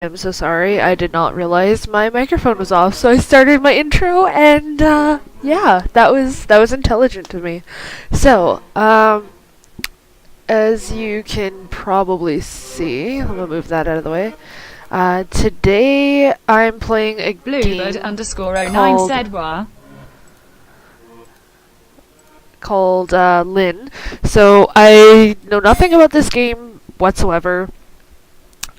I'm so sorry. I did not realize my microphone was off, so I started my intro, and yeah, that was intelligent of me. So, as you can probably see, I'm gonna move that out of the way. Today I'm playing a Bluebird game underscore 09 called said wah. Lynne. So I know nothing about this game whatsoever.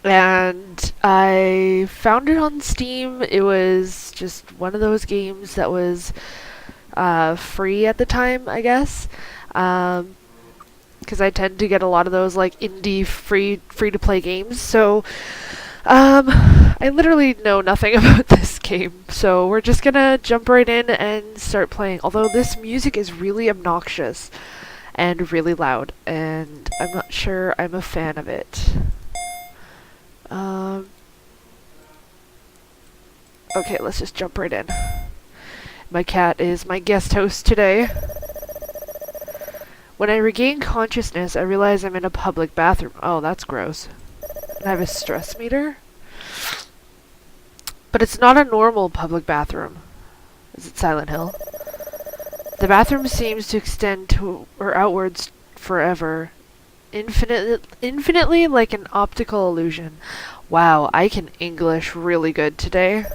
And I found it on Steam. It was just one of those games that was free at the time, I guess. Because I tend to get a lot of those like indie free to play games. So I literally know nothing about this game. So we're just gonna jump right in and start playing. Although this music is really obnoxious and really loud, and I'm not sure I'm a fan of it. Okay, let's just jump right in. My cat is my guest host today. When I regain consciousness, I realize I'm in a public bathroom. Oh, that's gross. And I have a stress meter? But it's not a normal public bathroom. Is it Silent Hill? The bathroom seems to extend to or outwards forever. Infinitely like an optical illusion. Wow, I can English really good today.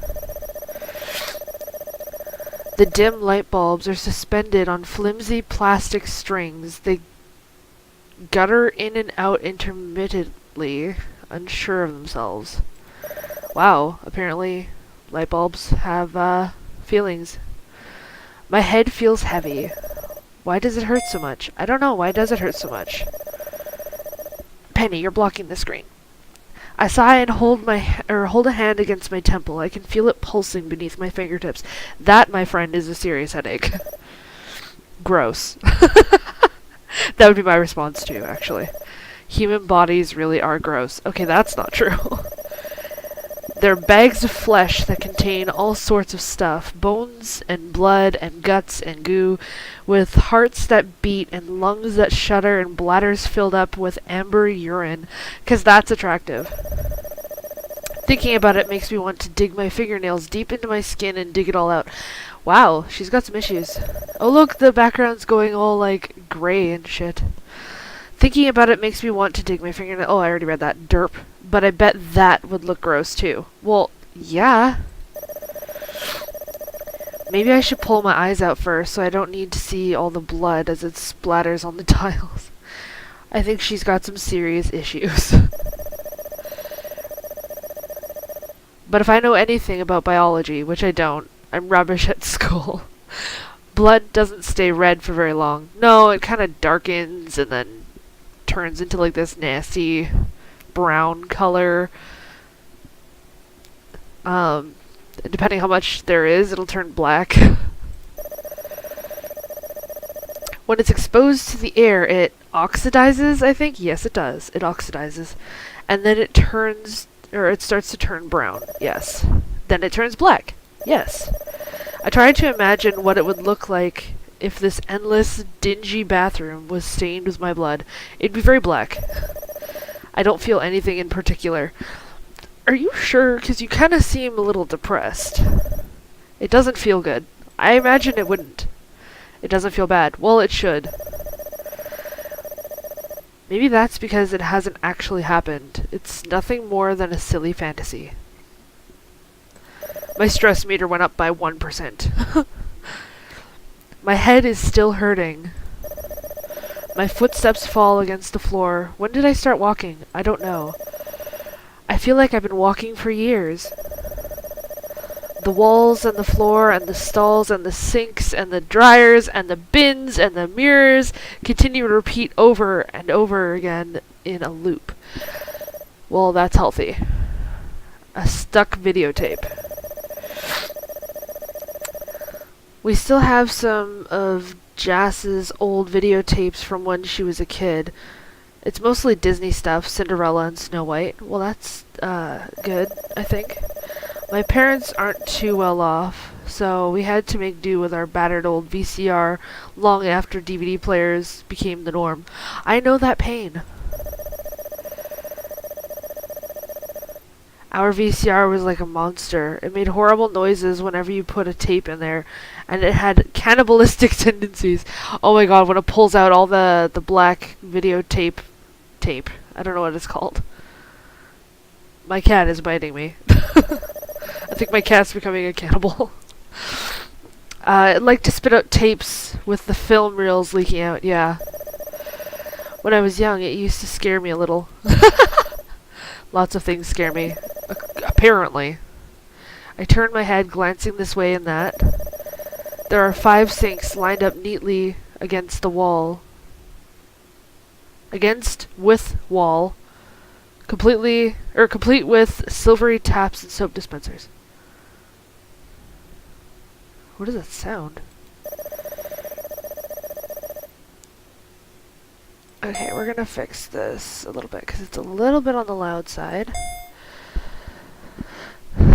The dim light bulbs are suspended on flimsy plastic strings. They gutter in and out intermittently, unsure of themselves. Wow, apparently light bulbs have feelings. My head feels heavy. Why does it hurt so much? I don't know. Why does it hurt so much? Penny, you're blocking the screen. I sigh and hold a hand against my temple. I can feel it pulsing beneath my fingertips. That, my friend, is a serious headache. Gross. That would be my response to you, actually. Human bodies really are gross. Okay, that's not true. They're bags of flesh that contain all sorts of stuff. Bones and blood and guts and goo, with hearts that beat and lungs that shudder and bladders filled up with amber urine. 'Cause that's attractive. Thinking about it makes me want to dig my fingernails deep into my skin and dig it all out. Wow, she's got some issues. Oh look, the background's going all like gray and shit. Thinking about it makes me want to dig my fingernails. Oh, I already read that. Derp. But I bet that would look gross too. Well, yeah. Maybe I should pull my eyes out first so I don't need to see all the blood as it splatters on the tiles. I think she's got some serious issues. But if I know anything about biology, which I don't, I'm rubbish at school. Blood doesn't stay red for very long. No, it kind of darkens and then turns into like this nasty brown color. Depending how much there is, it'll turn black. When it's exposed to the air, it oxidizes, I think? Yes, it does. It oxidizes. And then it starts to turn brown. Yes. Then it turns black. Yes. I tried to imagine what it would look like if this endless, dingy bathroom was stained with my blood. It'd be very black. I don't feel anything in particular. Are you sure? 'Cause you kind of seem a little depressed. It doesn't feel good. I imagine it wouldn't. It doesn't feel bad. Well, it should. Maybe that's because it hasn't actually happened. It's nothing more than a silly fantasy. My stress meter went up by 1%. My head is still hurting. My footsteps fall against the floor. When did I start walking? I don't know. I feel like I've been walking for years. The walls and the floor and the stalls and the sinks and the dryers and the bins and the mirrors continue to repeat over and over again in a loop. Well, that's healthy. A stuck videotape. We still have some of Jass's old videotapes from when she was a kid. It's mostly Disney stuff, Cinderella and Snow White. Well, that's good, I think. My parents aren't too well off, so we had to make do with our battered old VCR long after DVD players became the norm. I know that pain. Our VCR was like a monster. It made horrible noises whenever you put a tape in there, and it had cannibalistic tendencies. Oh my god, when it pulls out all the black videotape tape. I don't know what it's called. My cat is biting me. I think my cat's becoming a cannibal. It liked to spit out tapes with the film reels leaking out, yeah. When I was young, it used to scare me a little. Lots of things scare me. Apparently. I turned my head, glancing this way and that. There are 5 sinks lined up neatly against the wall. With wall. Complete with silvery taps and soap dispensers. What does that sound? Okay, we're gonna fix this a little bit because it's a little bit on the loud side.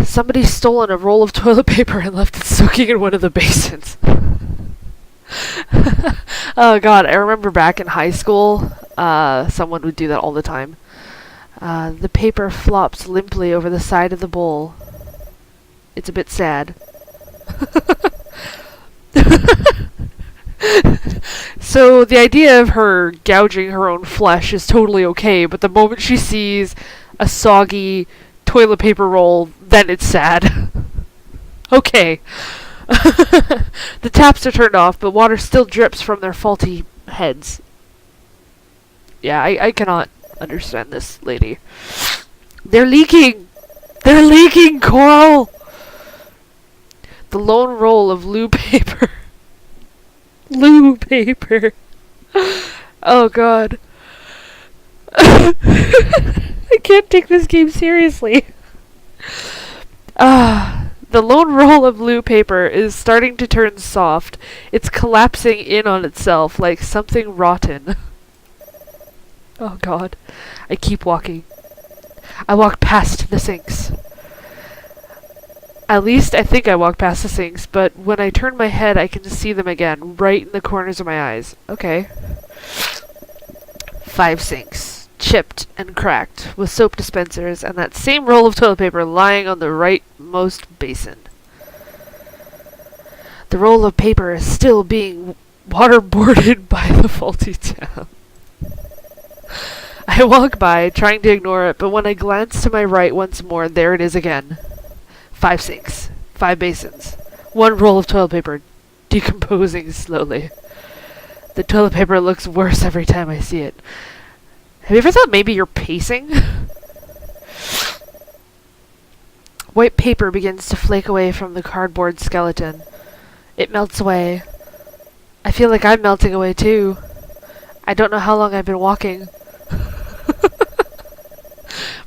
Somebody's stolen a roll of toilet paper and left it soaking in one of the basins. Oh god, I remember back in high school, someone would do that all the time. The paper flops limply over the side of the bowl. It's a bit sad. So the idea of her gouging her own flesh is totally okay, but the moment she sees a soggy toilet paper roll, then it's sad. Okay. The taps are turned off, but water still drips from their faulty heads. Yeah, I cannot understand this lady. They're leaking! They're leaking, Coral! The lone roll of loo paper. Loo paper. Oh god. I can't take this game seriously. The lone roll of loo paper is starting to turn soft. It's collapsing in on itself like something rotten. Oh god. I keep walking. I walk past the sinks. At least I think I walk past the sinks, but when I turn my head I can see them again, right in the corners of my eyes. Okay. 5 sinks. Chipped and cracked, with soap dispensers, and that same roll of toilet paper lying on the rightmost basin. The roll of paper is still being waterboarded by the faulty tap. I walk by, trying to ignore it, but when I glance to my right once more, there it is again. 5 sinks, 5 basins, 1 roll of toilet paper, decomposing slowly. The toilet paper looks worse every time I see it. Have you ever thought maybe you're pacing? White paper begins to flake away from the cardboard skeleton. It melts away. I feel like I'm melting away too. I don't know how long I've been walking.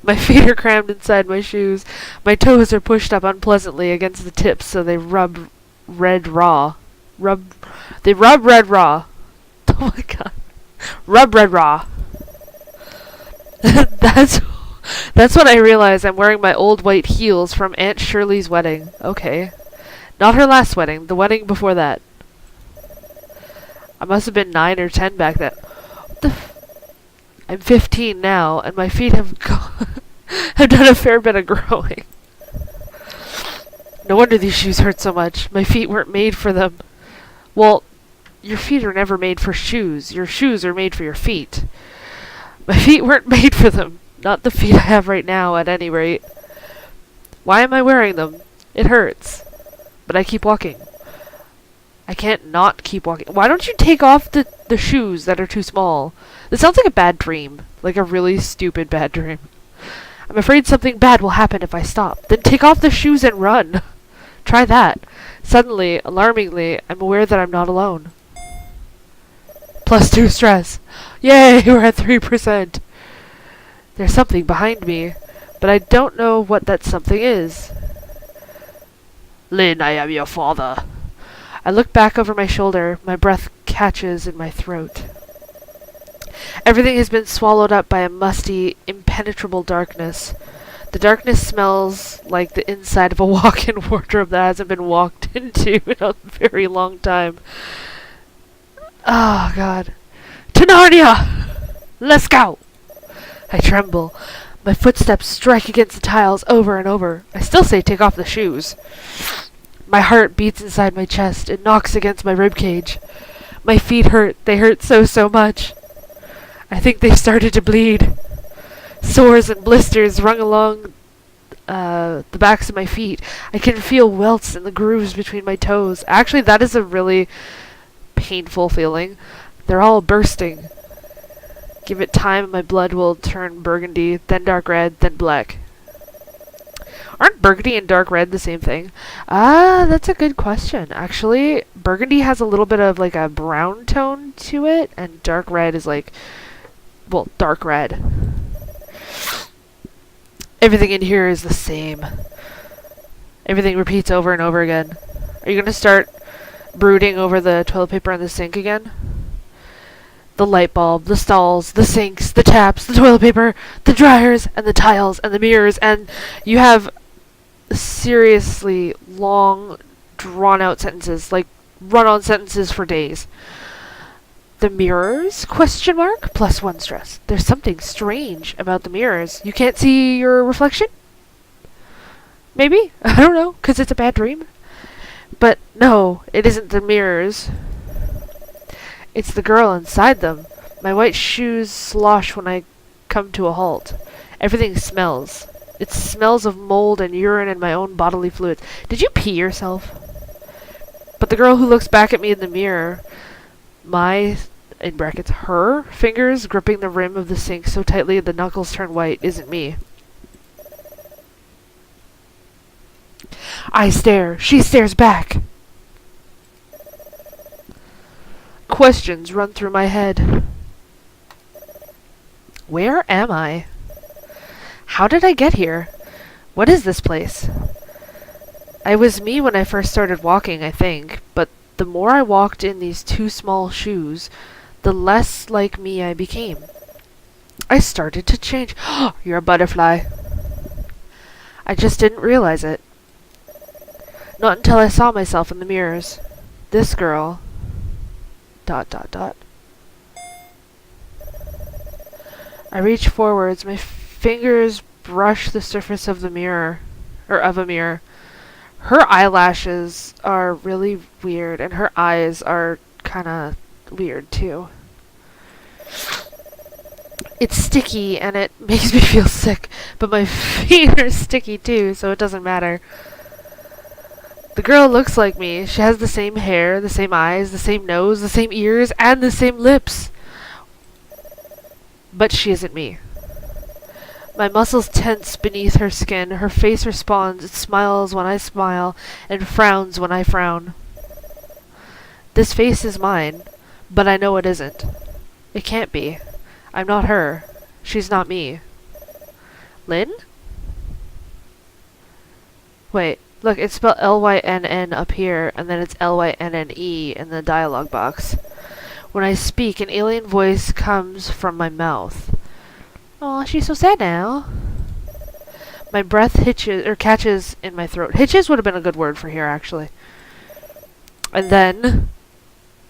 My feet are crammed inside my shoes. My toes are pushed up unpleasantly against the tips so they rub red raw. They rub red raw. Oh my god. Rub red raw. That's when I realize I'm wearing my old white heels from Aunt Shirley's wedding. Okay. Not her last wedding, the wedding before that. I must have been 9 or 10 back then. What the I'm 15 now, and my feet have have done a fair bit of growing. No wonder these shoes hurt so much. My feet weren't made for them. Well, your feet are never made for shoes. Your shoes are made for your feet. My feet weren't made for them. Not the feet I have right now, at any rate. Why am I wearing them? It hurts. But I keep walking. I can't not keep walking. Why don't you take off the shoes that are too small? This sounds like a bad dream. Like a really stupid bad dream. I'm afraid something bad will happen if I stop. Then take off the shoes and run. Try that. Suddenly, alarmingly, I'm aware that I'm not alone. +2 stress. Yay, we're at 3%. There's something behind me, but I don't know what that something is. Lynne, I am your father. I look back over my shoulder. My breath catches in my throat. Everything has been swallowed up by a musty, impenetrable darkness. The darkness smells like the inside of a walk-in wardrobe that hasn't been walked into in a very long time. Oh, God. To Narnia! Let's go! I tremble. My footsteps strike against the tiles over and over. I still say take off the shoes. My heart beats inside my chest. It knocks against my rib cage. My feet hurt. They hurt so much. I think they started to bleed. Sores and blisters run along the backs of my feet. I can feel welts in the grooves between my toes. Actually, that is a really painful feeling. They're all bursting. Give it time and my blood will turn burgundy, then dark red, then black. Aren't burgundy and dark red the same thing? That's a good question. Actually, burgundy has a little bit of like a brown tone to it, and dark red is like, well, dark red. Everything in here is the same. Everything repeats over and over again. Are you gonna start brooding over the toilet paper in the sink again? The light bulb, the stalls, the sinks, the taps, the toilet paper, the dryers, and the tiles, and the mirrors, and you have seriously long, drawn-out sentences, like run-on sentences for days. The mirrors? Question mark? +1 stress. There's something strange about the mirrors. You can't see your reflection? Maybe? I don't know, because it's a bad dream. But no, it isn't the mirrors. It's the girl inside them. My white shoes slosh when I come to a halt. Everything smells. It smells of mold and urine and my own bodily fluids. Did you pee yourself? But the girl who looks back at me in the mirror, my, in brackets, her fingers gripping the rim of the sink so tightly the knuckles turn white, isn't me. I stare. She stares back. Questions run through my head. Where am I? How did I get here? What is this place? I was me when I first started walking, I think, but the more I walked in these two small shoes, the less like me I became. I started to change. You're a butterfly. I just didn't realize it. Not until I saw myself in the mirrors. This girl... ... I reach forwards. My fingers brush the surface of the mirror, or of a mirror. Her eyelashes are really weird, and her eyes are kind of weird too. It's sticky, and it makes me feel sick, but my feet are sticky too, so it doesn't matter. The girl looks like me. She has the same hair, the same eyes, the same nose, the same ears, and the same lips. But she isn't me. My muscles tense beneath her skin. Her face responds. It smiles when I smile and frowns when I frown. This face is mine, but I know it isn't. It can't be. I'm not her. She's not me. Lynne? Wait. Look, it's spelled L-Y-N-N up here, and then it's L-Y-N-N-E in the dialogue box. When I speak, an alien voice comes from my mouth. Aw, she's so sad now. My breath hitches, or catches in my throat. Hitches would have been a good word for here, actually. And then...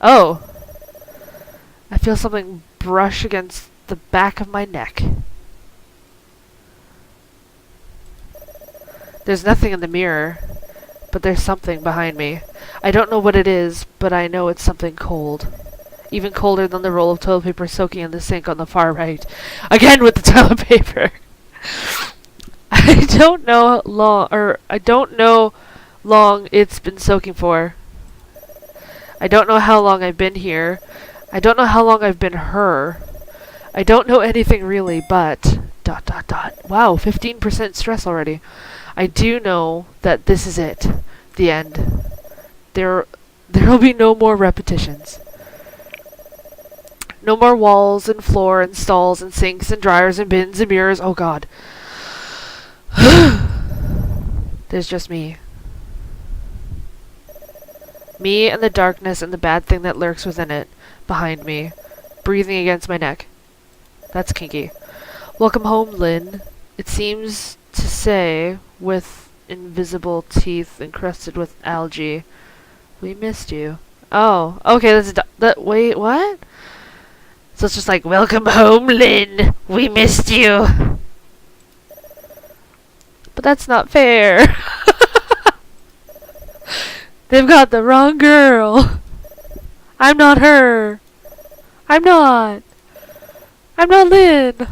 oh! I feel something brush against the back of my neck. There's nothing in the mirror, but there's something behind me. I don't know what it is, but I know it's something cold. Even colder than the roll of toilet paper soaking in the sink on the far right. Again with the toilet paper! I don't know long it's been soaking for. I don't know how long I've been here. I don't know how long I've been her. I don't know anything really, but... ... Wow, 15% stress already. I do know that this is it. The end. There'll be no more repetitions. No more walls and floor and stalls and sinks and dryers and bins and mirrors. Oh god. There's just me. Me and the darkness and the bad thing that lurks within it. Behind me. Breathing against my neck. That's kinky. Welcome home, Lynne. It seems to say, with invisible teeth encrusted with algae. We missed you. Oh, okay, wait, what? So it's just like, welcome home, Lynne. We missed you. But that's not fair. They've got the wrong girl. I'm not her. I'm not. I'm not Lynne.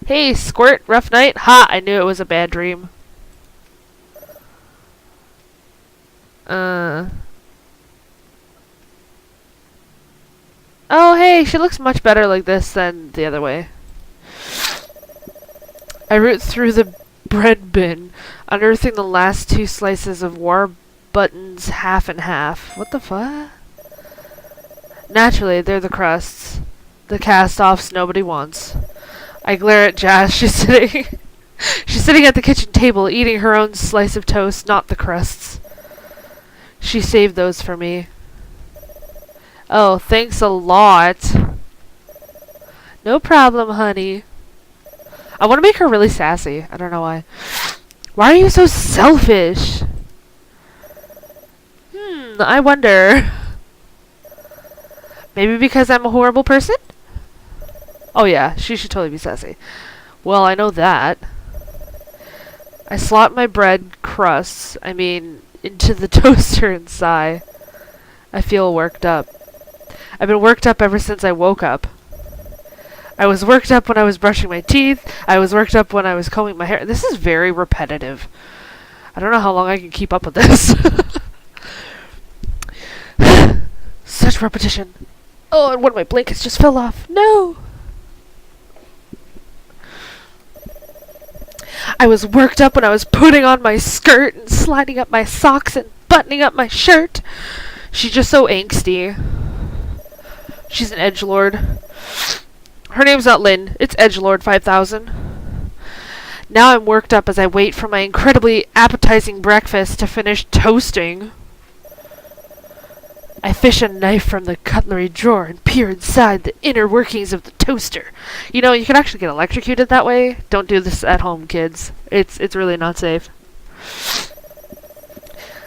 Hey, Squirt, rough night? Ha, I knew it was a bad dream. Oh, hey, she looks much better like this than the other way. I root through the bread bin, unearthing the last 2 slices of Warburton's half and half. What the fuck? Naturally, they're the crusts. The cast-offs nobody wants. I glare at Jazz. She's sitting at the kitchen table, eating her own slice of toast, not the crusts. She saved those for me. Oh, thanks a lot. No problem, honey. I want to make her really sassy. I don't know why. Why are you so selfish? I wonder. Maybe because I'm a horrible person? Oh yeah, she should totally be sassy. Well, I know that. I slot my bread crusts, into the toaster and sigh. I feel worked up. I've been worked up ever since I woke up. I was worked up when I was brushing my teeth. I was worked up when I was combing my hair. This is very repetitive. I don't know how long I can keep up with this. Such repetition. Oh, and one of my blankets just fell off. No! I was worked up when I was putting on my skirt and sliding up my socks and buttoning up my shirt. She's just so angsty. She's an edgelord. Her name's not Lynne. It's Edgelord 5000. Now I'm worked up as I wait for my incredibly appetizing breakfast to finish toasting. I fish a knife from the cutlery drawer and peer inside the inner workings of the toaster. You know, you can actually get electrocuted that way. Don't do this at home, kids. It's really not safe.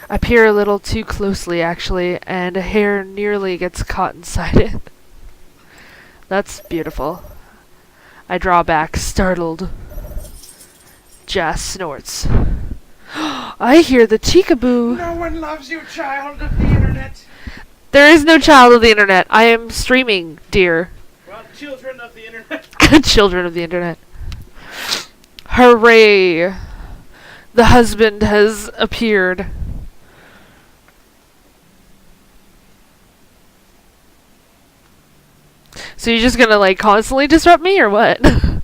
I peer a little too closely, actually, and a hair nearly gets caught inside it. That's beautiful. I draw back, startled. Jas snorts. I hear the chickaboo. No one loves you, child of the internet. There is no child of the internet. I am streaming, dear. Well, children of the internet. Children of the internet. Hooray! The husband has appeared. So you're just gonna, like, constantly disrupt me, or what? Say hi.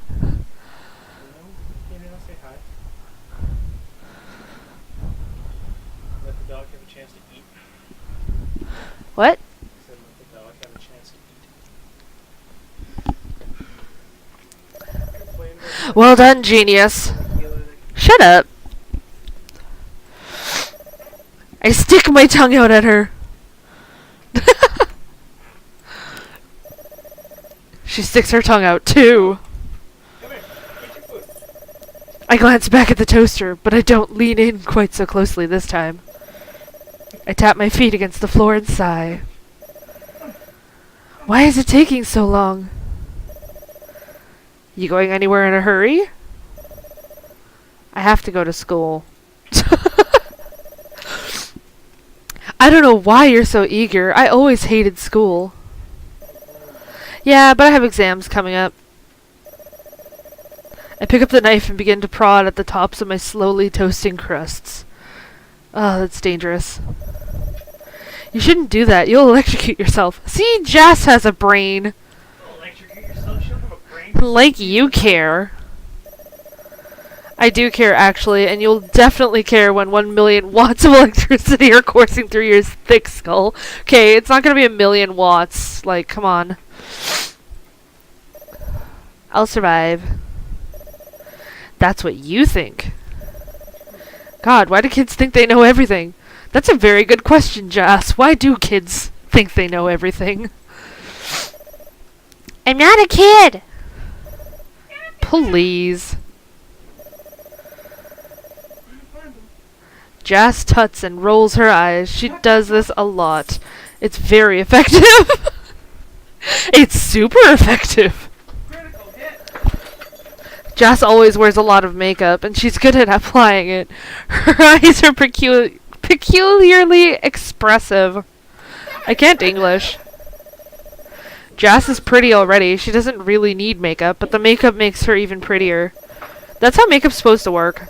Let the dog have a chance to eat. What? I said let the dog have a chance to eat. Well done, genius. Shut up. I stick my tongue out at her. She sticks her tongue out, too. Come here, eat your food. I glance back at the toaster, but I don't lean in quite so closely this time. I tap my feet against the floor and sigh. Why is it taking so long? You going anywhere in a hurry? I have to go to school. I don't know why you're so eager. I always hated school. Yeah, but I have exams coming up. I pick up the knife and begin to prod at the tops of my slowly toasting crusts. Oh, that's dangerous. You shouldn't do that. You'll electrocute yourself. See, Jas has a brain. Don't electrocute yourself. She don't have a brain. Like you care. I do care, actually, and you'll definitely care when 1 million watts of electricity are coursing through your thick skull. Okay, it's not gonna be 1,000,000 watts. Like, come on. I'll survive. That's what you think. God, why do kids think they know everything? That's a very good question, Jas. Why do kids think they know everything? I'm not a kid! Please. Jas tuts and rolls her eyes. She does this a lot. It's very effective. It's super effective. Critical hit. Jess always wears a lot of makeup, and she's good at applying it. Her eyes are peculiarly expressive. I can't English. Jess is pretty already. She doesn't really need makeup, but the makeup makes her even prettier. That's how makeup's supposed to work.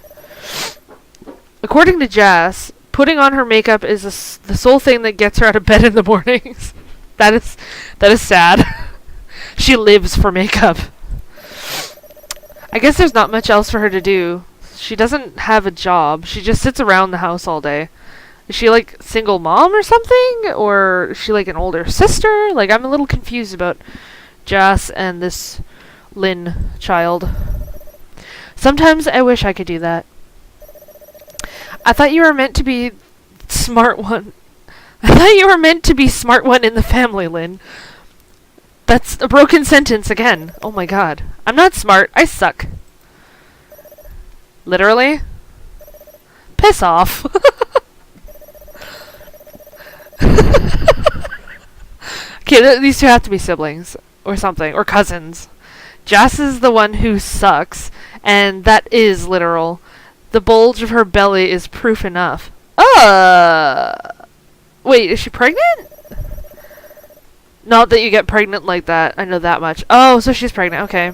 According to Jess, putting on her makeup is the sole thing that gets her out of bed in the mornings. That is sad. She lives for makeup. I guess there's not much else for her to do. She doesn't have a job. She just sits around the house all day. Is she like single mom or something? Or is she like an older sister? Like, I'm a little confused about Jess and this Lynne child. Sometimes I wish I could do that. I thought you were meant to be smart one. I thought you were meant to be smart one in the family, Lynne. That's a broken sentence again. Oh my god. I'm not smart. I suck. Literally? Piss off. Okay, these two have to be siblings. Or something. Or cousins. Jess is the one who sucks. And that is literal. The bulge of her belly is proof enough. Wait, is she pregnant? Not that you get pregnant like that. I know that much. Oh, so she's pregnant. Okay.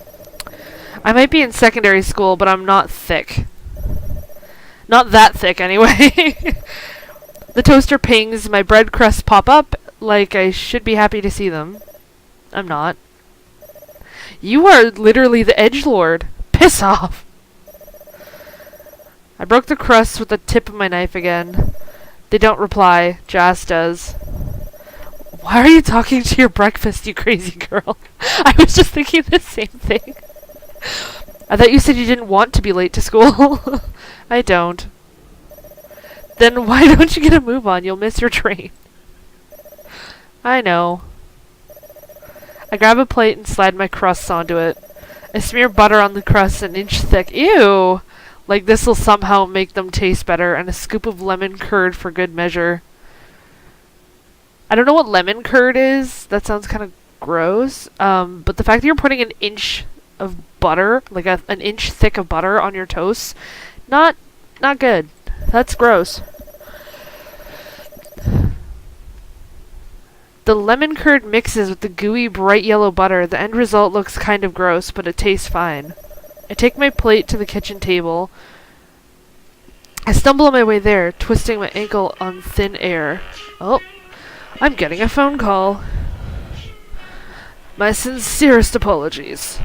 I might be in secondary school, but I'm not thick. Not that thick, anyway. The toaster pings. My bread crusts pop up like I should be happy to see them. I'm not. You are literally the edgelord. Piss off. I broke the crust with the tip of my knife again. They don't reply. Jazz does. Why are you talking to your breakfast, you crazy girl? I was just thinking the same thing. I thought you said you didn't want to be late to school. I don't. Then why don't you get a move on? You'll miss your train. I know. I grab a plate and slide my crusts onto it. I smear butter on the crust an inch thick. Ew! Like this'll somehow make them taste better, and a scoop of lemon curd for good measure. I don't know what lemon curd is. That sounds kind of gross. But the fact that you're putting an inch of butter, like an inch thick of butter on your toast, not good. That's gross. The lemon curd mixes with the gooey bright yellow butter. The end result looks kind of gross, but it tastes fine. I take my plate to the kitchen table. I stumble on my way there, twisting my ankle on thin air. Oh, I'm getting a phone call. My sincerest apologies.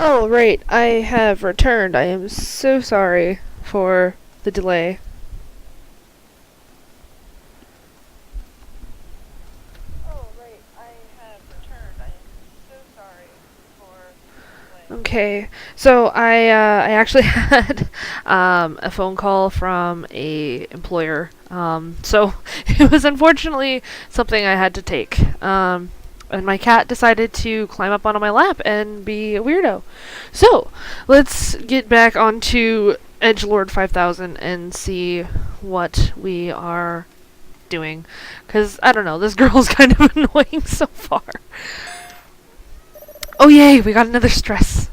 Oh, right. I have returned. I am so sorry for the delay. Oh, right. I have returned. I am so sorry for the delay. Okay. So I actually had a phone call from a employer. So it was unfortunately something I had to take. And my cat decided to climb up onto my lap and be a weirdo. So, let's get back onto Edgelord 5000 and see what we are doing. Because, I don't know, this girl's kind of annoying so far. Oh yay, we got another stress.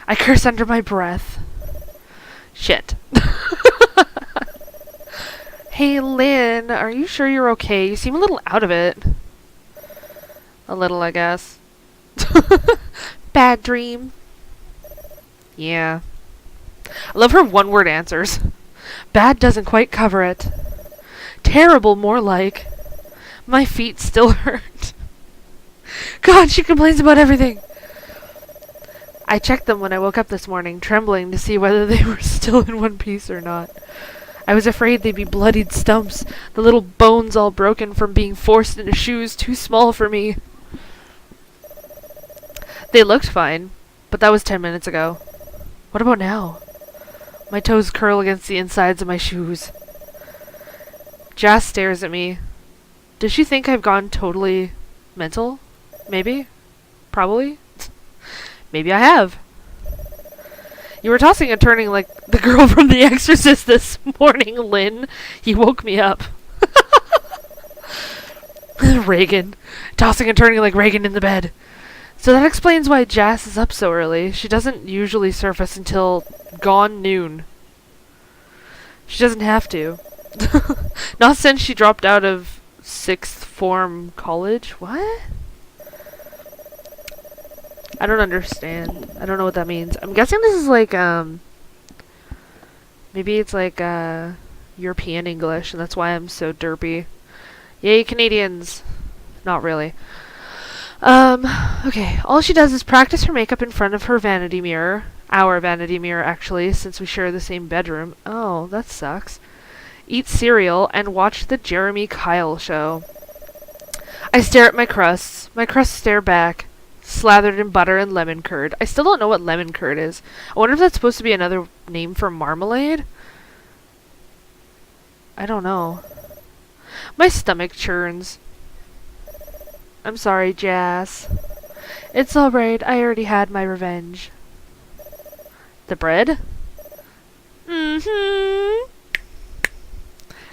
I curse under my breath. Shit. Hey Lynn, are you sure you're okay? You seem a little out of it. A little, I guess. Bad dream. Yeah. I love her one-word answers. Bad doesn't quite cover it. Terrible, more like. My feet still hurt. God, she complains about everything. I checked them when I woke up this morning, trembling to see whether they were still in one piece or not. I was afraid they'd be bloodied stumps, the little bones all broken from being forced into shoes too small for me. They looked fine, but that was 10 minutes ago. What about now? My toes curl against the insides of my shoes. Jas stares at me. Does she think I've gone totally mental? Maybe? Probably? Maybe I have. You were tossing and turning like the girl from The Exorcist this morning, Lynne. You woke me up. Reagan. Tossing and turning like Reagan in the bed. So that explains why Jas is up so early. She doesn't usually surface until gone noon. She doesn't have to. Not since she dropped out of 6th form college. What? I don't understand. I don't know what that means. I'm guessing this is like, maybe it's like, European English, and that's why I'm so derpy. Yay, Canadians. Not really. Okay. All she does is practice her makeup in front of her vanity mirror. Our vanity mirror, actually, since we share the same bedroom. Oh, that sucks. Eat cereal and watch the Jeremy Kyle show. I stare at my crusts. My crusts stare back, slathered in butter and lemon curd. I still don't know what lemon curd is. I wonder if that's supposed to be another name for marmalade? I don't know. My stomach churns. I'm sorry, Jas. It's alright, I already had my revenge. The bread? Mm-hmm.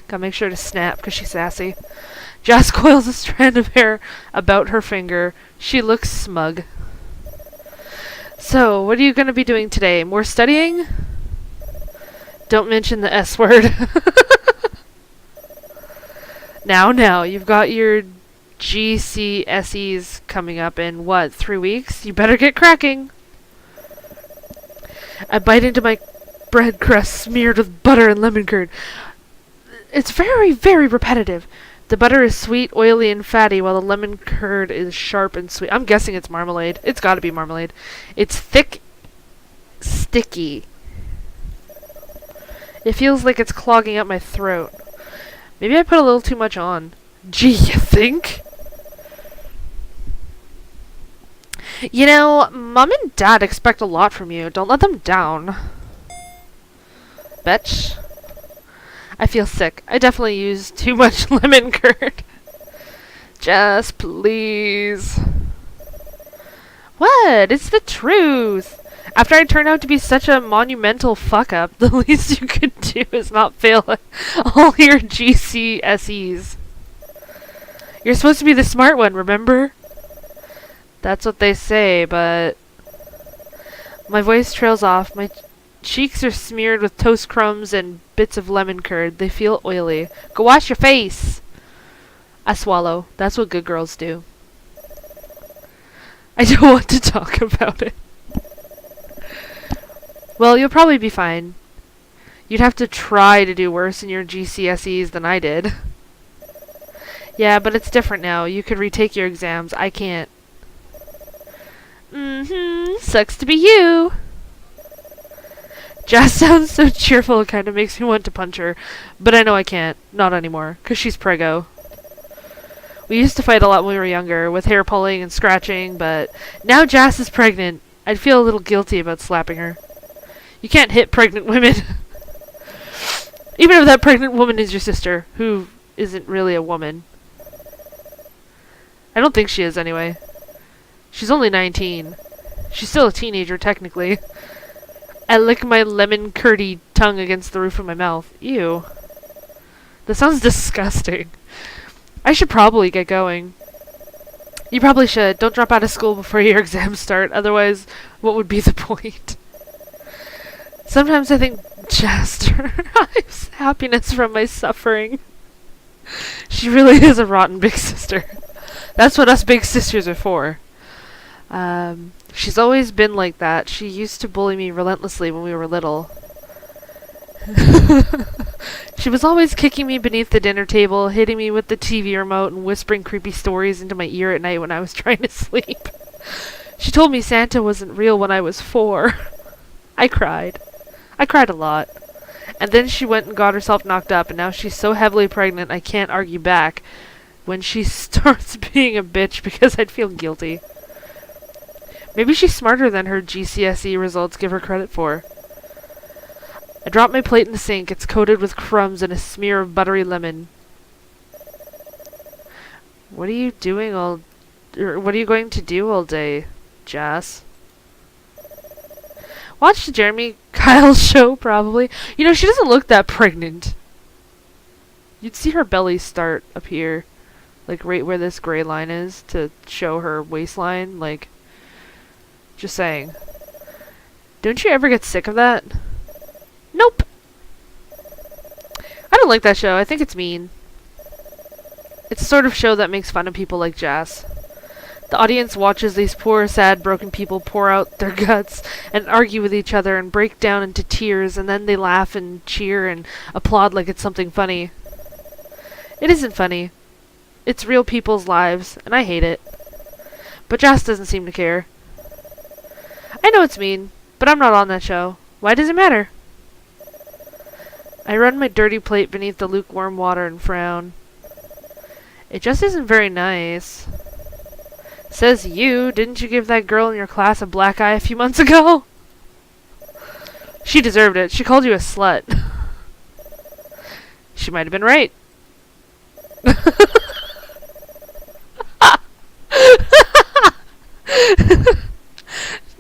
Gotta make sure to snap, because she's sassy. Jas coils a strand of hair about her finger. She looks smug. So, what are you gonna be doing today? More studying? Don't mention the S word. Now, you've got your GCSEs coming up in, 3 weeks? You better get cracking. I bite into my bread crust smeared with butter and lemon curd. It's very, very repetitive. The butter is sweet, oily, and fatty, while the lemon curd is sharp and sweet. I'm guessing it's marmalade. It's gotta be marmalade. It's thick, sticky. It feels like it's clogging up my throat. Maybe I put a little too much on. Gee, you think? You know, Mom and Dad expect a lot from you. Don't let them down. Betch. I feel sick. I definitely used too much lemon curd. Just please. What? It's the truth. After I turned out to be such a monumental fuck-up, the least you could do is not fail all your GCSEs. You're supposed to be the smart one, remember? That's what they say, but... My voice trails off. My cheeks are smeared with toast crumbs and bits of lemon curd. They feel oily. Go wash your face! I swallow. That's what good girls do. I don't want to talk about it. Well, you'll probably be fine. You'd have to try to do worse in your GCSEs than I did. Yeah, but it's different now. You could retake your exams. I can't. Mm-hmm. Sucks to be you. Jazz sounds so cheerful it kind of makes me want to punch her. But I know I can't. Not anymore. 'Cause she's preggo. We used to fight a lot when we were younger, with hair pulling and scratching, but now Jazz is pregnant. I'd feel a little guilty about slapping her. You can't hit pregnant women. Even if that pregnant woman is your sister, who isn't really a woman. I don't think she is, anyway. She's only 19. She's still a teenager, technically. I lick my lemon curdy tongue against the roof of my mouth. Ew. That sounds disgusting. I should probably get going. You probably should. Don't drop out of school before your exams start, otherwise, what would be the point? Sometimes I think Jazz derives happiness from my suffering. She really is a rotten big sister. That's what us big sisters are for. She's always been like that. She used to bully me relentlessly when we were little. She was always kicking me beneath the dinner table, hitting me with the TV remote, and whispering creepy stories into my ear at night when I was trying to sleep. She told me Santa wasn't real when I was 4. I cried. I cried a lot. And then she went and got herself knocked up, and now she's so heavily pregnant I can't argue back when she starts being a bitch because I'd feel guilty. Maybe she's smarter than her GCSE results give her credit for. I drop my plate in the sink. It's coated with crumbs and a smear of buttery lemon. What are you doing what are you going to do all day, Jazz? Watch the Jeremy Kyle show, probably. You know, she doesn't look that pregnant. You'd see her belly start up here. Like, right where this gray line is, to show her waistline. Like, just saying. Don't you ever get sick of that? Nope. I don't like that show. I think it's mean. It's the sort of show that makes fun of people like Jazz. The audience watches these poor, sad, broken people pour out their guts and argue with each other and break down into tears, and then they laugh and cheer and applaud like it's something funny. It isn't funny. It's real people's lives, and I hate it. But Jazz doesn't seem to care. I know it's mean, but I'm not on that show. Why does it matter? I run my dirty plate beneath the lukewarm water and frown. It just isn't very nice. Says you. Didn't you give that girl in your class a black eye a few months ago? She deserved it. She called you a slut. She might have been right.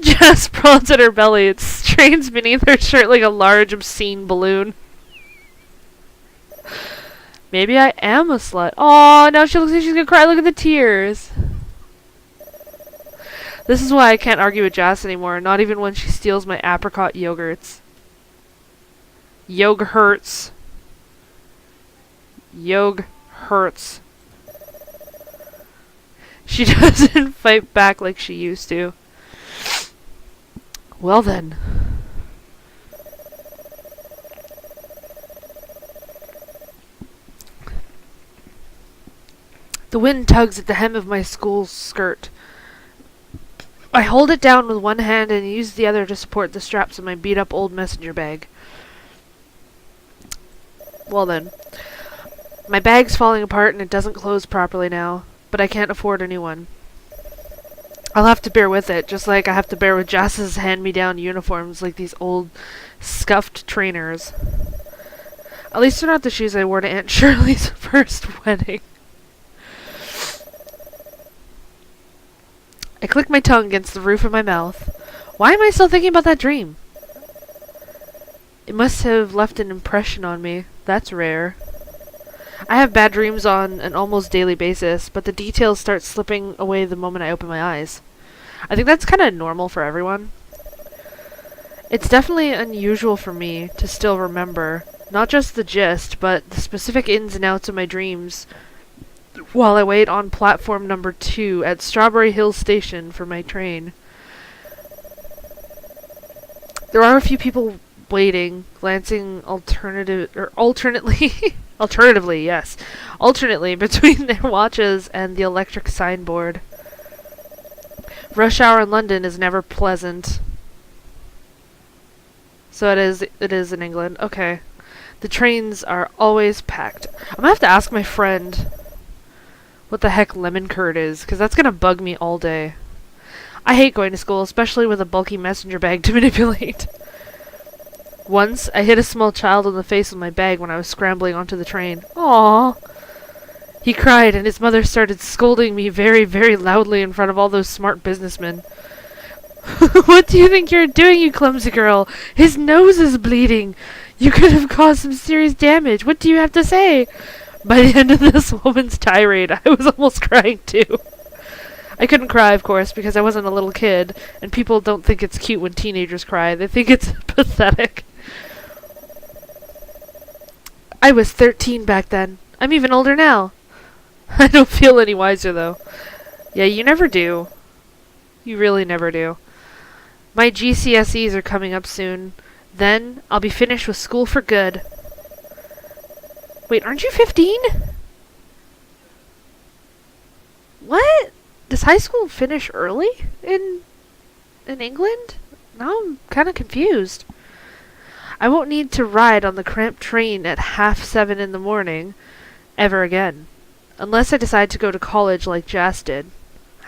Jess sprawls at her belly. It strains beneath her shirt like a large, obscene balloon. Maybe I am a slut. Aw, now she looks like she's gonna cry. Look at the tears. This is why I can't argue with Jazz anymore, not even when she steals my apricot yogurts. Yogurts. Yogurts. She doesn't fight back like she used to. Well then. The wind tugs at the hem of my school skirt. I hold it down with one hand and use the other to support the straps of my beat-up old messenger bag. Well then. My bag's falling apart and it doesn't close properly now, but I can't afford a new one. I'll have to bear with it, just like I have to bear with Jass's hand-me-down uniforms like these old, scuffed trainers. At least they're not the shoes I wore to Aunt Shirley's first wedding. I click my tongue against the roof of my mouth. Why am I still thinking about that dream? It must have left an impression on me. That's rare. I have bad dreams on an almost daily basis, but the details start slipping away the moment I open my eyes. I think that's kind of normal for everyone. It's definitely unusual for me to still remember, not just the gist, but the specific ins and outs of my dreams while I wait on platform number 2 at Strawberry Hill Station for my train. There are a few people waiting, glancing alternately between their watches and the electric signboard. Rush hour in London is never pleasant. So it is in England. Okay. The trains are always packed. I'm gonna have to ask my friend what the heck lemon curd is, because that's gonna bug me all day. I hate going to school, especially with a bulky messenger bag to manipulate. Once, I hit a small child in the face with my bag when I was scrambling onto the train. Aww. He cried, and his mother started scolding me very, very loudly in front of all those smart businessmen. What do you think you're doing, you clumsy girl? His nose is bleeding. You could have caused some serious damage. What do you have to say? By the end of this woman's tirade, I was almost crying too. I couldn't cry, of course, because I wasn't a little kid, and people don't think it's cute when teenagers cry. They think it's pathetic. I was 13 back then. I'm even older now. I don't feel any wiser, though. Yeah, you never do. You really never do. My GCSEs are coming up soon. Then, I'll be finished with school for good. Wait, aren't you 15? What? Does high school finish early in England? Now I'm kind of confused. I won't need to ride on the cramped train at 7:30 in the morning ever again. Unless I decide to go to college like Jas did.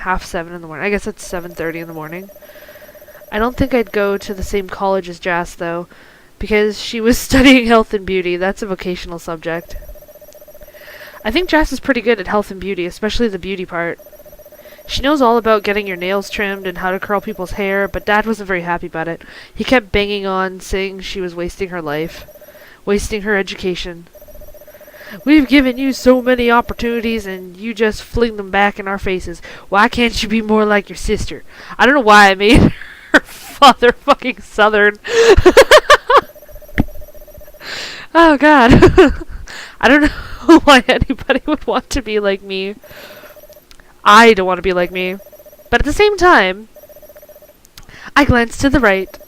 7:30 in the morning. I guess it's 7:30 in the morning. I don't think I'd go to the same college as Jas, though, because she was studying health and beauty. That's a vocational subject. I think Jas is pretty good at health and beauty, especially the beauty part. She knows all about getting your nails trimmed and how to curl people's hair, but Dad wasn't very happy about it. He kept banging on, saying she was wasting her life, wasting her education. We've given you so many opportunities, and you just fling them back in our faces. Why can't you be more like your sister? I don't know why I made her father fucking Southern. Oh, God. I don't know why anybody would want to be like me. I don't want to be like me. But at the same time, I glanced to the right.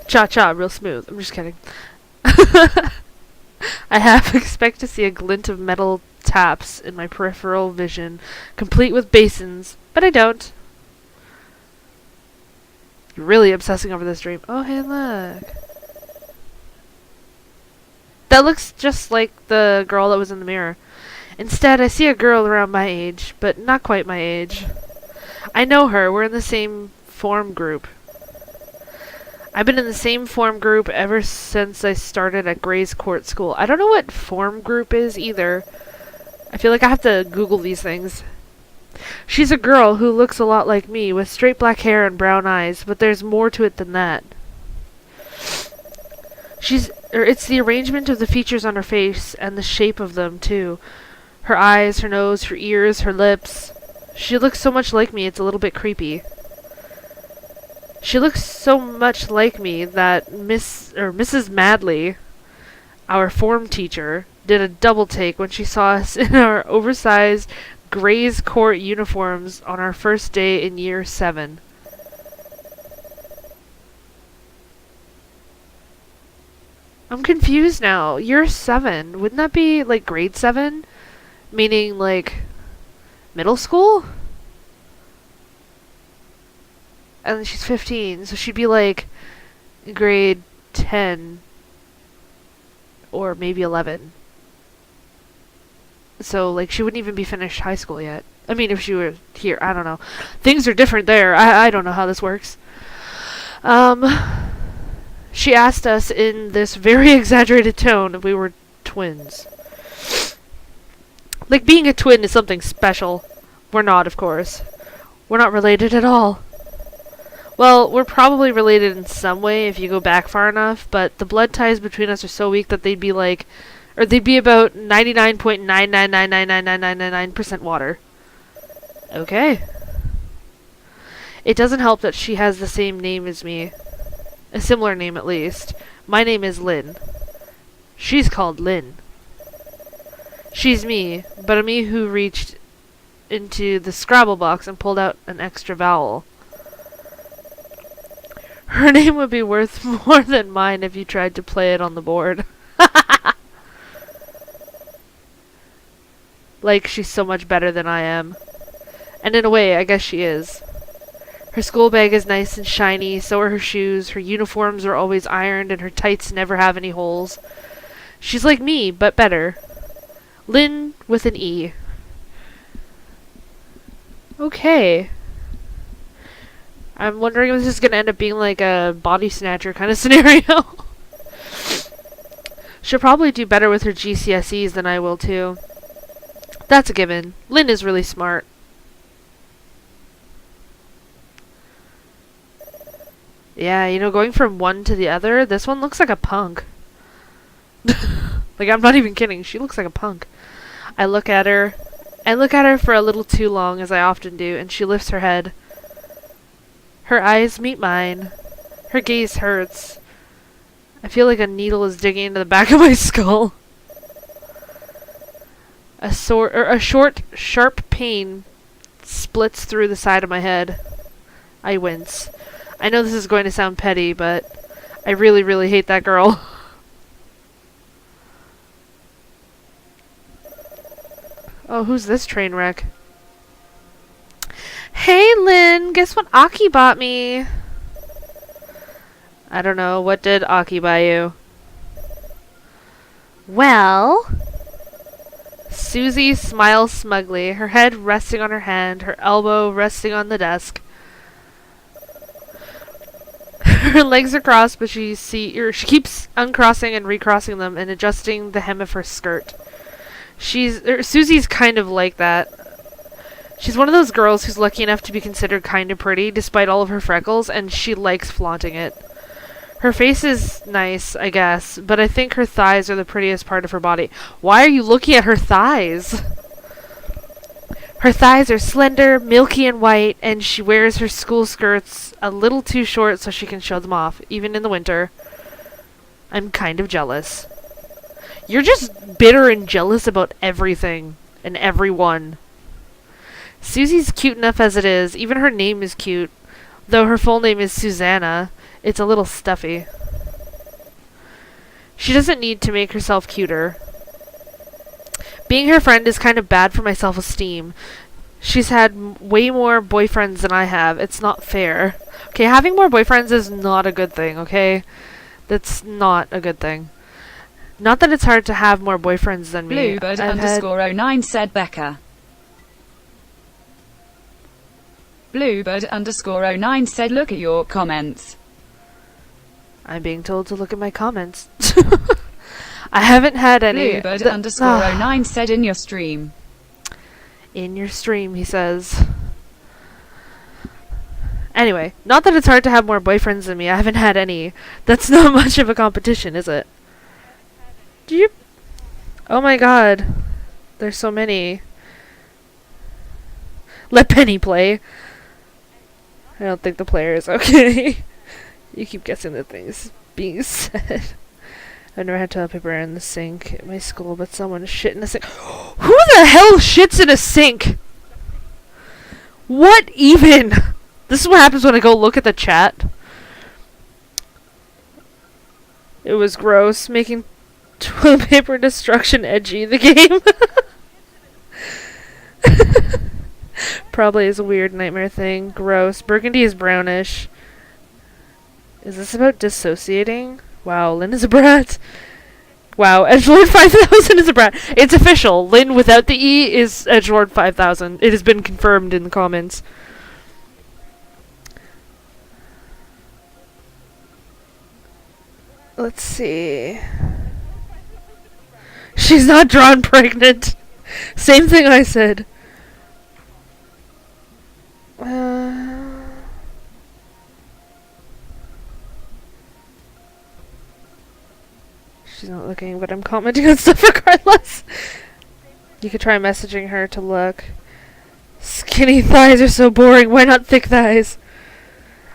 Cha-cha, real smooth. I'm just kidding. I half expect to see a glint of metal taps in my peripheral vision, complete with basins, but I don't. You're really obsessing over this dream. Oh, hey, look. That looks just like the girl that was in the mirror. Instead, I see a girl around my age, but not quite my age. I know her. We're in the same form group. I've been in the same form group ever since I started at Gray's Court School. I don't know what form group is either. I feel like I have to Google these things. She's a girl who looks a lot like me, with straight black hair and brown eyes, but there's more to it than that. It's the arrangement of the features on her face, and the shape of them, too. Her eyes, her nose, her ears, her lips. She looks so much like me, it's a little bit creepy. She looks so much like me that Mrs. Madley, our form teacher, did a double take when she saw us in our oversized Gray's Court uniforms on our first day in year 7. I'm confused now. Year 7. Wouldn't that be like grade 7? Meaning like middle school? And she's 15, so she'd be like grade 10 or maybe 11. So like she wouldn't even be finished high school yet. I mean, if she were here, I don't know. Things are different there. I don't know how this works. She asked us in this very exaggerated tone if we were twins. Like, being a twin is something special. We're not, of course. We're not related at all. Well, we're probably related in some way if you go back far enough, but the blood ties between us are so weak that they'd be like, or they'd be about 99.9999999% water. Okay. It doesn't help that she has the same name as me. A similar name, at least. My name is Lynne. She's called Lynne. She's me, but a me who reached into the Scrabble box and pulled out an extra vowel. Her name would be worth more than mine if you tried to play it on the board. Like she's so much better than I am. And in a way, I guess she is. Her school bag is nice and shiny, so are her shoes, her uniforms are always ironed, and her tights never have any holes. She's like me, but better. Lynne with an E. Okay. I'm wondering if this is going to end up being like a body snatcher kind of scenario. She'll probably do better with her GCSEs than I will too. That's a given. Lynne is really smart. Yeah, you know, going from one to the other, this one looks like a punk. Like, I'm not even kidding. She looks like a punk. I look at her for a little too long, as I often do, and she lifts her head. Her eyes meet mine. Her gaze hurts. I feel like a needle is digging into the back of my skull. A short, sharp pain splits through the side of my head. I wince. I know this is going to sound petty, but I really, really hate that girl. Oh, who's this train wreck? Hey, Lynne, guess what Aki bought me? I don't know. What did Aki buy you? Well... Susie smiles smugly, her head resting on her hand, her elbow resting on the desk. Her legs are crossed, but she keeps uncrossing and recrossing them and adjusting the hem of her skirt. Susie's kind of like that. She's one of those girls who's lucky enough to be considered kind of pretty, despite all of her freckles, and she likes flaunting it. Her face is nice, I guess, but I think her thighs are the prettiest part of her body. Why are you looking at her thighs? Her thighs are slender, milky and white, and she wears her school skirts a little too short so she can show them off, even in the winter. I'm kind of jealous. You're just bitter and jealous about everything and everyone. Susie's cute enough as it is. Even her name is cute. Though her full name is Susanna, it's a little stuffy. She doesn't need to make herself cuter. Being her friend is kind of bad for my self-esteem. She's had way more boyfriends than I have. It's not fair. Okay, having more boyfriends is not a good thing, okay? That's not a good thing. Not that it's hard to have more boyfriends than me. Bluebird underscore 09 said Becca. Bluebird underscore 09 said look at your comments. I'm being told to look at my comments. I haven't had any. Bluebird underscore 09 said in your stream. In your stream, he says. Anyway, not that it's hard to have more boyfriends than me. I haven't had any. That's not much of a competition, is it? Do you... Oh my god. There's so many. Let Penny play. I don't think the player is okay. You keep guessing the things being said. I've never had toilet paper in the sink at my school, but someone shit in a sink. Who the hell shits in a sink? What even? This is what happens when I go look at the chat. It was gross, making toilet paper destruction edgy, the game. Probably is a weird nightmare thing. Gross. Burgundy is brownish. Is this about dissociating? Wow, Lynne is a brat. Wow, Edgelord 5000 is a brat. It's official. Lynne without the E is Edgelord 5000. It has been confirmed in the comments. Let's see. She's not drawn pregnant. Same thing I said. She's not looking, but I'm commenting on stuff regardless. You could try messaging her to look. Skinny thighs are so boring. Why not thick thighs?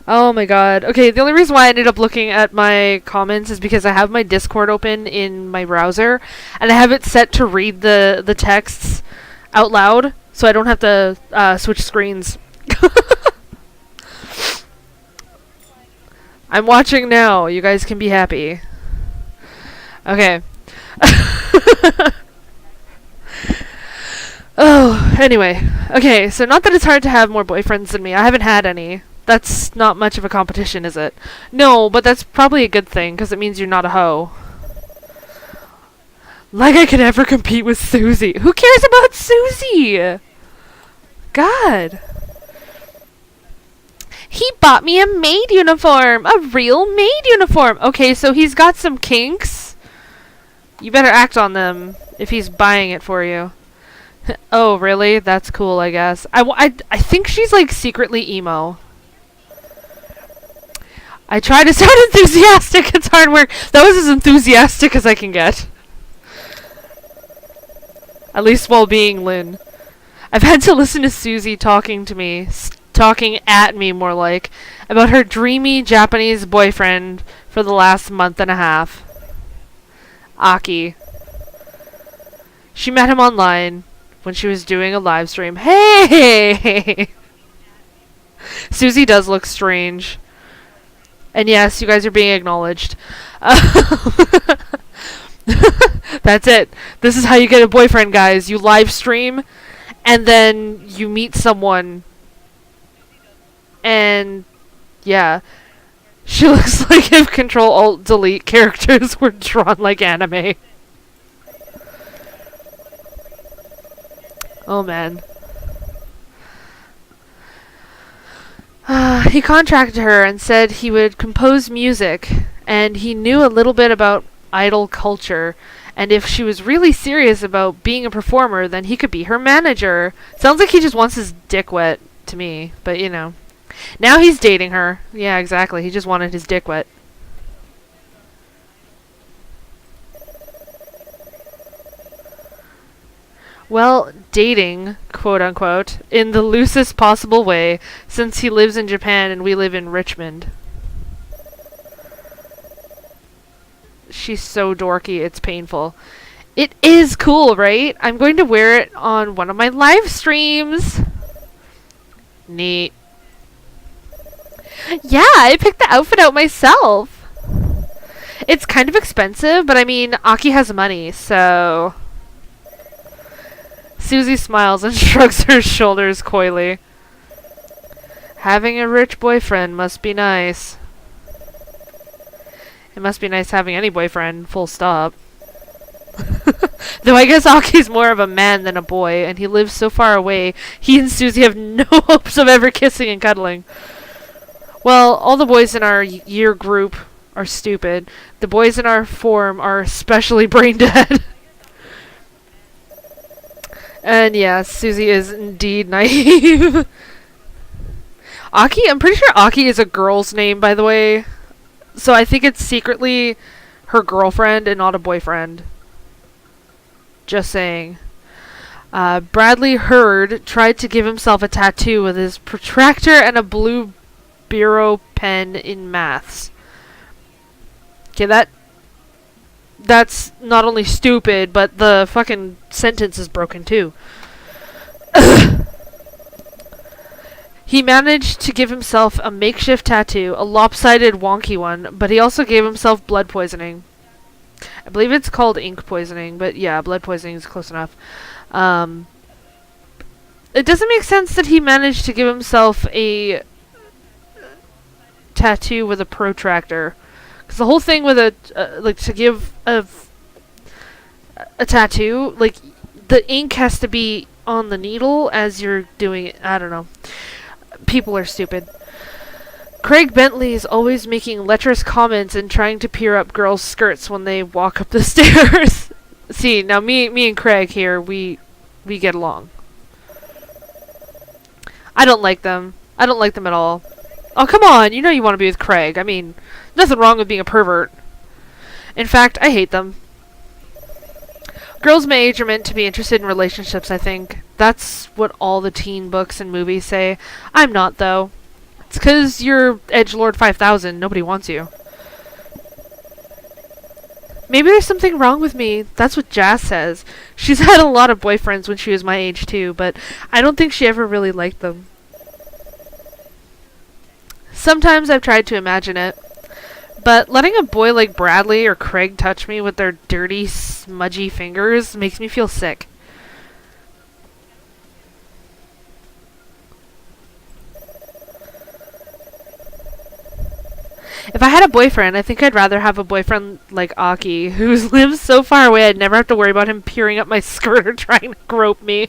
Oh my god. Okay, the only reason why I ended up looking at my comments is because I have my Discord open in my browser, and I have it set to read the texts out loud, so I don't have to switch screens. I'm watching now. You guys can be happy. Okay. Oh, anyway. Okay, so not that it's hard to have more boyfriends than me. I haven't had any. That's not much of a competition, is it? No, but that's probably a good thing, because it means you're not a hoe. Like I could ever compete with Susie. Who cares about Susie? God. He bought me a maid uniform. A real maid uniform. Okay, so he's got some kinks. You better act on them if he's buying it for you. Oh, really? That's cool, I guess. I think she's, like, secretly emo. I try to sound enthusiastic. It's hard work. That was as enthusiastic as I can get. At least while being Lynne. I've had to listen to Susie talking to me, talking at me more like, about her dreamy Japanese boyfriend for the last month and a half. Aki. She met him online when she was doing a live stream. Hey! Susie does look strange. And yes, you guys are being acknowledged. That's it. This is how you get a boyfriend, guys. You live stream, and then you meet someone. And, yeah. She looks like if Control-Alt-Delete characters were drawn like anime. Oh, man. He contracted her and said he would compose music, and he knew a little bit about idol culture, and if she was really serious about being a performer, then he could be her manager. Sounds like he just wants his dick wet to me, but you know. Now he's dating her. Yeah, exactly. He just wanted his dick wet. Well, dating, quote unquote, in the loosest possible way, since he lives in Japan and we live in Richmond. She's so dorky, it's painful. It is cool, right? I'm going to wear it on one of my live streams. Neat. Yeah, I picked the outfit out myself. It's kind of expensive, but I mean, Aki has money, so... Susie smiles and shrugs her shoulders coyly. Having a rich boyfriend must be nice. It must be nice having any boyfriend, full stop. Though I guess Aki's more of a man than a boy, and he lives so far away, he and Susie have no hopes of ever kissing and cuddling. Well, all the boys in our year group are stupid. The boys in our form are especially brain dead. And yeah, Susie is indeed naive. Aki, I'm pretty sure Aki is a girl's name, by the way. So I think it's secretly her girlfriend and not a boyfriend. Just saying. Bradley Hurd tried to give himself a tattoo with his protractor and a blue biro pen in maths. Okay, that's not only stupid, but the fucking sentence is broken too. He managed to give himself a makeshift tattoo, a lopsided wonky one, but he also gave himself blood poisoning. I believe it's called ink poisoning, but yeah, blood poisoning is close enough. It doesn't make sense that he managed to give himself a tattoo with a protractor. Because the whole thing with like, to give a tattoo, like, the ink has to be on the needle as you're doing it. I don't know. People are stupid. Craig Bentley is always making lecherous comments and trying to peer up girls' skirts when they walk up the stairs. See, now me and Craig here, we get along. I don't like them. I don't like them at all. Oh, come on, you know you want to be with Craig. I mean, nothing wrong with being a pervert. In fact, I hate them. Girls my age are meant to be interested in relationships, I think. That's what all the teen books and movies say. I'm not, though. It's 'cause you're Edgelord 5000. Nobody wants you. Maybe there's something wrong with me. That's what Jazz says. She's had a lot of boyfriends when she was my age, too, but I don't think she ever really liked them. Sometimes I've tried to imagine it, but letting a boy like Bradley or Craig touch me with their dirty, smudgy fingers makes me feel sick. If I had a boyfriend, I think I'd rather have a boyfriend like Aki, who lives so far away I'd never have to worry about him peering up my skirt or trying to grope me.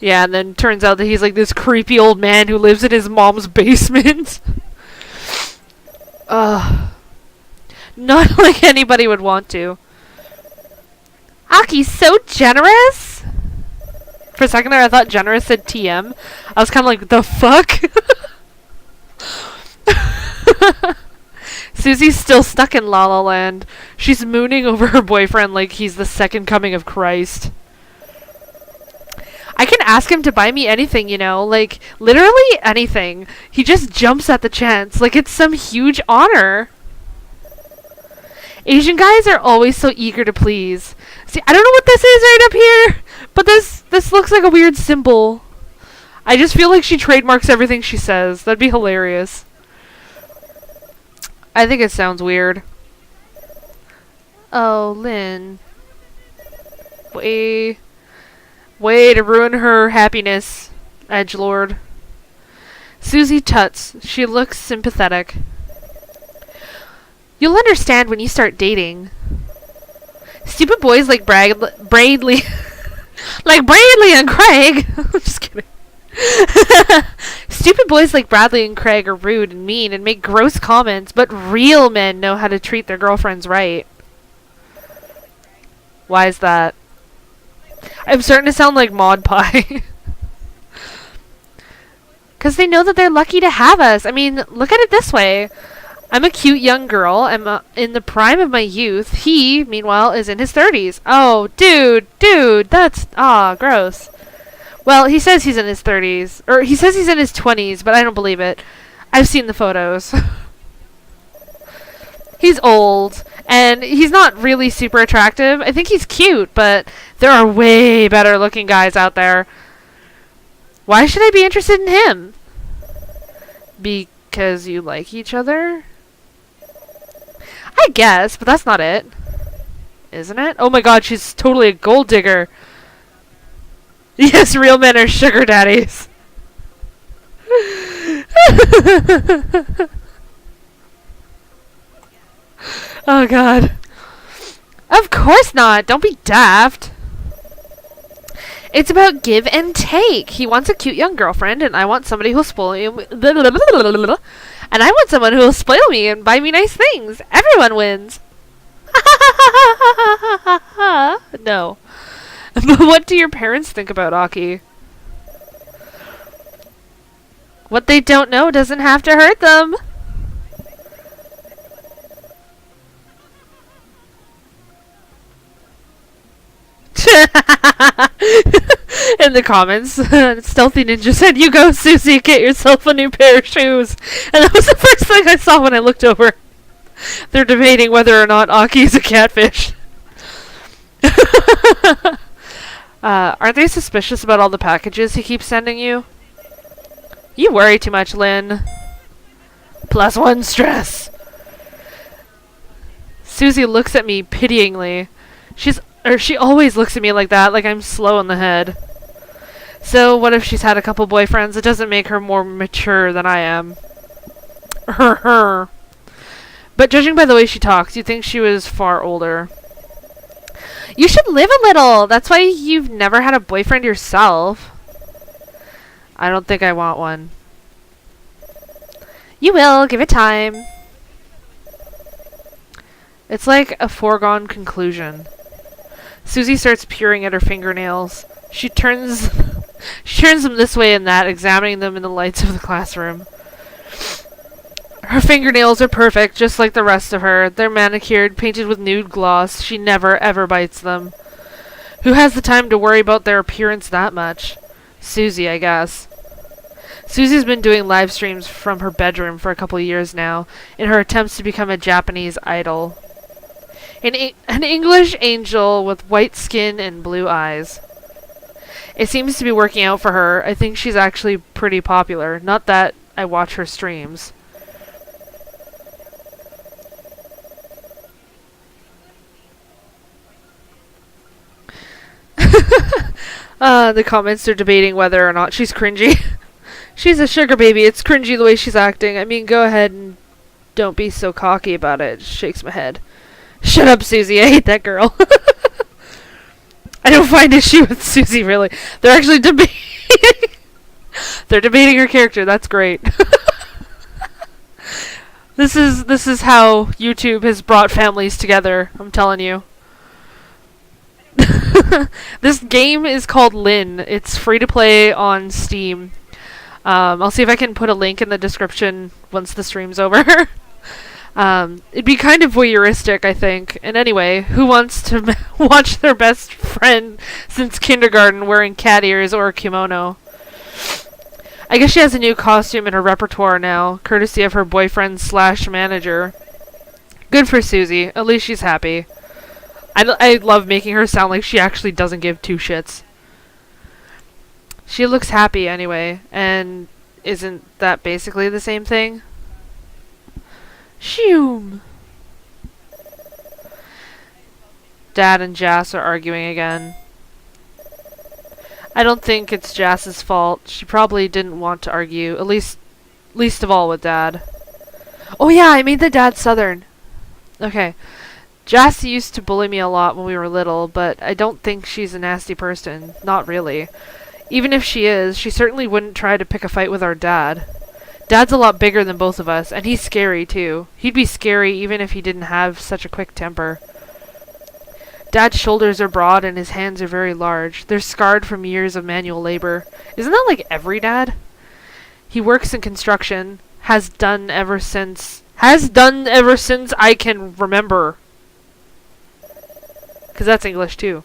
Yeah, and then turns out that he's like this creepy old man who lives in his mom's basement. Not like anybody would want to. Aki's so generous! For a second there I thought generous said TM. I was kind of like, the fuck? Susie's still stuck in La La Land. She's mooning over her boyfriend like he's the second coming of Christ. I can ask him to buy me anything, you know, like, literally anything. He just jumps at the chance, like it's some huge honor. Asian guys are always so eager to please. See, I don't know what this is right up here, but this looks like a weird symbol. I just feel like she trademarks everything she says. That'd be hilarious. I think it sounds weird. Oh, Lynne. Way to ruin her happiness, edgelord. Susie tuts. She looks sympathetic. You'll understand when you start dating. Stupid boys like Bradley like Bradley and Craig. I'm just kidding. Stupid boys like Bradley and Craig are rude and mean and make gross comments, but real men know how to treat their girlfriends right. Why is that? I'm starting to sound like Maud Pie. 'Cause they know that they're lucky to have us. I mean, look at it this way. I'm a cute young girl. I'm in the prime of my youth. He, meanwhile, is in his 30s. Oh, dude, that's, gross. Well, he says he's in his 30s. Or he says he's in his 20s, but I don't believe it. I've seen the photos. He's old, and he's not really super attractive. I think he's cute, but there are way better looking guys out there. Why should I be interested in him? Because you like each other? I guess, but that's not it. Isn't it? Oh my god, she's totally a gold digger. Yes, real men are sugar daddies. Oh god. Of course not. Don't be daft. It's about give and take. He wants a cute young girlfriend, and I want somebody who'll spoil me. And I want someone who'll spoil me and buy me nice things. Everyone wins. No. But what do your parents think about Aki? What they don't know doesn't have to hurt them. In the comments, Stealthy Ninja said, "You go, Susie, get yourself a new pair of shoes." And that was the first thing I saw when I looked over. They're debating whether or not Aki is a catfish. Aren't they suspicious about all the packages he keeps sending you? You worry too much, Lynne. +1 stress. Susie looks at me pityingly. She always looks at me like that, like I'm slow in the head. So, what if she's had a couple boyfriends? It doesn't make her more mature than I am. But judging by the way she talks, you'd think she was far older. You should live a little! That's why you've never had a boyfriend yourself. I don't think I want one. You will, give it time. It's like a foregone conclusion. Susie starts peering at her fingernails. She turns them this way and that, examining them in the lights of the classroom. Her fingernails are perfect, just like the rest of her. They're manicured, painted with nude gloss. She never, ever bites them. Who has the time to worry about their appearance that much? Susie, I guess. Susie's been doing live streams from her bedroom for a couple years now, in her attempts to become a Japanese idol. An English angel with white skin and blue eyes. It seems to be working out for her. I think she's actually pretty popular. Not that I watch her streams. The comments are debating whether or not she's cringy. She's a sugar baby. It's cringy the way she's acting. I mean, go ahead and don't be so cocky about it. It just shakes my head. Shut up, Susie. I hate that girl. I don't find issue with Susie, really. They're actually debating. They're debating her character. That's great. This is how YouTube has brought families together. I'm telling you. This game is called Lynne. It's free to play on Steam. I'll see if I can put a link in the description once the stream's over. It'd be kind of voyeuristic, I think. And anyway, who wants to watch their best friend since kindergarten wearing cat ears or a kimono? I guess she has a new costume in her repertoire now, courtesy of her boyfriend/manager. Good for Susie. At least she's happy. I love making her sound like she actually doesn't give two shits. She looks happy anyway, and isn't that basically the same thing? Shoom! Dad and Jas are arguing again. I don't think it's Jas's fault. She probably didn't want to argue, at least of all with Dad. Oh yeah, I made the dad Southern. Okay. Jas used to bully me a lot when we were little, but I don't think she's a nasty person. Not really. Even if she is, she certainly wouldn't try to pick a fight with our dad. Dad's a lot bigger than both of us, and he's scary too. He'd be scary even if he didn't have such a quick temper. Dad's shoulders are broad and his hands are very large. They're scarred from years of manual labor. Isn't that like every dad? He works in construction, has done ever since I can remember. 'Cause that's English too.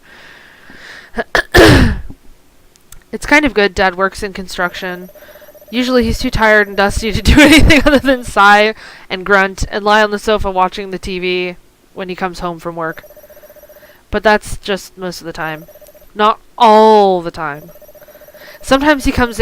It's kind of good Dad works in construction. Usually he's too tired and dusty to do anything other than sigh and grunt and lie on the sofa watching the TV when he comes home from work. But that's just most of the time. Not all the time. Sometimes he comes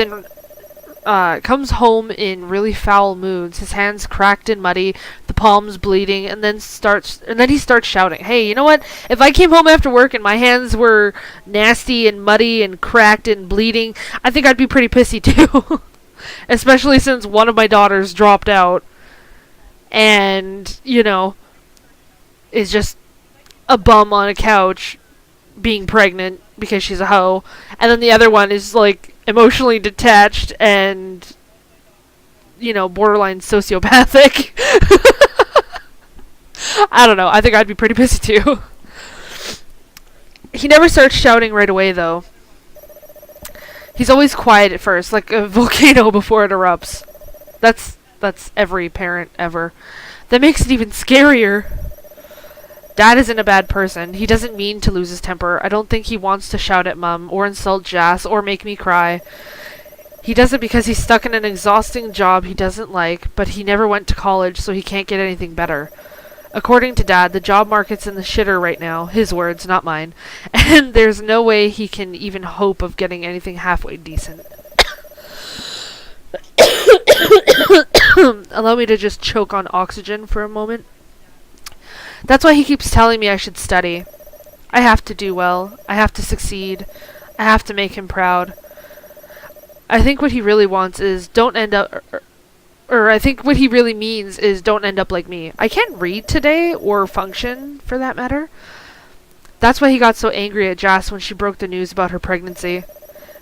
home in really foul moods, his hands cracked and muddy, the palms bleeding, and then he starts shouting, "Hey, you know what? If I came home after work and my hands were nasty and muddy and cracked and bleeding, I think I'd be pretty pissy too." Especially since one of my daughters dropped out and, is just a bum on a couch being pregnant because she's a hoe, and then the other one is like emotionally detached and borderline sociopathic. I don't know. I think I'd be pretty pissy too. He never starts shouting right away though. He's always quiet at first, like a volcano before it erupts. That's every parent ever. That makes it even scarier. Dad isn't a bad person. He doesn't mean to lose his temper. I don't think he wants to shout at Mum, or insult Jas, or make me cry. He does it because he's stuck in an exhausting job he doesn't like, but he never went to college, so he can't get anything better. According to Dad, the job market's in the shitter right now. His words, not mine. And there's no way he can even hope of getting anything halfway decent. Allow me to just choke on oxygen for a moment. That's why he keeps telling me I should study. I have to do well. I have to succeed. I have to make him proud. I think what he really wants is don't end up... Or I think what he really means is don't end up like me. I can't read today, or function, for that matter. That's why he got so angry at Jas when she broke the news about her pregnancy.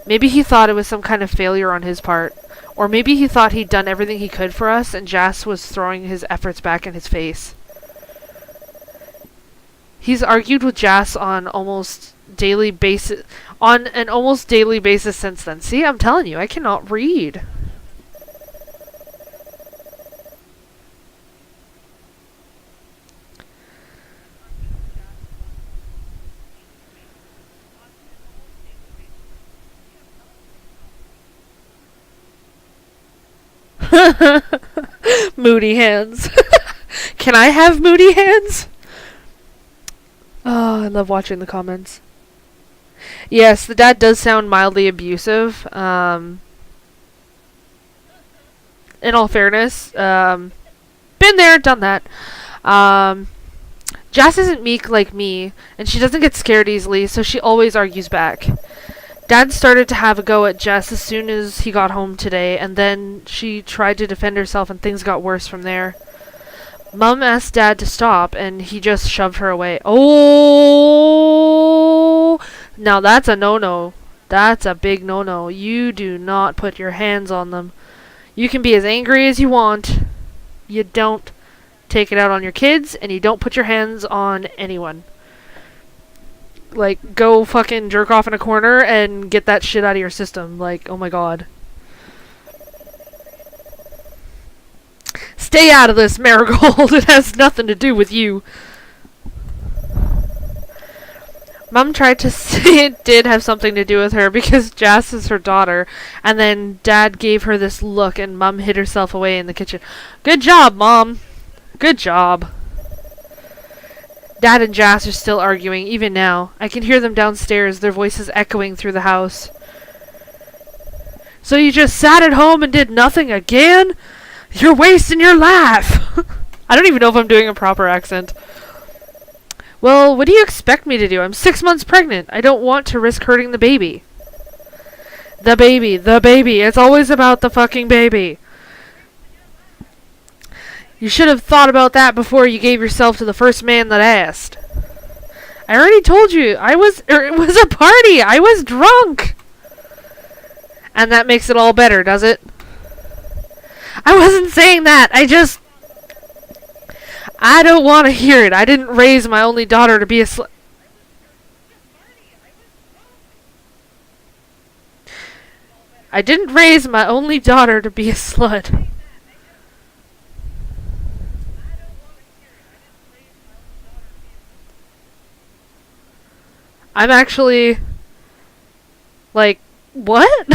Maybe he thought it was some kind of failure on his part. Or maybe he thought he'd done everything he could for us, and Jas was throwing his efforts back in his face. He's argued with Jas on an almost daily basis since then. See, I'm telling you, I cannot read. Moody hands. Can I have moody hands? Oh, I love watching the comments. Yes, the dad does sound mildly abusive. In all fairness, been there, done that. Jas isn't meek like me, and she doesn't get scared easily, so she always argues back. Dad started to have a go at Jess as soon as he got home today, and then she tried to defend herself and things got worse from there. Mom asked Dad to stop, and he just shoved her away. Oh! Now that's a no-no. That's a big no-no. You do not put your hands on them. You can be as angry as you want. You don't take it out on your kids, and you don't put your hands on anyone. Like, go fucking jerk off in a corner and get that shit out of your system. Like, oh my god. Stay out of this, Marigold. It has nothing to do with you. Mom tried to say it did have something to do with her because Jas is her daughter, and then Dad gave her this look and Mom hid herself away in the kitchen. Good job, Mom. Good job. Dad and Jas are still arguing, even now. I can hear them downstairs, their voices echoing through the house. So you just sat at home and did nothing again? You're wasting your laugh! I don't even know if I'm doing a proper accent. Well, what do you expect me to do? I'm 6 months pregnant. I don't want to risk hurting the baby. The baby, the baby. It's always about the fucking baby. You should have thought about that before you gave yourself to the first man that asked. I already told you. It was a party. I was drunk. And that makes it all better, does it? I wasn't saying that. I don't want to hear it. I didn't raise my only daughter to be a slut. I didn't raise my only daughter to be a slut. I'm actually... like, what?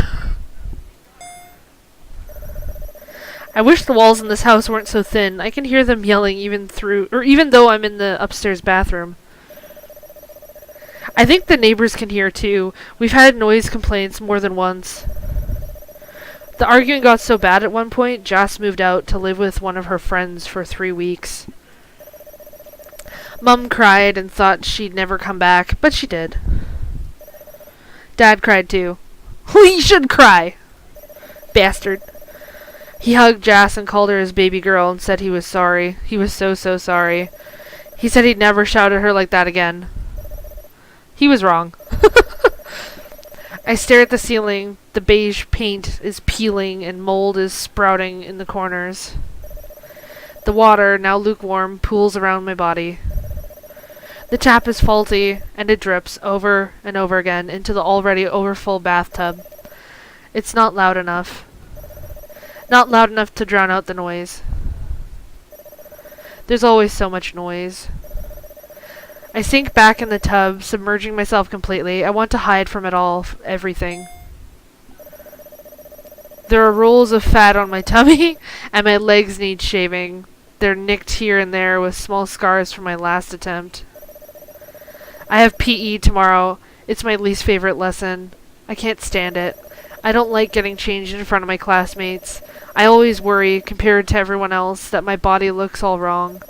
I wish the walls in this house weren't so thin. I can hear them yelling even though I'm in the upstairs bathroom. I think the neighbors can hear too. We've had noise complaints more than once. The arguing got so bad at one point, Jas moved out to live with one of her friends for 3 weeks. Mum cried and thought she'd never come back, but she did. Dad cried too. You should cry! Bastard. He hugged Jas and called her his baby girl and said he was sorry. He was so sorry. He said he'd never shout at her like that again. He was wrong. I stare at the ceiling. The beige paint is peeling and mold is sprouting in the corners. The water, now lukewarm, pools around my body. The tap is faulty, and it drips over and over again into the already overfull bathtub. It's not loud enough. Not loud enough to drown out the noise. There's always so much noise. I sink back in the tub, submerging myself completely. I want to hide from it all, everything. There are rolls of fat on my tummy, and my legs need shaving. They're nicked here and there with small scars from my last attempt. I have PE tomorrow. It's my least favorite lesson. I can't stand it. I don't like getting changed in front of my classmates. I always worry, compared to everyone else, that my body looks all wrong.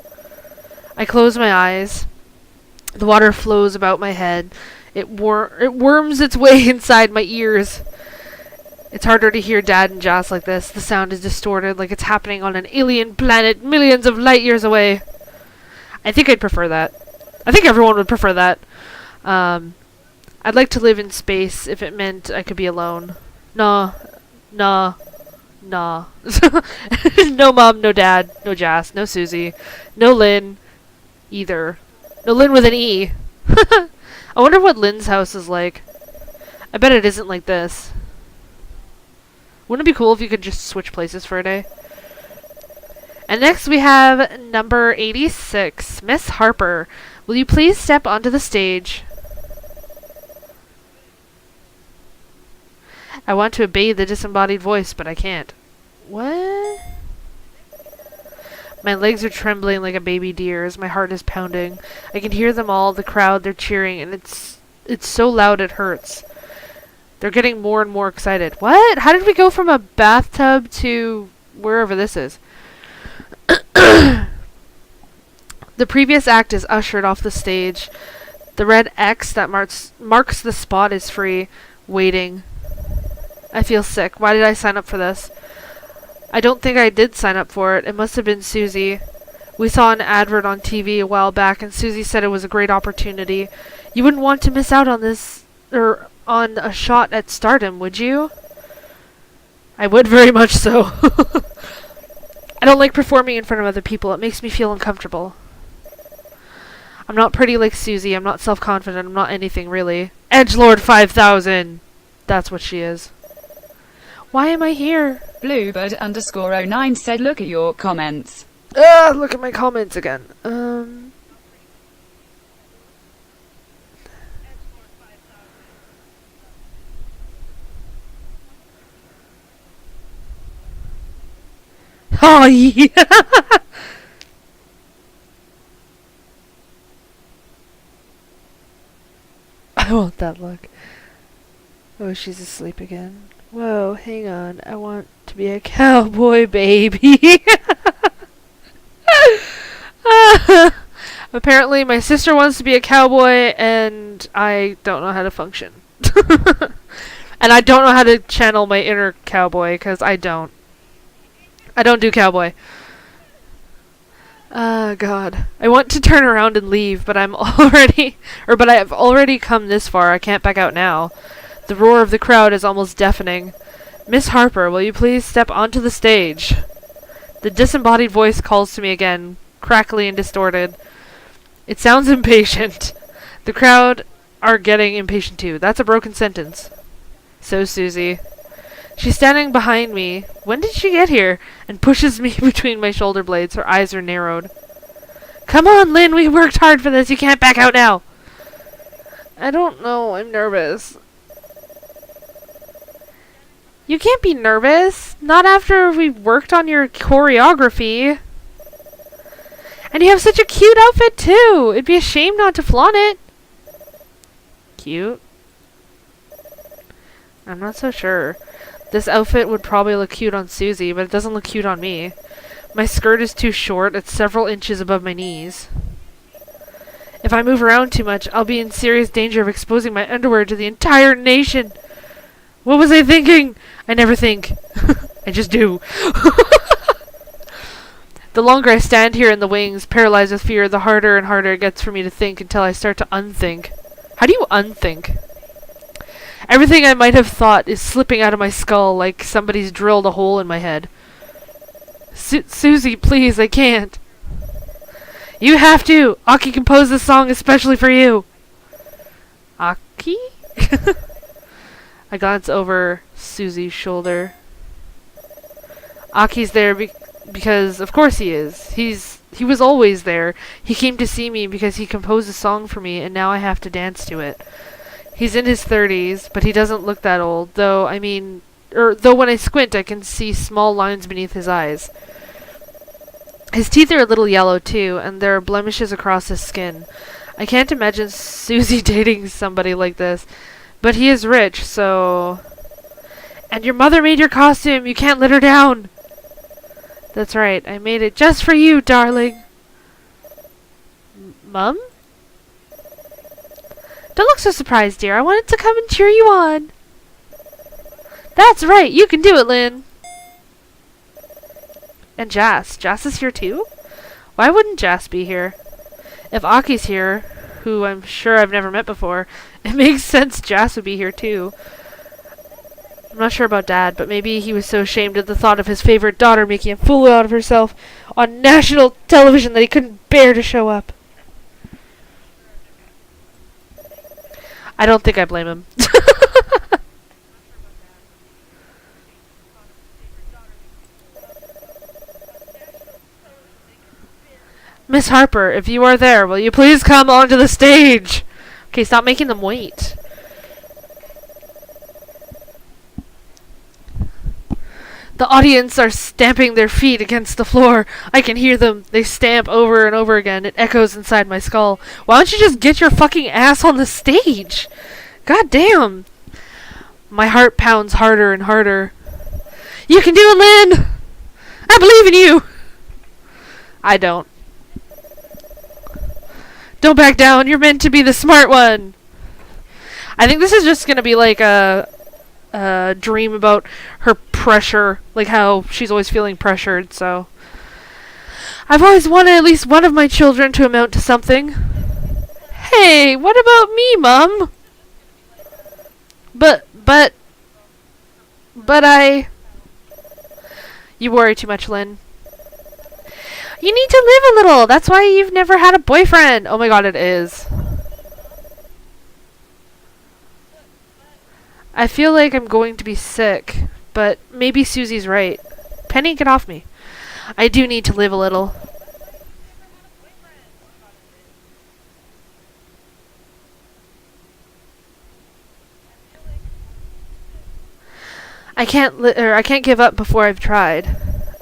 I close my eyes. The water flows about my head. It worms its way inside my ears. It's harder to hear Dad and Jas like this. The sound is distorted, like it's happening on an alien planet millions of light years away. I think I'd prefer that. I think everyone would prefer that. I'd like to live in space if it meant I could be alone. Nah. No Mom, no Dad, no Jas, no Susie, no Lynne, either. No Lynne with an E. I wonder what Lynne's house is like. I bet it isn't like this. Wouldn't it be cool if you could just switch places for a day? And next we have number 86, Miss Harper. Will you please step onto the stage? I want to obey the disembodied voice, but I can't. What? My legs are trembling like a baby deer's. My heart is pounding. I can hear them all, the crowd, they're cheering, and it's so loud it hurts. They're getting more and more excited. What? How did we go from a bathtub to wherever this is? The previous act is ushered off the stage. The red X that marks the spot is free. Waiting. I feel sick. Why did I sign up for this? I don't think I did sign up for it. It must have been Susie. We saw an advert on TV a while back, and Susie said it was a great opportunity. You wouldn't want to miss out on this, or on a shot at stardom, would you? I would very much so. I don't like performing in front of other people. It makes me feel uncomfortable. I'm not pretty like Susie. I'm not self-confident. I'm not anything, really. Edgelord 5000! That's what she is. Why am I here? Bluebird_09 said, look at your comments. Look at my comments again. Oh, yeah! I want that look. Oh, she's asleep again. Whoa, hang on. I want to be a cowboy, baby. Apparently, my sister wants to be a cowboy, and I don't know how to function. And I don't know how to channel my inner cowboy, because I don't. I don't do cowboy. God. I want to turn around and leave, but but I have already come this far. I can't back out now. The roar of the crowd is almost deafening. Miss Harper, will you please step onto the stage? The disembodied voice calls to me again, crackly and distorted. It sounds impatient. The crowd are getting impatient too. That's a broken sentence. So Susie. She's standing behind me. When did she get here? And pushes me between my shoulder blades. Her eyes are narrowed. Come on, Lynne, we worked hard for this. You can't back out now. I don't know. I'm nervous. You can't be nervous. Not after we worked on your choreography. And you have such a cute outfit, too. It'd be a shame not to flaunt it. Cute? I'm not so sure. This outfit would probably look cute on Susie, but it doesn't look cute on me. My skirt is too short. It's several inches above my knees. If I move around too much, I'll be in serious danger of exposing my underwear to the entire nation. What was I thinking? I never think. I just do. The longer I stand here in the wings, paralyzed with fear, the harder and harder it gets for me to think until I start to unthink. How do you unthink? Everything I might have thought is slipping out of my skull like somebody's drilled a hole in my head. Susie, please, I can't. You have to! Aki composed this song especially for you! Aki? I glance over Susie's shoulder. Aki's there because, of course he is. He was always there. He came to see me because he composed a song for me, and now I have to dance to it. He's in his 30s, but he doesn't look that old, though when I squint I can see small lines beneath his eyes. His teeth are a little yellow too, and there are blemishes across his skin. I can't imagine Susie dating somebody like this, but he is rich, so... And your mother made your costume! You can't let her down! That's right, I made it just for you, darling! Mum? Don't look so surprised, dear. I wanted to come and cheer you on. That's right. You can do it, Lynne. And Jas. Jas is here too? Why wouldn't Jas be here? If Aki's here, who I'm sure I've never met before, it makes sense Jas would be here too. I'm not sure about Dad, but maybe he was so ashamed at the thought of his favorite daughter making a fool out of herself on national television that he couldn't bear to show up. I don't think I blame him. Miss Harper, if you are there, will you please come onto the stage? Okay, stop making them wait. The audience are stamping their feet against the floor. I can hear them. They stamp over and over again. It echoes inside my skull. Why don't you just get your fucking ass on the stage? God damn. My heart pounds harder and harder. You can do it, Lynne! I believe in you! I don't. Don't back down. You're meant to be the smart one. I think this is just gonna be like a dream about her pressure, like how she's always feeling pressured, so. I've always wanted at least one of my children to amount to something. Hey, what about me, Mum? But I... You worry too much, Lynne. You need to live a little. That's why you've never had a boyfriend. Oh my god, it is. I feel like I'm going to be sick, but maybe Susie's right. Penny, get off me. I do need to live a little. I can't give up before I've tried.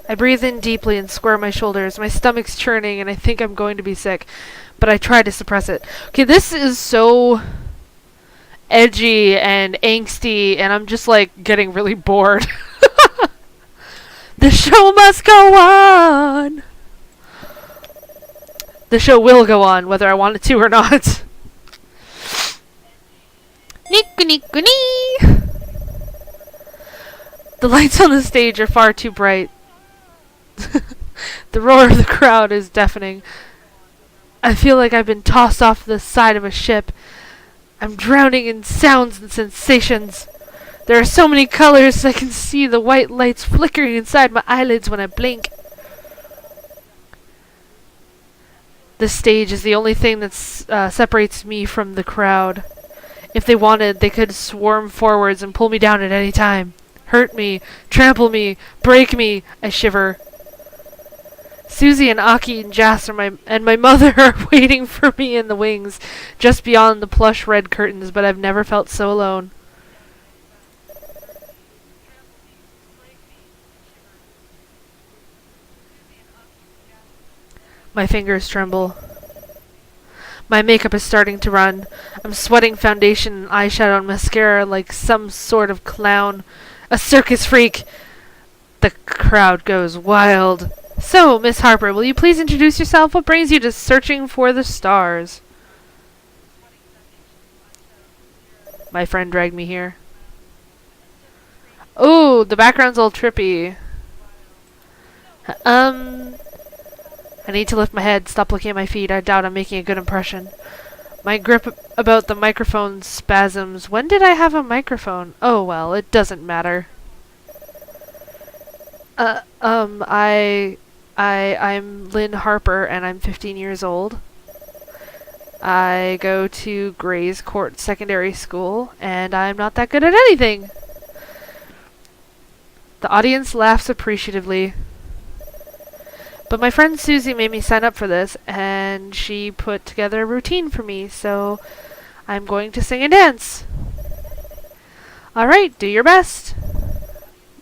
I breathe in deeply and square my shoulders. My stomach's churning and I think I'm going to be sick, but I try to suppress it. Okay, this is so edgy and angsty, and I'm just like getting really bored. The show must go on. The show will go on, whether I want it to or not. Nick-a-nick-a-nee. The lights on the stage are far too bright. The roar of the crowd is deafening. I feel like I've been tossed off the side of a ship. I'm drowning in sounds and sensations. There are so many colors I can see the white lights flickering inside my eyelids when I blink. The stage is the only thing that separates me from the crowd. If they wanted, they could swarm forwards and pull me down at any time. Hurt me, trample me, break me. I shiver. Susie and Aki and Jas and my mother are waiting for me in the wings, just beyond the plush red curtains, but I've never felt so alone. My fingers tremble. My makeup is starting to run. I'm sweating foundation and eyeshadow and mascara like some sort of clown. A circus freak. The crowd goes wild. So, Miss Harper, will you please introduce yourself? What brings you to searching for the stars? My friend dragged me here. Oh, the background's all trippy. I need to lift my head, stop looking at my feet. I doubt I'm making a good impression. My grip about the microphone spasms. When did I have a microphone? Oh well, it doesn't matter. I'm Lynne Harper, and I'm 15 years old. I go to Gray's Court Secondary School, and I'm not that good at anything. The audience laughs appreciatively. But my friend Susie made me sign up for this, and she put together a routine for me, so I'm going to sing and dance. Alright, do your best.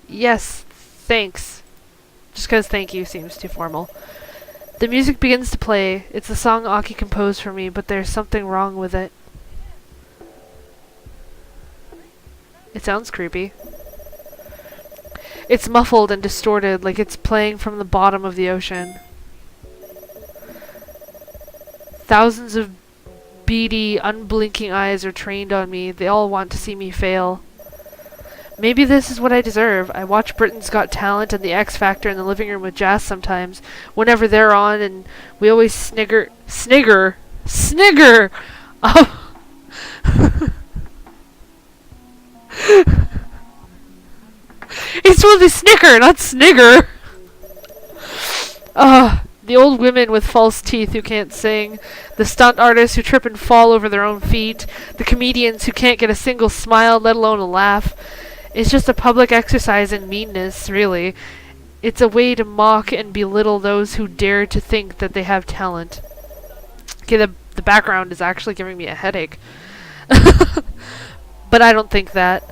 Yes, thanks. Just because thank you seems too formal. The music begins to play. It's a song Aki composed for me, but there's something wrong with it. It sounds creepy. It's muffled and distorted, like it's playing from the bottom of the ocean. Thousands of beady, unblinking eyes are trained on me. They all want to see me fail. Maybe this is what I deserve. I watch Britain's Got Talent and the X Factor in the living room with Jas sometimes, whenever they're on, and we always snigger. Oh. It's supposed to be snicker, not snigger. The old women with false teeth who can't sing, the stunt artists who trip and fall over their own feet, the comedians who can't get a single smile, let alone a laugh. It's just a public exercise in meanness, really. It's a way to mock and belittle those who dare to think that they have talent. Okay, the background is actually giving me a headache. But I don't think that.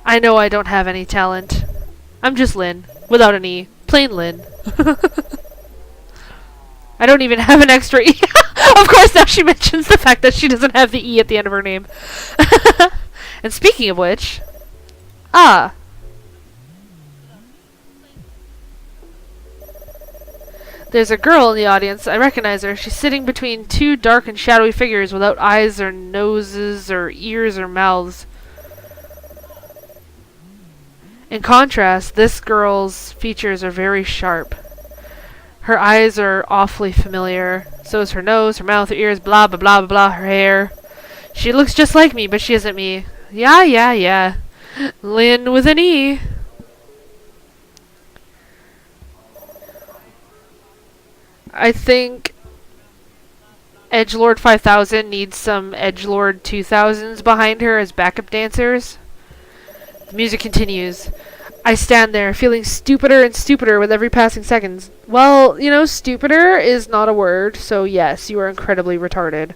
I know I don't have any talent. I'm just Lynne, without an E. Plain Lynne. I don't even have an extra E. Of course, now she mentions the fact that she doesn't have the E at the end of her name. And speaking of which... There's a girl in the audience. I recognize her. She's sitting between two dark and shadowy figures without eyes or noses or ears or mouths. In contrast, this girl's features are very sharp. Her eyes are awfully familiar. So is her nose, her mouth, her ears, blah, blah, blah, blah, blah, her hair. She looks just like me, but she isn't me. Yeah. Lynne with an E. I think Edgelord 5000 needs some Edgelord 2000s behind her as backup dancers. The music continues. I stand there, feeling stupider and stupider with every passing second. Well, you know, stupider is not a word, so yes, you are incredibly retarded.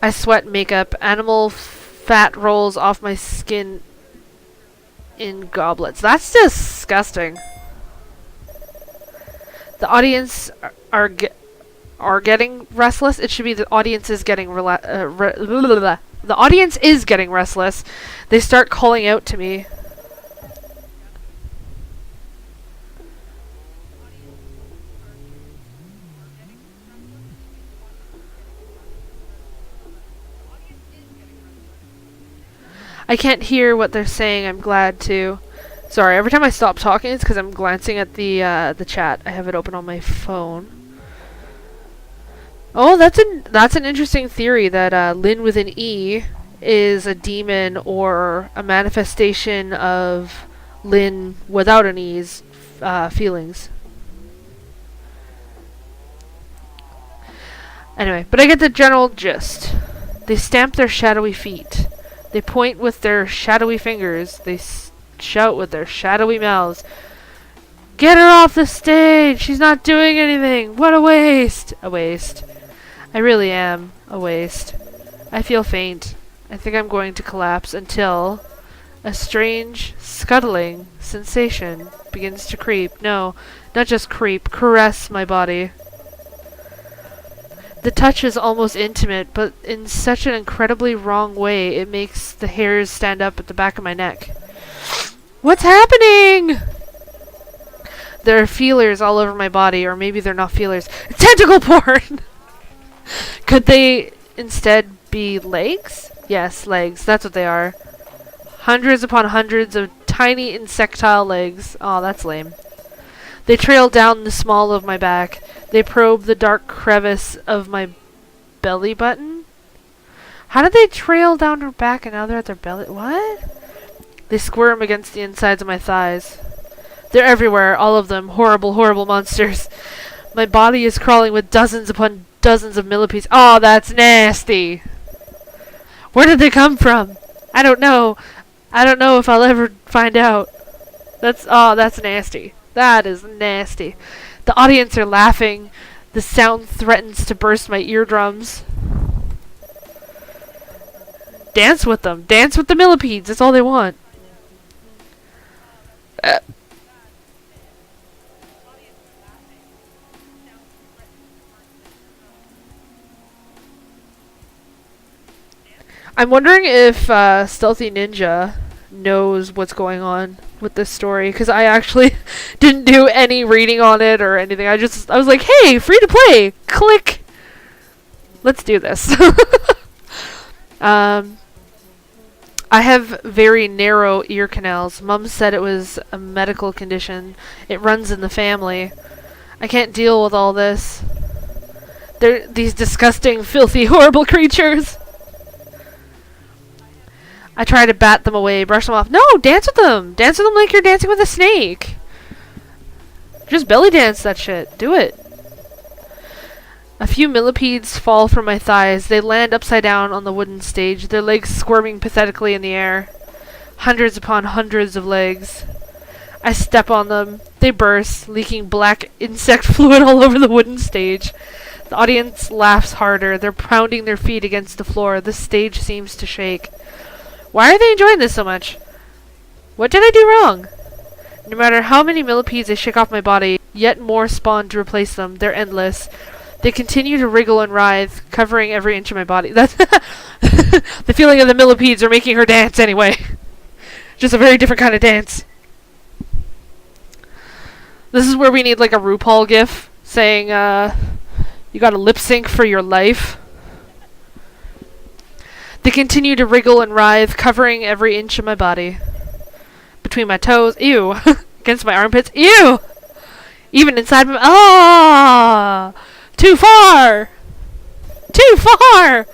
I sweat makeup. Animal fat rolls off my skin in goblets. That's disgusting. The audience are getting restless. It should be the audience is getting the audience is getting restless. They start calling out to me. I can't hear what they're saying. I'm glad to. Sorry, every time I stop talking, it's because I'm glancing at the chat. I have it open on my phone. Oh, that's an interesting theory that Lynne with an E is a demon or a manifestation of Lynne without an E's feelings. Anyway, but I get the general gist. They stamp their shadowy feet. They point with their shadowy fingers. They shout with their shadowy mouths. Get her off the stage! She's not doing anything! What a waste! A waste. I really am a waste. I feel faint. I think I'm going to collapse until a strange, scuttling sensation begins to creep. No, not just creep, caress my body. The touch is almost intimate, but in such an incredibly wrong way, it makes the hairs stand up at the back of my neck. What's happening? There are feelers all over my body, or maybe they're not feelers. Tentacle porn! Could they instead be legs? Yes, legs. That's what they are. Hundreds upon hundreds of tiny insectile legs. Oh, that's lame. They trail down the small of my back. They probe the dark crevice of my belly button. How did they trail down her back and now they're at their belly? What? They squirm against the insides of my thighs. They're everywhere, all of them. Horrible, horrible monsters. My body is crawling with dozens upon dozens of millipedes. Oh, that's nasty. Where did they come from? I don't know. I don't know if I'll ever find out. That's nasty. That is nasty. The audience are laughing. The sound threatens to burst my eardrums. Dance with them. Dance with the millipedes. That's all they want. I'm wondering if Stealthy Ninja knows what's going on with this story, because I actually didn't do any reading on it or anything. I was like, hey, free to play! Click! Let's do this. I have very narrow ear canals. Mum said it was a medical condition. It runs in the family. I can't deal with all this. They're these disgusting, filthy, horrible creatures. I try to bat them away, brush them off. No, dance with them! Dance with them like you're dancing with a snake! Just belly dance that shit. Do it. A few millipedes fall from my thighs. They land upside down on the wooden stage, their legs squirming pathetically in the air. Hundreds upon hundreds of legs. I step on them. They burst, leaking black insect fluid all over the wooden stage. The audience laughs harder. They're pounding their feet against the floor. The stage seems to shake. Why are they enjoying this so much? What did I do wrong? No matter how many millipedes I shake off my body, yet more spawn to replace them. They're endless. They continue to wriggle and writhe, covering every inch of my body. That's the feeling of the millipedes are making her dance anyway. Just a very different kind of dance. This is where we need like a RuPaul gif saying, you gotta lip sync for your life. They continue to wriggle and writhe, covering every inch of my body. Between my toes, ew. Against my armpits, ew! Even inside my... Ah! Too far! Too far!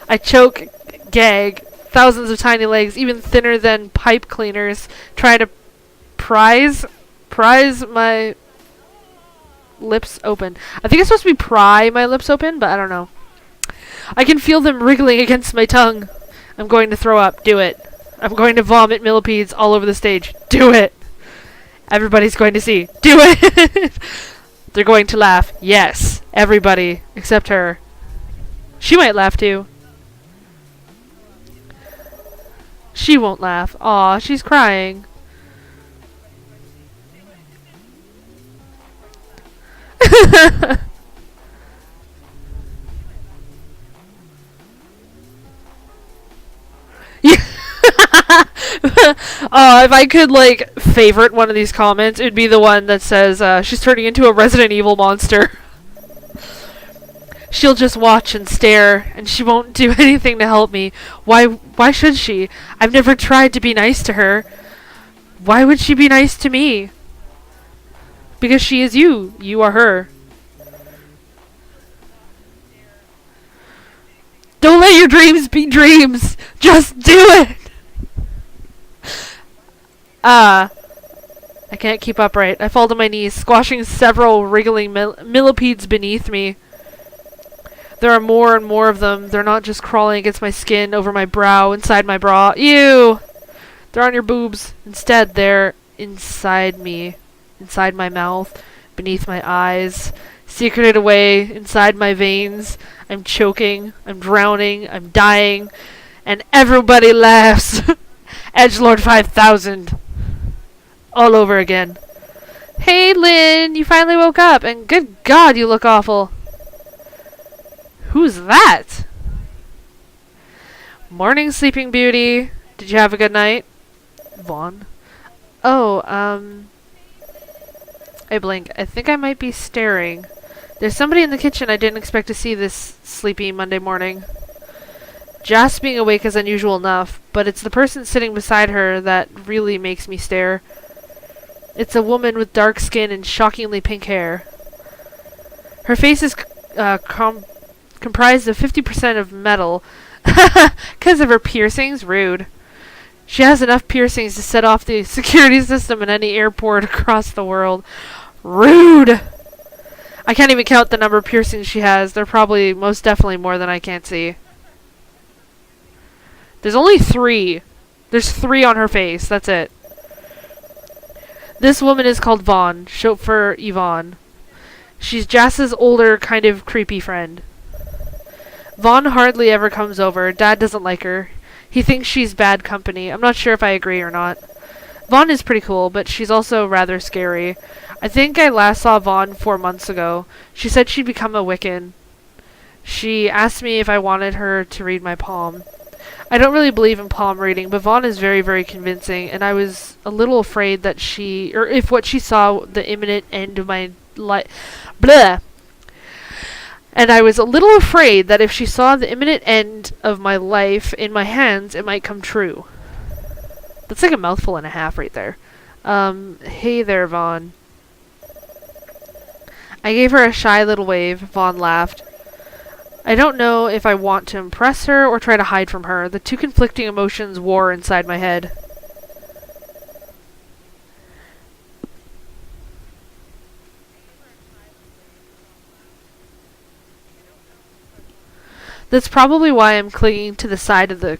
I choke, gag. Thousands of tiny legs, even thinner than pipe cleaners, try to prise my lips open. I think it's supposed to be pry my lips open, but I don't know. I can feel them wriggling against my tongue. I'm going to throw up. Do it. I'm going to vomit millipedes all over the stage. Do it. Everybody's going to see. Do it. They're going to laugh. Yes. Everybody. Except her. She might laugh too. She won't laugh. Aw, she's crying. If I could, like, favorite one of these comments, it'd be the one that says, she's turning into a Resident Evil monster. She'll just watch and stare, and she won't do anything to help me. Why should she? I've never tried to be nice to her. Why would she be nice to me? Because she is you. You are her. Don't let your dreams be dreams! Just do it! I can't keep upright. I fall to my knees, squashing several wriggling millipedes beneath me. There are more and more of them. They're not just crawling against my skin, over my brow, inside my bra. Ew! They're on your boobs. Instead, they're inside me. Inside my mouth. Beneath my eyes. Secreted away inside my veins. I'm choking. I'm drowning. I'm dying. And everybody laughs. Edgelord 5000. All over again. Hey, Lynne! You finally woke up, and good God, you look awful. Who's that? Morning, Sleeping Beauty. Did you have a good night? Vaughn. Oh, I blink. I think I might be staring. There's somebody in the kitchen I didn't expect to see this sleepy Monday morning. Jas being awake is unusual enough, but it's the person sitting beside her that really makes me stare. It's a woman with dark skin and shockingly pink hair. Her face is comprised of 50% of metal. Because of her piercings? Rude. She has enough piercings to set off the security system in any airport across the world. Rude! I can't even count the number of piercings she has. They're probably most definitely more than I can't see. There's only 3. There's 3 on her face. That's it. This woman is called Vaughn, short for Yvonne. She's Jas's older, kind of creepy friend. Vaughn hardly ever comes over. Dad doesn't like her. He thinks she's bad company. I'm not sure if I agree or not. Vaughn is pretty cool, but she's also rather scary. I think I last saw Vaughn 4 months ago. She said she'd become a Wiccan. She asked me if I wanted her to read my palm. I don't really believe in palm reading, but Vaughn is very, very convincing, and I was a little afraid that if what she saw, the imminent end of my life, blah. And I was a little afraid that if she saw the imminent end of my life in my hands, it might come true. That's like a mouthful and a half right there. Hey there, Vaughn. I gave her a shy little wave. Vaughn laughed. I don't know if I want to impress her or try to hide from her. The two conflicting emotions war inside my head. That's probably why I'm clinging to the side of the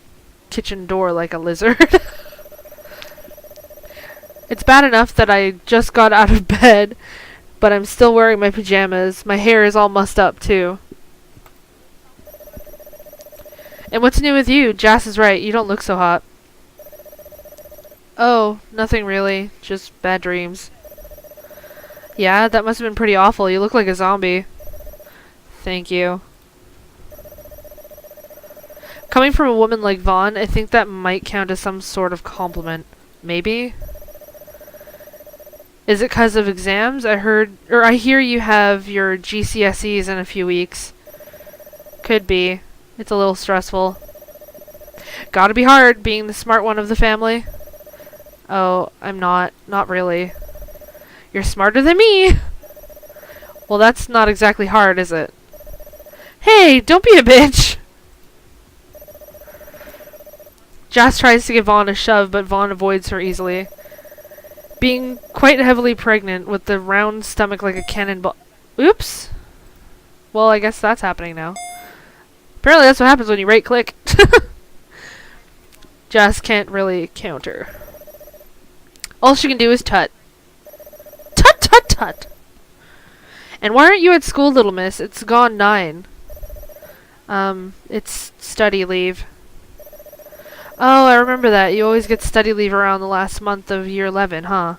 kitchen door like a lizard. It's bad enough that I just got out of bed, but I'm still wearing my pajamas. My hair is all mussed up, too. And what's new with you? Jas is right. You don't look so hot. Oh, nothing really. Just bad dreams. Yeah, that must have been pretty awful. You look like a zombie. Thank you. Coming from a woman like Vaughn, I think that might count as some sort of compliment. Maybe? Is it 'cause of exams? I hear you have your GCSEs in a few weeks. Could be. It's a little stressful. Gotta be hard being the smart one of the family. Oh, I'm not. Not really. You're smarter than me! Well, that's not exactly hard, is it? Hey, don't be a bitch! Jas tries to give Vaughn a shove, but Vaughn avoids her easily. Being quite heavily pregnant with the round stomach like a cannonball. Oops! Well, I guess that's happening now. Apparently that's what happens when you right-click. Jas can't really counter. All she can do is tut. Tut tut tut! And why aren't you at school, little miss? It's gone 9. It's study leave. Oh, I remember that. You always get study leave around the last month of year 11, huh?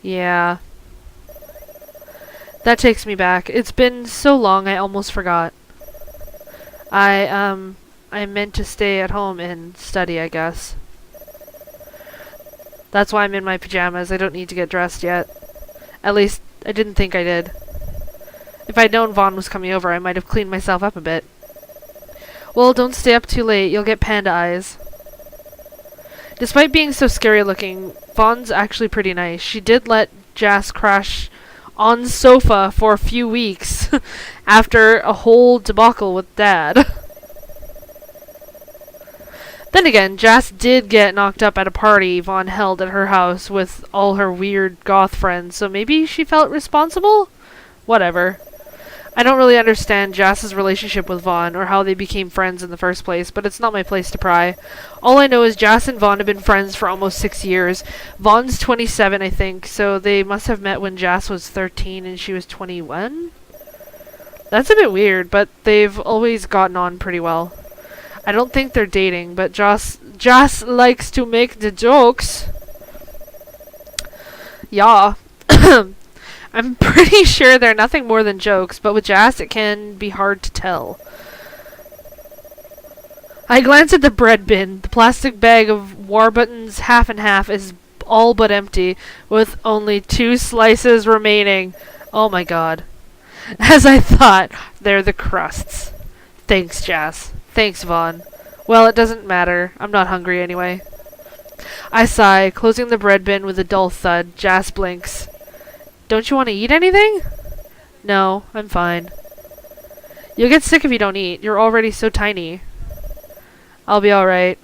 Yeah. That takes me back. It's been so long I almost forgot. I meant to stay at home and study, I guess. That's why I'm in my pajamas. I don't need to get dressed yet. At least, I didn't think I did. If I'd known Vaughn was coming over, I might have cleaned myself up a bit. Well, don't stay up too late. You'll get panda eyes. Despite being so scary looking, Vaughn's actually pretty nice. She did let Jas crash on sofa for a few weeks after a whole debacle with Dad. Then again, Jas did get knocked up at a party Vaughn held at her house with all her weird goth friends, so maybe she felt responsible? Whatever. I don't really understand Jas's relationship with Vaughn or how they became friends in the first place, but it's not my place to pry. All I know is Jas and Vaughn have been friends for almost 6 years. Vaughn's 27, I think, so they must have met when Jas was 13 and she was 21? That's a bit weird, but they've always gotten on pretty well. I don't think they're dating, but Jas likes to make the jokes. Yeah. I'm pretty sure they're nothing more than jokes, but with Jas it can be hard to tell. I glance at the bread bin. The plastic bag of Warburton's half and half is all but empty, with only 2 slices remaining. Oh my god. As I thought, they're the crusts. Thanks, Jas. Thanks, Vaughn. Well, it doesn't matter. I'm not hungry anyway. I sigh, closing the bread bin with a dull thud. Jas blinks. Don't you want to eat anything? No, I'm fine. You'll get sick if you don't eat. You're already so tiny. I'll be alright.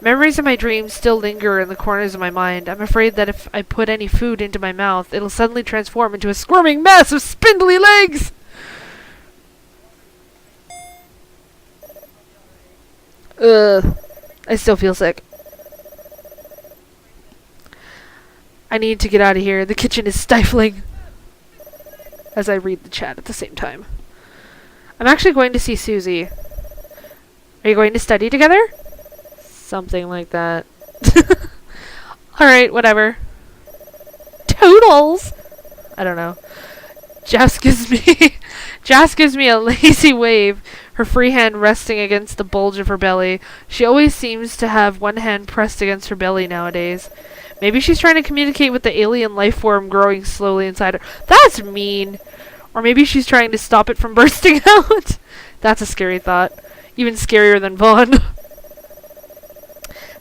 Memories of my dreams still linger in the corners of my mind. I'm afraid that if I put any food into my mouth, it'll suddenly transform into a squirming mess of spindly legs! Ugh. I still feel sick. I need to get out of here. The kitchen is stifling. As I read the chat at the same time. I'm actually going to see Susie. Are you going to study together? Something like that. Alright, whatever. Toodles! I don't know. Jas gives me a lazy wave, her free hand resting against the bulge of her belly. She always seems to have one hand pressed against her belly nowadays. Maybe she's trying to communicate with the alien life form growing slowly inside her. That's mean! Or maybe she's trying to stop it from bursting out. That's a scary thought. Even scarier than Vaughn.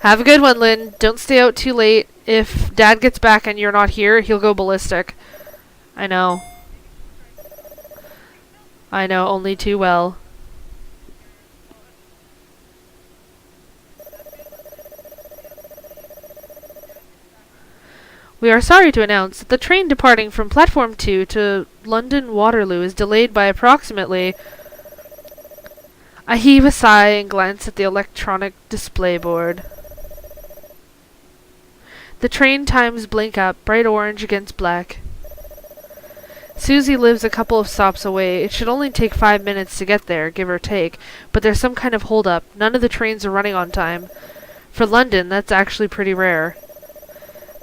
Have a good one, Lynne. Don't stay out too late. If Dad gets back and you're not here, he'll go ballistic. I know. I know only too well. We are sorry to announce that the train departing from Platform 2 to London Waterloo is delayed by approximately... I heave a sigh and glance at the electronic display board. The train times blink up, bright orange against black. Susie lives a couple of stops away. It should only take 5 minutes to get there, give or take, but there's some kind of hold-up. None of the trains are running on time. For London, that's actually pretty rare.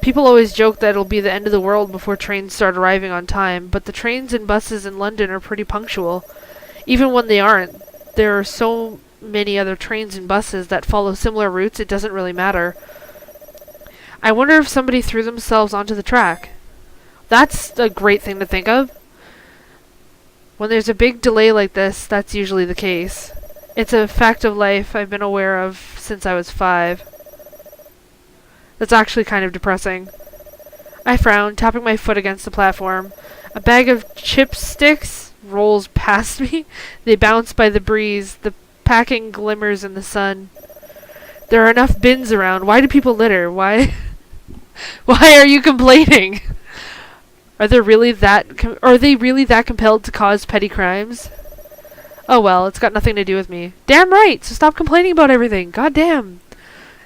People always joke that it'll be the end of the world before trains start arriving on time, but the trains and buses in London are pretty punctual. Even when they aren't, there are so many other trains and buses that follow similar routes it doesn't really matter. I wonder if somebody threw themselves onto the track. That's a great thing to think of. When there's a big delay like this, that's usually the case. It's a fact of life I've been aware of since I was 5. That's actually kind of depressing. I frown, tapping my foot against the platform. A bag of chipsticks rolls past me. They bounce by the breeze. The packing glimmers in the sun. There are enough bins around. Why do people litter? Why? Why are you complaining? Are they really that compelled to cause petty crimes? Oh well, it's got nothing to do with me. Damn right. So stop complaining about everything. God damn.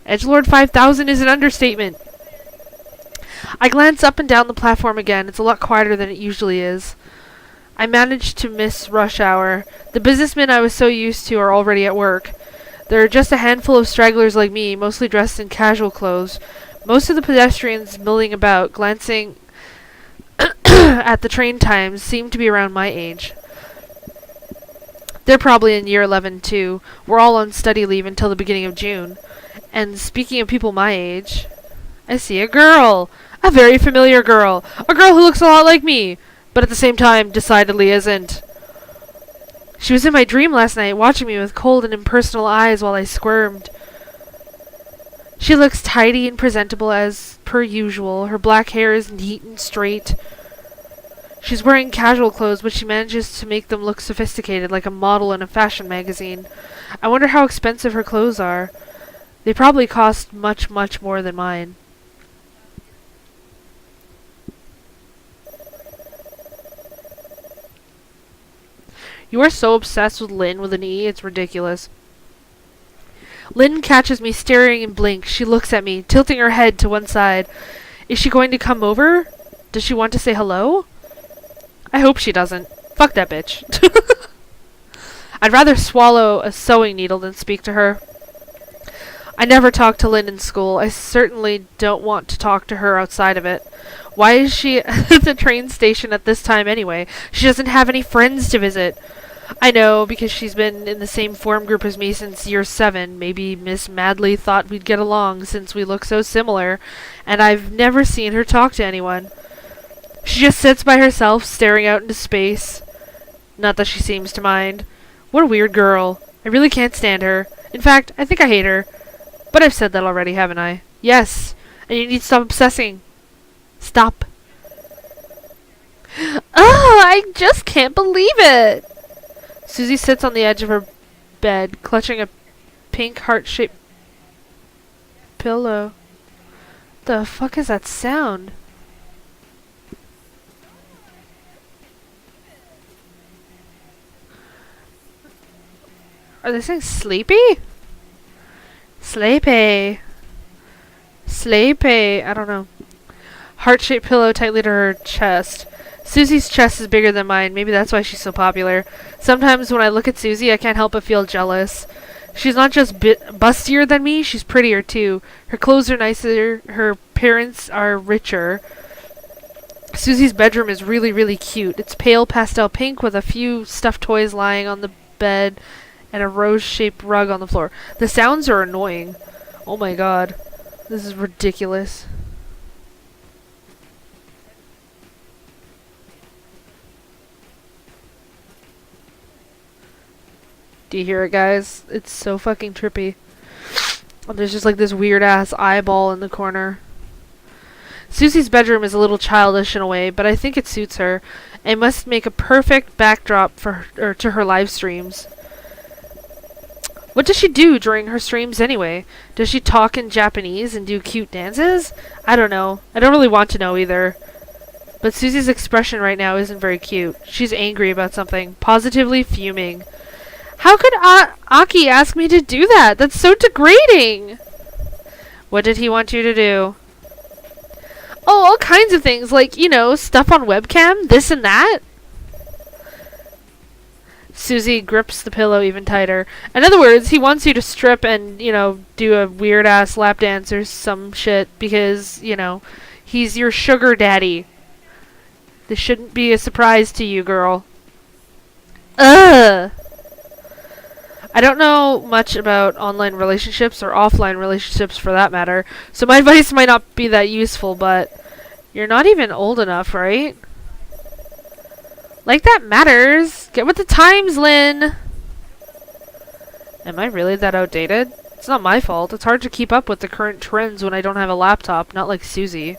Edgelord 5000 is an understatement. I glance up and down the platform again. It's a lot quieter than it usually is. I managed to miss rush hour. The businessmen I was so used to are already at work. There are just a handful of stragglers like me, mostly dressed in casual clothes. Most of the pedestrians milling about, glancing at the train times, seem to be around my age. They're probably in year 11 too. We're all on study leave until the beginning of June. And speaking of people my age, I see a girl. A very familiar girl. A girl who looks a lot like me, but at the same time decidedly isn't. She was in my dream last night, watching me with cold and impersonal eyes while I squirmed. She looks tidy and presentable as per usual. Her black hair is neat and straight. She's wearing casual clothes, but she manages to make them look sophisticated, like a model in a fashion magazine. I wonder how expensive her clothes are. They probably cost much, much more than mine. You are so obsessed with Lynne with an E, it's ridiculous. Lynne catches me staring and blinks. She looks at me, tilting her head to one side. Is she going to come over? Does she want to say hello? I hope she doesn't. Fuck that bitch. I'd rather swallow a sewing needle than speak to her. I never talked to Lynne in school. I certainly don't want to talk to her outside of it. Why is she at the train station at this time anyway? She doesn't have any friends to visit. I know, because she's been in the same form group as me since year 7. Maybe Miss Madley thought we'd get along since we look so similar, and I've never seen her talk to anyone. She just sits by herself, staring out into space. Not that she seems to mind. What a weird girl. I really can't stand her. In fact, I think I hate her. But I've said that already, haven't I? Yes. And you need to stop obsessing. Stop. Oh, I just can't believe it. Susie sits on the edge of her bed, clutching a pink heart-shaped pillow. The fuck is that sound? Are they saying sleepy? Sleepy. Sleepy. I don't know. Heart-shaped pillow tightly to her chest. Susie's chest is bigger than mine. Maybe that's why she's so popular. Sometimes when I look at Susie, I can't help but feel jealous. She's not just bustier than me, she's prettier too. Her clothes are nicer. Her parents are richer. Susie's bedroom is really, really cute. It's pale pastel pink with a few stuffed toys lying on the bed and a rose-shaped rug on the floor. The sounds are annoying. Oh my god. This is ridiculous. Do you hear it, guys? It's so fucking trippy. Oh, there's just like this weird-ass eyeball in the corner. Susie's bedroom is a little childish in a way, but I think it suits her. It must make a perfect backdrop for her, to her live streams. What does she do during her streams anyway? Does she talk in Japanese and do cute dances? I don't know. I don't really want to know either. But Susie's expression right now isn't very cute. She's angry about something. Positively fuming. How could Aki ask me to do that? That's so degrading! What did he want you to do? Oh, all kinds of things. Like, you know, stuff on webcam, this and that. Susie grips the pillow even tighter. In other words, he wants you to strip and, you know, do a weird-ass lap dance or some shit because, you know, he's your sugar daddy. This shouldn't be a surprise to you, girl. Ugh! I don't know much about online relationships or offline relationships for that matter, so my advice might not be that useful, but you're not even old enough, right? Like that matters. Get with the times, Lynne. Am I really that outdated? It's not my fault. It's hard to keep up with the current trends when I don't have a laptop, not like Susie.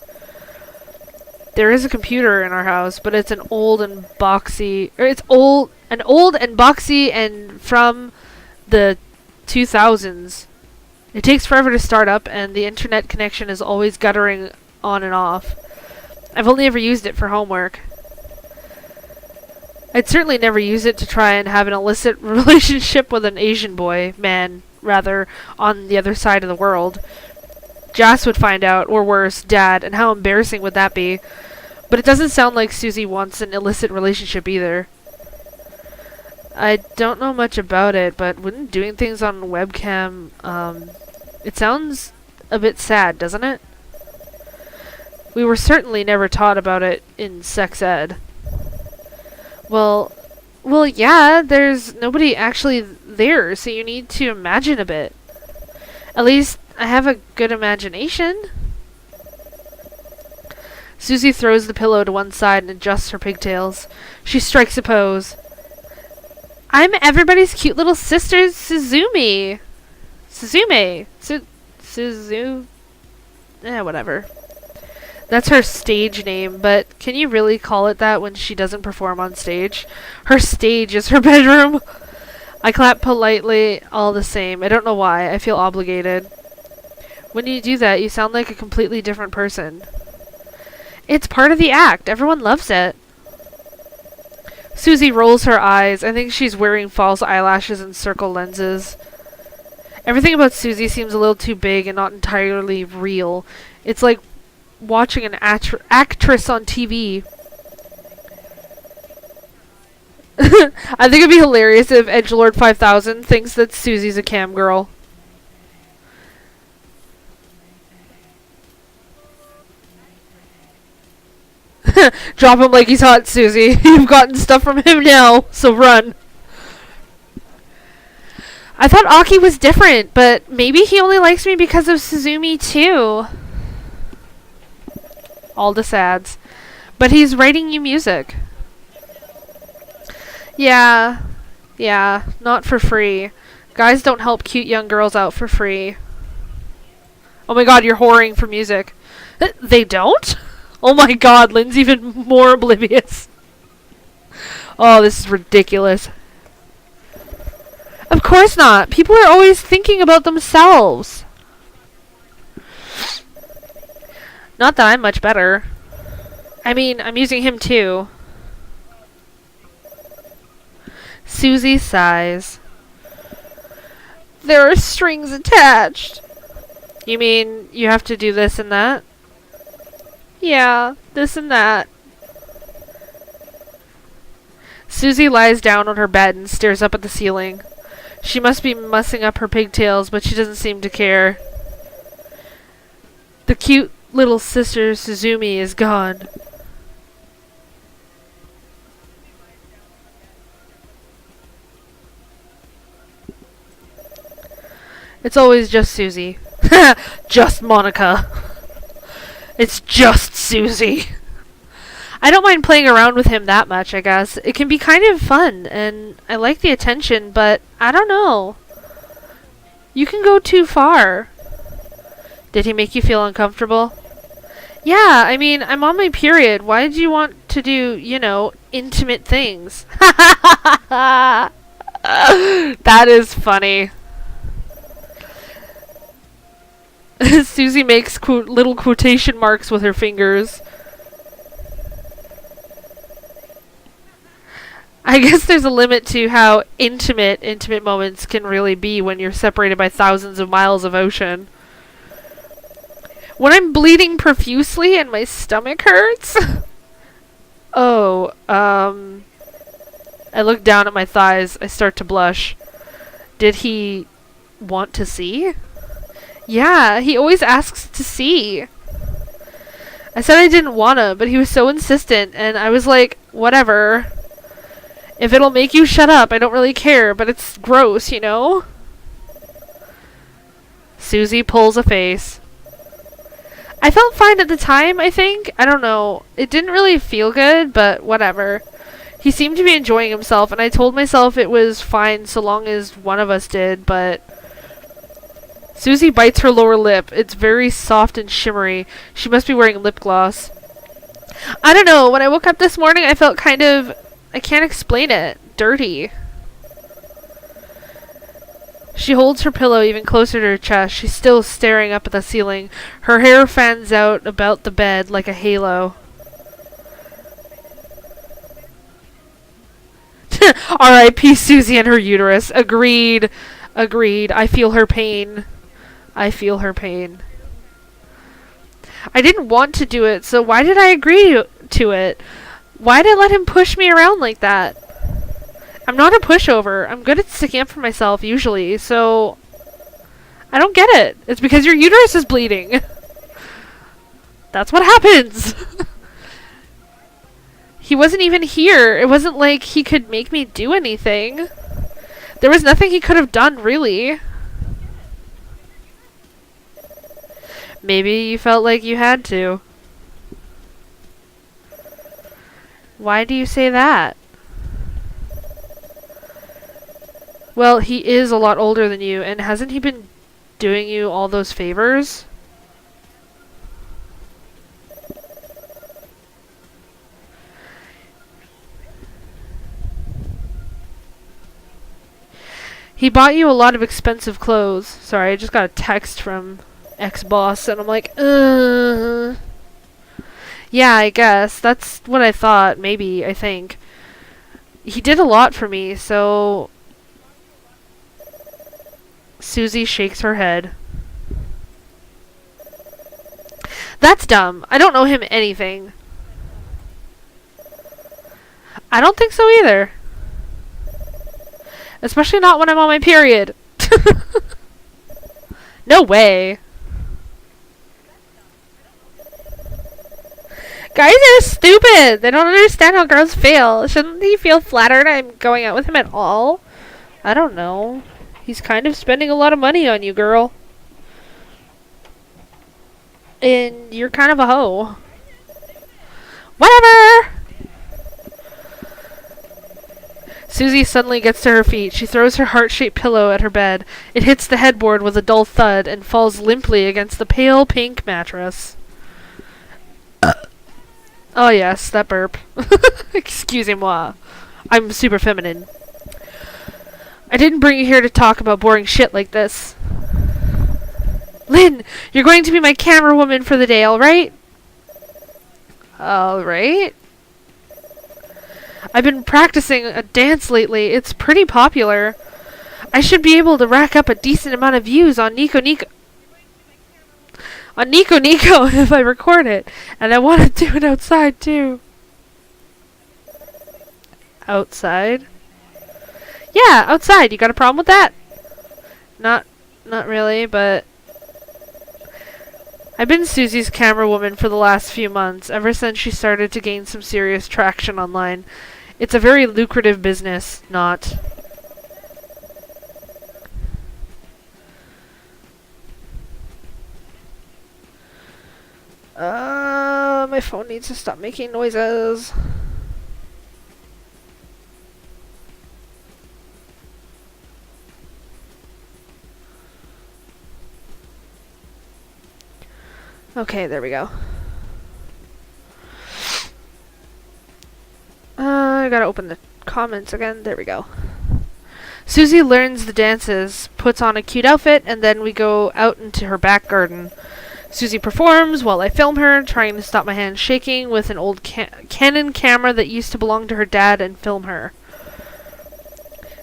There is a computer in our house, but it's an old and boxy, or it's old and boxy and from the 2000s. It takes forever to start up and the internet connection is always guttering on and off. I've only ever used it for homework. I'd certainly never use it to try and have an illicit relationship with an Asian boy, man, rather, on the other side of the world. Jas would find out, or worse, Dad, and how embarrassing would that be? But it doesn't sound like Susie wants an illicit relationship either. I don't know much about it, but wouldn't doing things on webcam, it sounds a bit sad, doesn't it? We were certainly never taught about it in sex ed. Well, yeah, there's nobody actually there, so you need to imagine a bit. At least, I have a good imagination. Susie throws the pillow to one side and adjusts her pigtails. She strikes a pose. I'm everybody's cute little sister, Suzume. Whatever. That's her stage name, but can you really call it that when she doesn't perform on stage? Her stage is her bedroom. I clap politely all the same. I don't know why. I feel obligated. When you do that, you sound like a completely different person. It's part of the act. Everyone loves it. Susie rolls her eyes. I think she's wearing false eyelashes and circle lenses. Everything about Susie seems a little too big and not entirely real. It's like watching an actress on TV. I think it'd be hilarious if Edgelord 5000 thinks that Susie's a cam girl. Drop him like he's hot, Susie. You've gotten stuff from him now, so run. I thought Aki was different, but maybe he only likes me because of Suzumi too. All the sads. But he's writing you music. Yeah, not for free. Guys don't help cute young girls out for free. Oh my god, you're whoring for music. They don't? Oh my god, Lynn's even more oblivious. Oh, this is ridiculous. Of course not. People are always thinking about themselves. Not that I'm much better. I mean, I'm using him too. Susie sighs. There are strings attached. You mean you have to do this and that? Yeah, this and that. Susie lies down on her bed and stares up at the ceiling. She must be mussing up her pigtails, but she doesn't seem to care. The cute little sister Suzumi is gone. It's always just Susie. Just Monica. It's just Susie. I don't mind playing around with him that much, I guess. It can be kind of fun, and I like the attention, but I don't know. You can go too far. Did he make you feel uncomfortable? Yeah, I mean, I'm on my period. Why did you want to do, you know, intimate things? That is funny. Susie makes little quotation marks with her fingers. I guess there's a limit to how intimate moments can really be when you're separated by thousands of miles of ocean. When I'm bleeding profusely and my stomach hurts. Oh, I look down at my thighs. I start to blush. Did he want to see? Yeah, he always asks to see. I said I didn't wanna, but he was so insistent, and I was like, whatever. If it'll make you shut up, I don't really care, but it's gross, you know? Susie pulls a face. I felt fine at the time, I think. I don't know. It didn't really feel good, but whatever. He seemed to be enjoying himself, and I told myself it was fine so long as one of us did, but... Susie bites her lower lip. It's very soft and shimmery. She must be wearing lip gloss. I don't know. When I woke up this morning, I felt kind of... I can't explain it. Dirty. She holds her pillow even closer to her chest. She's still staring up at the ceiling. Her hair fans out about the bed like a halo. R.I.P. Susie and her uterus. Agreed. Agreed. I feel her pain. I feel her pain. I didn't want to do it, so why did I agree to it? Why did I let him push me around like that? I'm not a pushover. I'm good at sticking up for myself, usually, so... I don't get it. It's because your uterus is bleeding. That's what happens. He wasn't even here. It wasn't like he could make me do anything. There was nothing he could have done, really. Maybe you felt like you had to. Why do you say that? Well, he is a lot older than you, and hasn't he been doing you all those favors? He bought you a lot of expensive clothes. Sorry, I just got a text from ex-boss, and I'm like, yeah, I guess. That's what I thought, maybe, I think. He did a lot for me, so... Susie shakes her head. That's dumb. I don't owe him anything. I don't think so either. Especially not when I'm on my period. No way. Guys are stupid. They don't understand how girls feel. Shouldn't he feel flattered I'm going out with him at all? I don't know. He's kind of spending a lot of money on you, girl. And you're kind of a hoe. Whatever! Susie suddenly gets to her feet. She throws her heart-shaped pillow at her bed. It hits the headboard with a dull thud and falls limply against the pale pink mattress. Oh yes, that burp. Excusez-moi. I'm super feminine. I didn't bring you here to talk about boring shit like this. Lynne, you're going to be my camera woman for the day, alright? Alright? I've been practicing a dance lately. It's pretty popular. I should be able to rack up a decent amount of views on Nico Nico if I record it. And I want to do it outside too. Outside? Yeah, outside. You got a problem with that? Not really, but... I've been Susie's camera woman for the last few months, ever since she started to gain some serious traction online. It's a very lucrative business, not... My phone needs to stop making noises. Okay, there we go. I gotta open the comments again. There we go. Susie learns the dances, puts on a cute outfit, and then we go out into her back garden. Susie performs while I film her, trying to stop my hands shaking with an old Canon camera that used to belong to her dad and film her.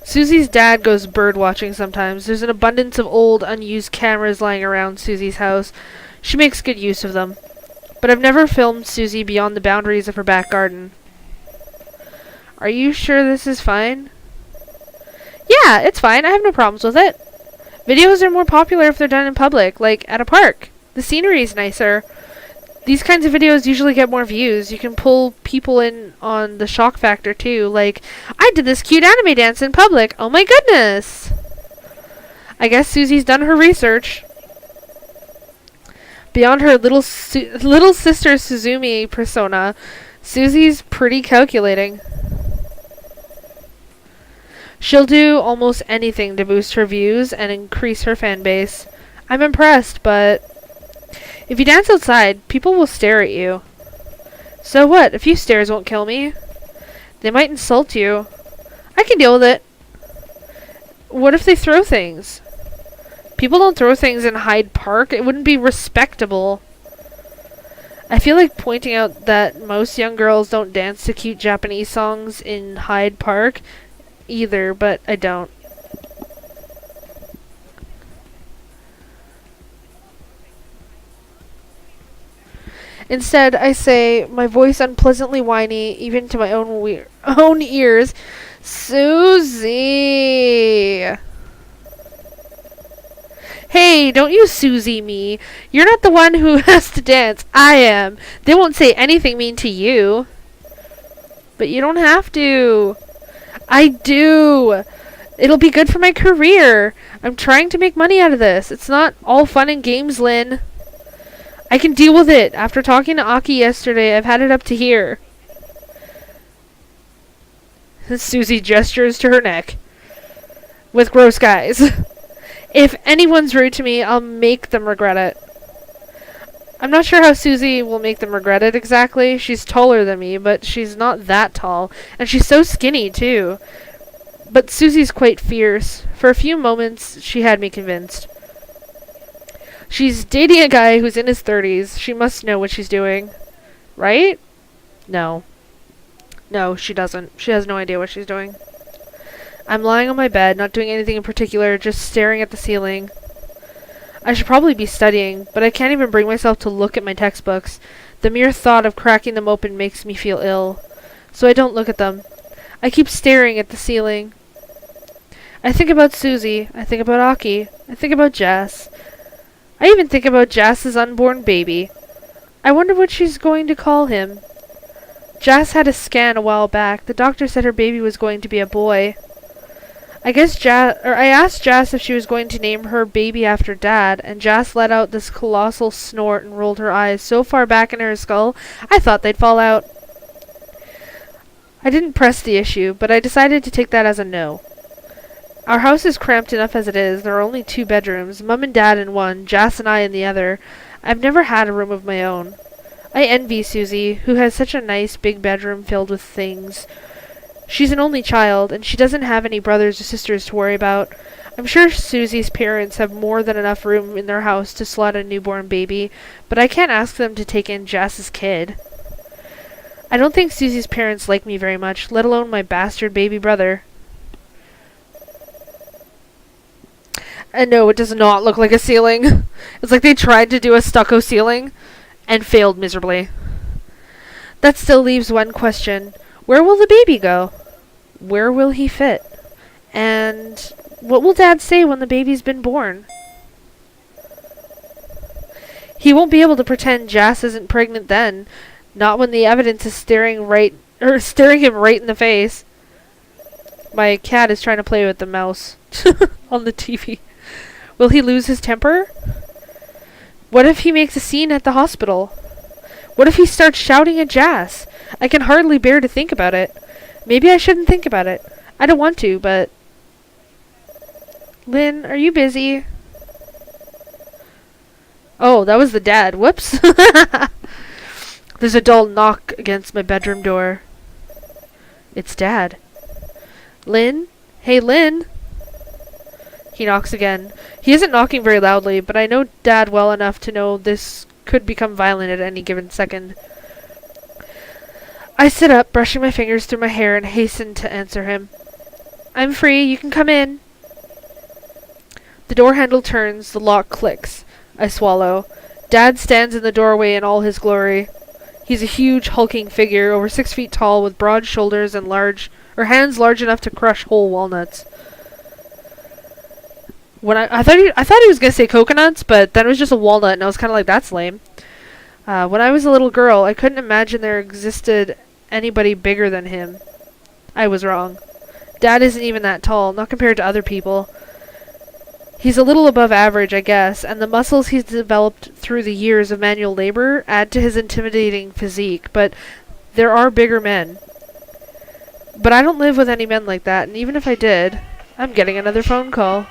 Susie's dad goes bird watching sometimes. There's an abundance of old, unused cameras lying around Susie's house. She makes good use of them. But I've never filmed Susie beyond the boundaries of her back garden. Are you sure this is fine? Yeah, it's fine. I have no problems with it. Videos are more popular if they're done in public, like at a park. The scenery is nicer. These kinds of videos usually get more views. You can pull people in on the shock factor too. Like, I did this cute anime dance in public. Oh my goodness! I guess Susie's done her research. Beyond her little sister Suzumi persona, Susie's pretty calculating. She'll do almost anything to boost her views and increase her fan base. I'm impressed, but if you dance outside, people will stare at you. So what? A few stares won't kill me. They might insult you. I can deal with it. What if they throw things? People don't throw things in Hyde Park. It wouldn't be respectable. I feel like pointing out that most young girls don't dance to cute Japanese songs in Hyde Park either, but I don't. Instead, I say, my voice unpleasantly whiny, even to my own ears, Susie! Hey, don't you Susie me. You're not the one who has to dance. I am. They won't say anything mean to you. But you don't have to. I do. It'll be good for my career. I'm trying to make money out of this. It's not all fun and games, Lynne. I can deal with it. After talking to Aki yesterday, I've had it up to here. Susie gestures to her neck. With gross guys. If anyone's rude to me, I'll make them regret it. I'm not sure how Susie will make them regret it exactly. She's taller than me, but she's not that tall. And she's so skinny, too. But Susie's quite fierce. For a few moments, she had me convinced. She's dating a guy who's in his 30s. She must know what she's doing. Right? No. No, she doesn't. She has no idea what she's doing. I'm lying on my bed, not doing anything in particular, just staring at the ceiling. I should probably be studying, but I can't even bring myself to look at my textbooks. The mere thought of cracking them open makes me feel ill. So I don't look at them. I keep staring at the ceiling. I think about Susie. I think about Aki. I think about Jess. I even think about Jess's unborn baby. I wonder what she's going to call him. Jess had a scan a while back. The doctor said her baby was going to be a boy. I asked Jess if she was going to name her baby after Dad, and Jess let out this colossal snort and rolled her eyes so far back in her skull, I thought they'd fall out. I didn't press the issue, but I decided to take that as a no. Our house is cramped enough as it is. There are only 2 bedrooms, Mum and Dad in one, Jess and I in the other. I've never had a room of my own. I envy Susie, who has such a nice big bedroom filled with things. She's an only child, and she doesn't have any brothers or sisters to worry about. I'm sure Susie's parents have more than enough room in their house to slot a newborn baby, but I can't ask them to take in Jess's kid. I don't think Susie's parents like me very much, let alone my bastard baby brother. And no, it does not look like a ceiling. It's like they tried to do a stucco ceiling and failed miserably. That still leaves one question. Where will the baby go? Where will he fit? And what will Dad say when the baby's been born? He won't be able to pretend Jess isn't pregnant then. Not when the evidence is staring him right in the face. My cat is trying to play with the mouse on the TV. Will he lose his temper? What if he makes a scene at the hospital? What if he starts shouting at Jess? I can hardly bear to think about it. Maybe I shouldn't think about it. I don't want to, but... Lynne, are you busy? Oh, that was the dad. Whoops. There's a dull knock against my bedroom door. It's Dad. Lynne? Hey, Lynne? He knocks again. He isn't knocking very loudly, but I know Dad well enough to know this could become violent at any given second. I sit up, brushing my fingers through my hair, and hasten to answer him. I'm free. You can come in. The door handle turns. The lock clicks. I swallow. Dad stands in the doorway in all his glory. He's a huge, hulking figure, over 6 feet tall, with broad shoulders and hands large enough to crush whole walnuts. When I thought he was gonna say coconuts, but then it was just a walnut, and I was kind of like, that's lame. When I was a little girl, I couldn't imagine there existed anybody bigger than him. I was wrong. Dad isn't even that tall, not compared to other people. He's a little above average, I guess, and the muscles he's developed through the years of manual labor add to his intimidating physique, but there are bigger men. But I don't live with any men like that, and even if I did, I'm getting another phone call.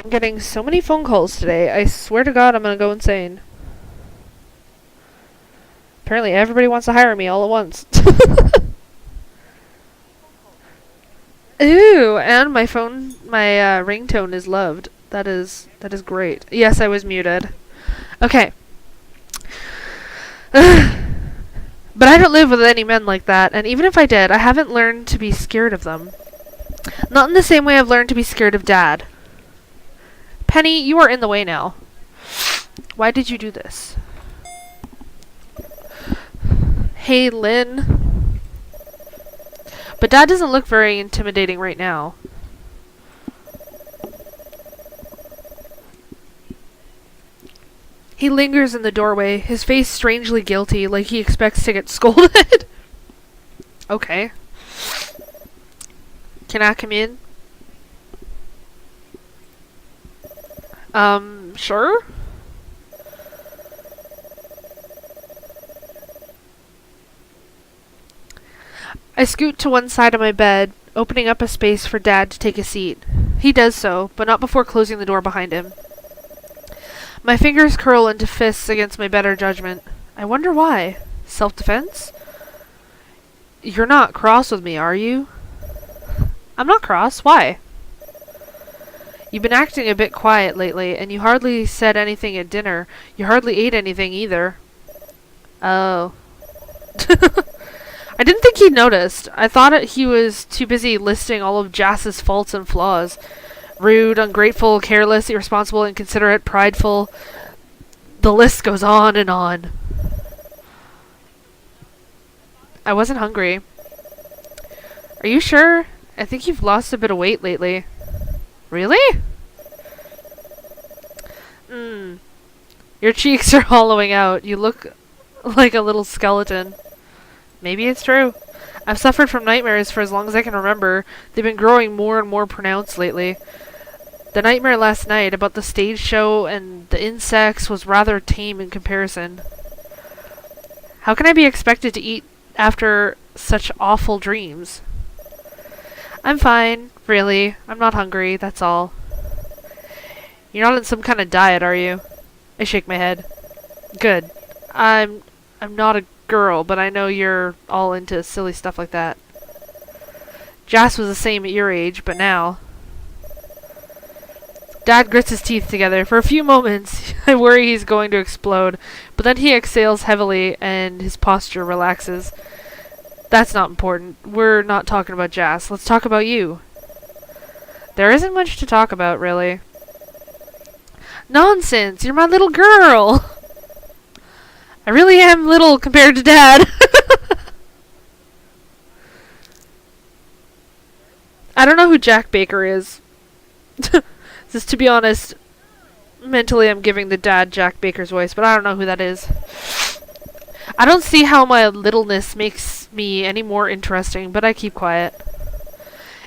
I'm getting so many phone calls today. I swear to God I'm gonna go insane. Apparently everybody wants to hire me all at once. Ooh, and my ringtone is loved. That is great. Yes, I was muted. Okay. But I don't live with any men like that, and even if I did, I haven't learned to be scared of them. Not in the same way I've learned to be scared of Dad. Penny, you are in the way now. Why did you do this? Hey, Lynne. But Dad doesn't look very intimidating right now. He lingers in the doorway, his face strangely guilty, like he expects to get scolded. Okay. Can I come in? Sure? I scoot to one side of my bed, opening up a space for Dad to take a seat. He does so, but not before closing the door behind him. My fingers curl into fists against my better judgment. I wonder why. Self-defense? You're not cross with me, are you? I'm not cross. Why? You've been acting a bit quiet lately, and you hardly said anything at dinner. You hardly ate anything either. Oh. I didn't think he noticed. I thought he was too busy listing all of Jas's faults and flaws. Rude, ungrateful, careless, irresponsible, inconsiderate, prideful. The list goes on and on. I wasn't hungry. Are you sure? I think you've lost a bit of weight lately. Really? Your cheeks are hollowing out. You look like a little skeleton. Maybe it's true. I've suffered from nightmares for as long as I can remember. They've been growing more and more pronounced lately. The nightmare last night about the stage show and the insects was rather tame in comparison. How can I be expected to eat after such awful dreams? I'm fine, really. I'm not hungry, that's all. You're not on some kind of diet, are you? I shake my head. Good. I'm not a girl, but I know you're all into silly stuff like that. Jas was the same at your age, but now... Dad grits his teeth together. For a few moments, I worry he's going to explode, but then he exhales heavily and his posture relaxes. That's not important. We're not talking about Jas. Let's talk about you. There isn't much to talk about, really. Nonsense! You're my little girl! I really am little compared to Dad. I don't know who Jack Baker is. Just to be honest, mentally I'm giving the Dad Jack Baker's voice, but I don't know who that is. I don't see how my littleness makes me any more interesting, but I keep quiet.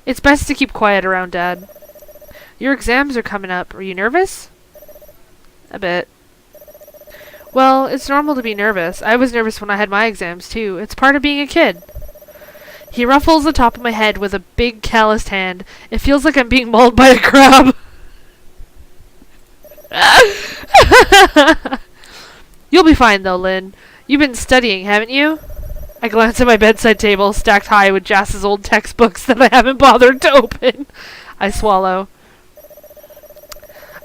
It's best to keep quiet around Dad. Your exams are coming up. Are you nervous? A bit. Well, it's normal to be nervous. I was nervous when I had my exams, too. It's part of being a kid. He ruffles the top of my head with a big calloused hand. It feels like I'm being mauled by a crab. You'll be fine, though, Lynne. You've been studying, haven't you? I glance at my bedside table, stacked high with Jas's old textbooks that I haven't bothered to open. I swallow.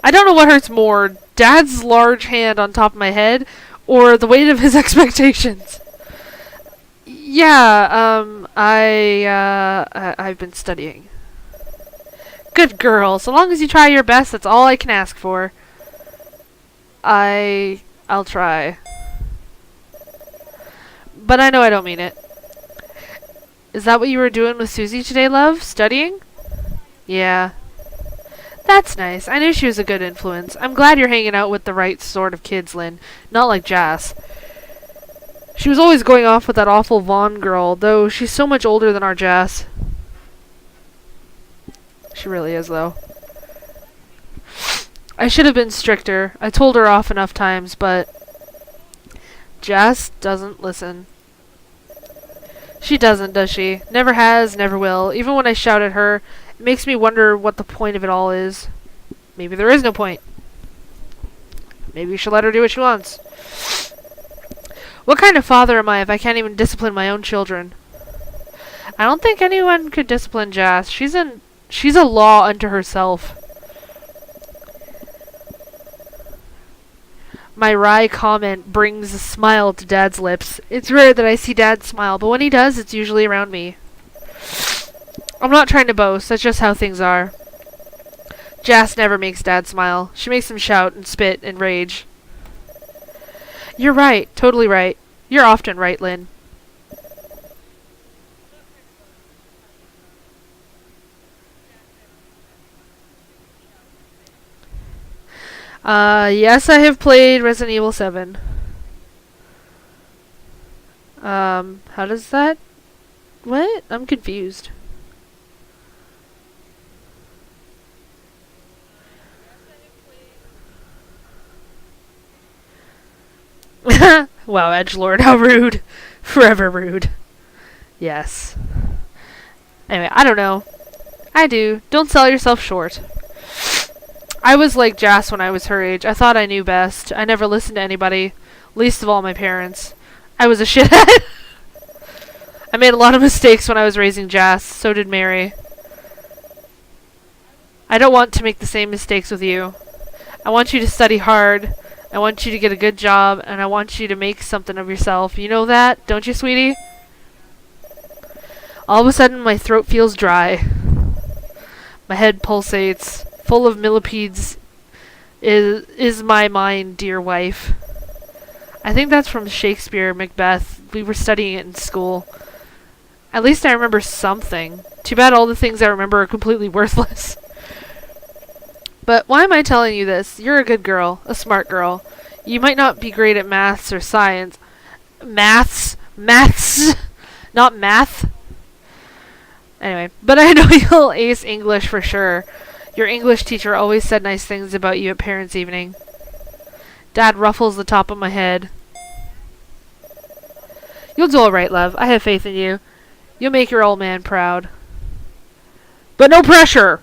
I don't know what hurts more, Dad's large hand on top of my head, or the weight of his expectations. Yeah, I've been studying. Good girl. So long as you try your best, that's all I can ask for. I'll try. But I know I don't mean it. Is that what you were doing with Susie today, love? Studying? Yeah. That's nice. I knew she was a good influence. I'm glad you're hanging out with the right sort of kids, Lynne. Not like Jas. She was always going off with that awful Vaughn girl, though she's so much older than our Jas. She really is, though. I should have been stricter. I told her off enough times, but Jas doesn't listen. She doesn't, does she? Never has, never will. Even when I shout at her, it makes me wonder what the point of it all is. Maybe there is no point. Maybe you should let her do what she wants. What kind of father am I if I can't even discipline my own children? I don't think anyone could discipline Jas. She's a law unto herself. My wry comment brings a smile to Dad's lips. It's rare that I see Dad smile, but when he does, it's usually around me. I'm not trying to boast, that's just how things are. Jas never makes Dad smile. She makes him shout and spit and rage. You're right, totally right. You're often right, Lynne. Yes, I have played Resident Evil 7. How does that... What? I'm confused. Wow, edgelord, how rude. Forever rude. Yes. Anyway, I don't know. I do. Don't sell yourself short. I was like Jas when I was her age. I thought I knew best. I never listened to anybody. Least of all my parents. I was a shithead. I made a lot of mistakes when I was raising Jas. So did Mary. I don't want to make the same mistakes with you. I want you to study hard. I want you to get a good job. And I want you to make something of yourself. You know that? Don't you, sweetie? All of a sudden, my throat feels dry. My head pulsates. Full of millipedes is my mind, dear wife. I think that's from Shakespeare, Macbeth. We were studying it in school. At least I remember something. Too bad all the things I remember are completely worthless. But why am I telling you this? You're a good girl, a smart girl. You might not be great at maths or science. Maths? Not math? Anyway, but I know you'll ace English for sure. Your English teacher always said nice things about you at parents' evening. Dad ruffles the top of my head. You'll do all right, love. I have faith in you. You'll make your old man proud. But no pressure!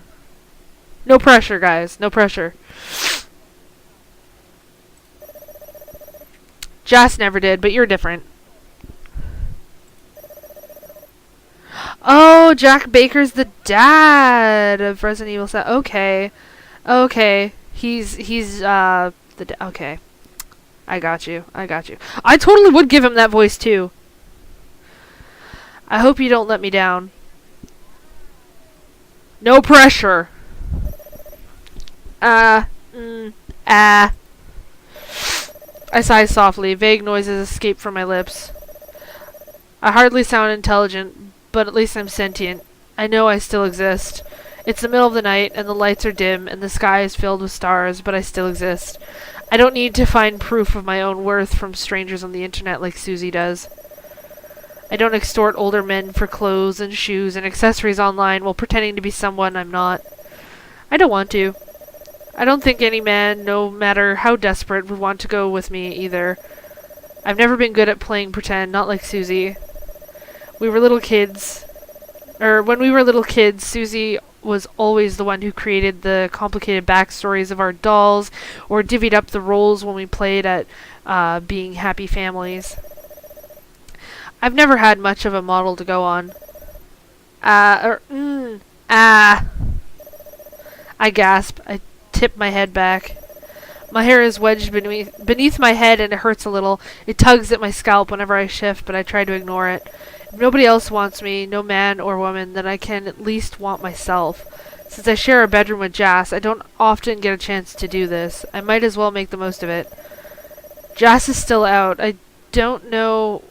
No pressure, guys. No pressure. Jas never did, but you're different. Oh, Jack Baker's the dad of Resident Evil 7. Okay. Okay. He's okay. I got you. I totally would give him that voice too. I hope you don't let me down. No pressure. I sigh softly. Vague noises escape from my lips. I hardly sound intelligent, but at least I'm sentient. I know I still exist. It's the middle of the night, and the lights are dim, and the sky is filled with stars, but I still exist. I don't need to find proof of my own worth from strangers on the internet like Susie does. I don't extort older men for clothes and shoes and accessories online while pretending to be someone I'm not. I don't want to. I don't think any man, no matter how desperate, would want to go with me either. I've never been good at playing pretend, not like Susie. We were little kids. When we were little kids, Susie was always the one who created the complicated backstories of our dolls, or divvied up the roles when we played at being happy families. I've never had much of a model to go on. I gasp. I tip my head back. My hair is wedged beneath my head and it hurts a little. It tugs at my scalp whenever I shift, but I try to ignore it. If nobody else wants me, no man or woman, then I can at least want myself. Since I share a bedroom with Jas, I don't often get a chance to do this. I might as well make the most of it. Jas is still out. I don't know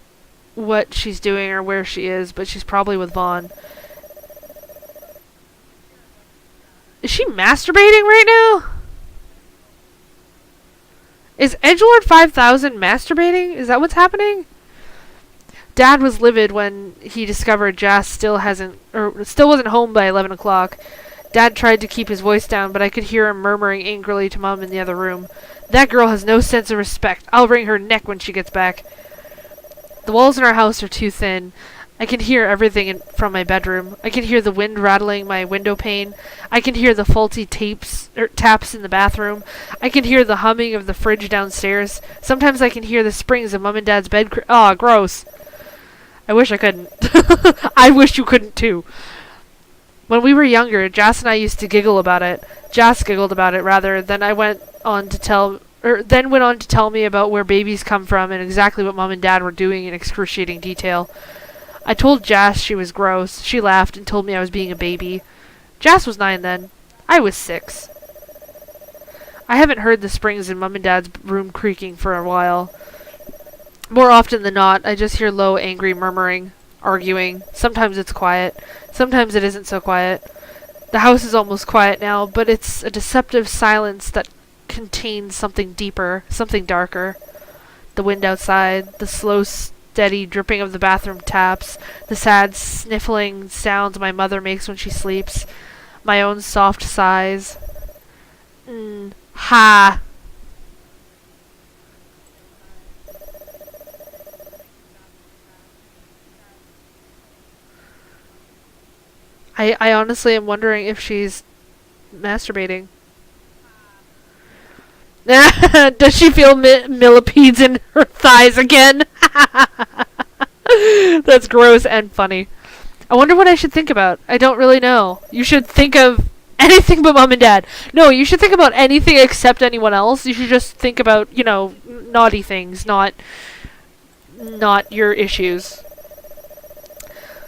what she's doing or where she is, but she's probably with Vaughn. Is she masturbating right now? Is Edgelord 5000 masturbating? Is that what's happening? Dad was livid when he discovered Jas still wasn't home by 11 o'clock. Dad tried to keep his voice down, but I could hear him murmuring angrily to Mom in the other room. That girl has no sense of respect. I'll wring her neck when she gets back. The walls in our house are too thin. I can hear everything from my bedroom. I can hear the wind rattling my window pane. I can hear the faulty taps in the bathroom. I can hear the humming of the fridge downstairs. Sometimes I can hear the springs of Mom and Dad's bed. Gross. I wish I couldn't. I wish you couldn't too. When we were younger, Jas and I used to giggle about it. Jas giggled about it, rather. Then went on to tell me about where babies come from and exactly what Mom and Dad were doing in excruciating detail. I told Jas she was gross. She laughed and told me I was being a baby. Jas was 9 then. I was 6. I haven't heard the springs in Mom and Dad's room creaking for a while. More often than not, I just hear low, angry murmuring, arguing. Sometimes it's quiet. Sometimes it isn't so quiet. The house is almost quiet now, but it's a deceptive silence that contains something deeper, something darker. The wind outside, the slow, steady dripping of the bathroom taps, the sad sniffling sounds my mother makes when she sleeps, my own soft sighs. Ha! I honestly am wondering if she's masturbating. Does she feel millipedes in her thighs again? That's gross and funny. I wonder what I should think about. I don't really know. You should think of anything but Mom and Dad. No, you should think about anything except anyone else. You should just think about, naughty things, not your issues.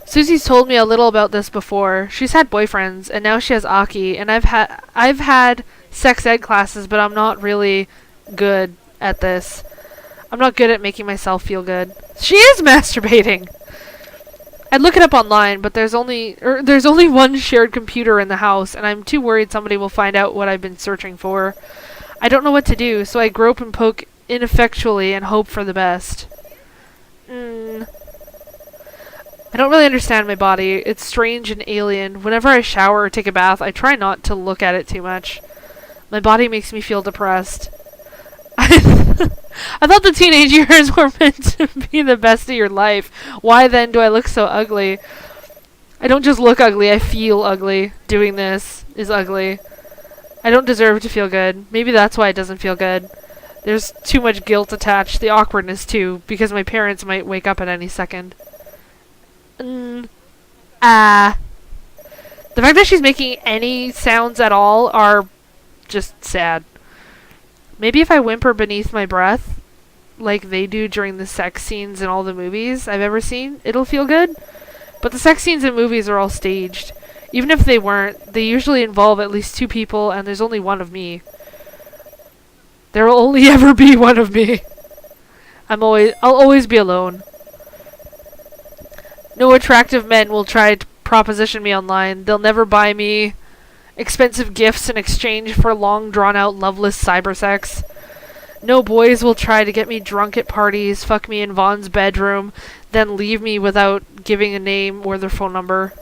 Susie's told me a little about this before. She's had boyfriends, and now she has Aki, and I've had sex ed classes, but I'm not really good at this. I'm not good at making myself feel good. She is masturbating! I'd look it up online, but there's only one shared computer in the house, and I'm too worried somebody will find out what I've been searching for. I don't know what to do, so I grope and poke ineffectually and hope for the best. I don't really understand my body. It's strange and alien. Whenever I shower or take a bath, I try not to look at it too much. My body makes me feel depressed. I thought the teenage years were meant to be the best of your life. Why then do I look so ugly? I don't just look ugly, I feel ugly. Doing this is ugly. I don't deserve to feel good. Maybe that's why it doesn't feel good. There's too much guilt attached, the awkwardness too, because my parents might wake up at any second. The fact that she's making any sounds at all are just sad. Maybe if I whimper beneath my breath, like they do during the sex scenes in all the movies I've ever seen, it'll feel good. But the sex scenes in movies are all staged. Even if they weren't, they usually involve at least 2 people, and there's only one of me. There will only ever be one of me. I'll always be alone. No attractive men will try to proposition me online. They'll never buy me expensive gifts in exchange for long drawn-out loveless cybersex. No boys will try to get me drunk at parties, fuck me in Vaughn's bedroom, then leave me without giving a name or their phone number.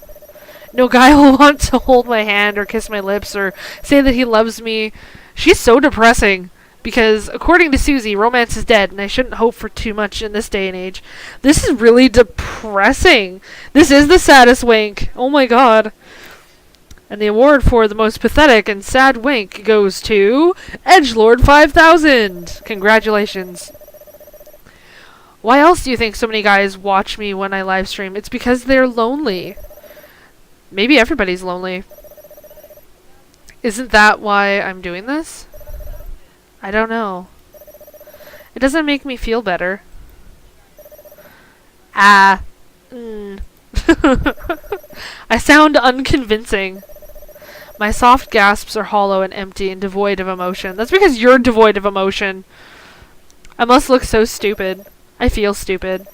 No guy will want to hold my hand or kiss my lips or say that he loves me. She's so depressing. Because, according to Susie, romance is dead, and I shouldn't hope for too much in this day and age. This is really depressing. This is the saddest wink. Oh my god. And the award for the most pathetic and sad wink goes to Edgelord 5000. Congratulations. Why else do you think so many guys watch me when I live stream? It's because they're lonely. Maybe everybody's lonely. Isn't that why I'm doing this? I don't know. It doesn't make me feel better. I sound unconvincing. My soft gasps are hollow and empty and devoid of emotion. That's because you're devoid of emotion. I must look so stupid. I feel stupid.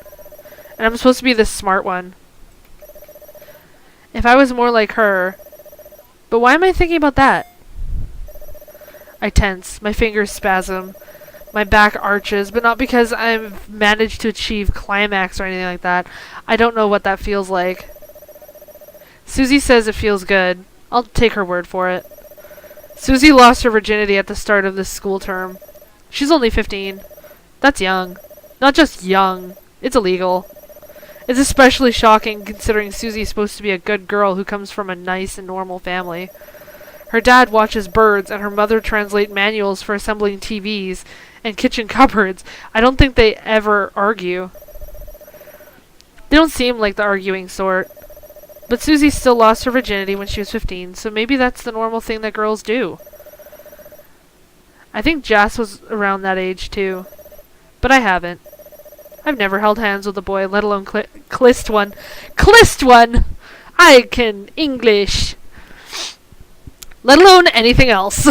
And I'm supposed to be the smart one. If I was more like her... But why am I thinking about that? I tense. My fingers spasm. My back arches, but not because I've managed to achieve climax or anything like that. I don't know what that feels like. Susie says it feels good. I'll take her word for it. Susie lost her virginity at the start of this school term. She's only 15. That's young. Not just young. It's illegal. It's especially shocking considering Susie's supposed to be a good girl who comes from a nice and normal family. Her dad watches Birds, and her mother translates manuals for assembling TVs and kitchen cupboards. I don't think they ever argue. They don't seem like the arguing sort. But Susie still lost her virginity when she was 15, so maybe that's the normal thing that girls do. I think Jas was around that age too. But I haven't. I've never held hands with a boy, let alone kissed one. Kissed one! I can English. Let alone anything else.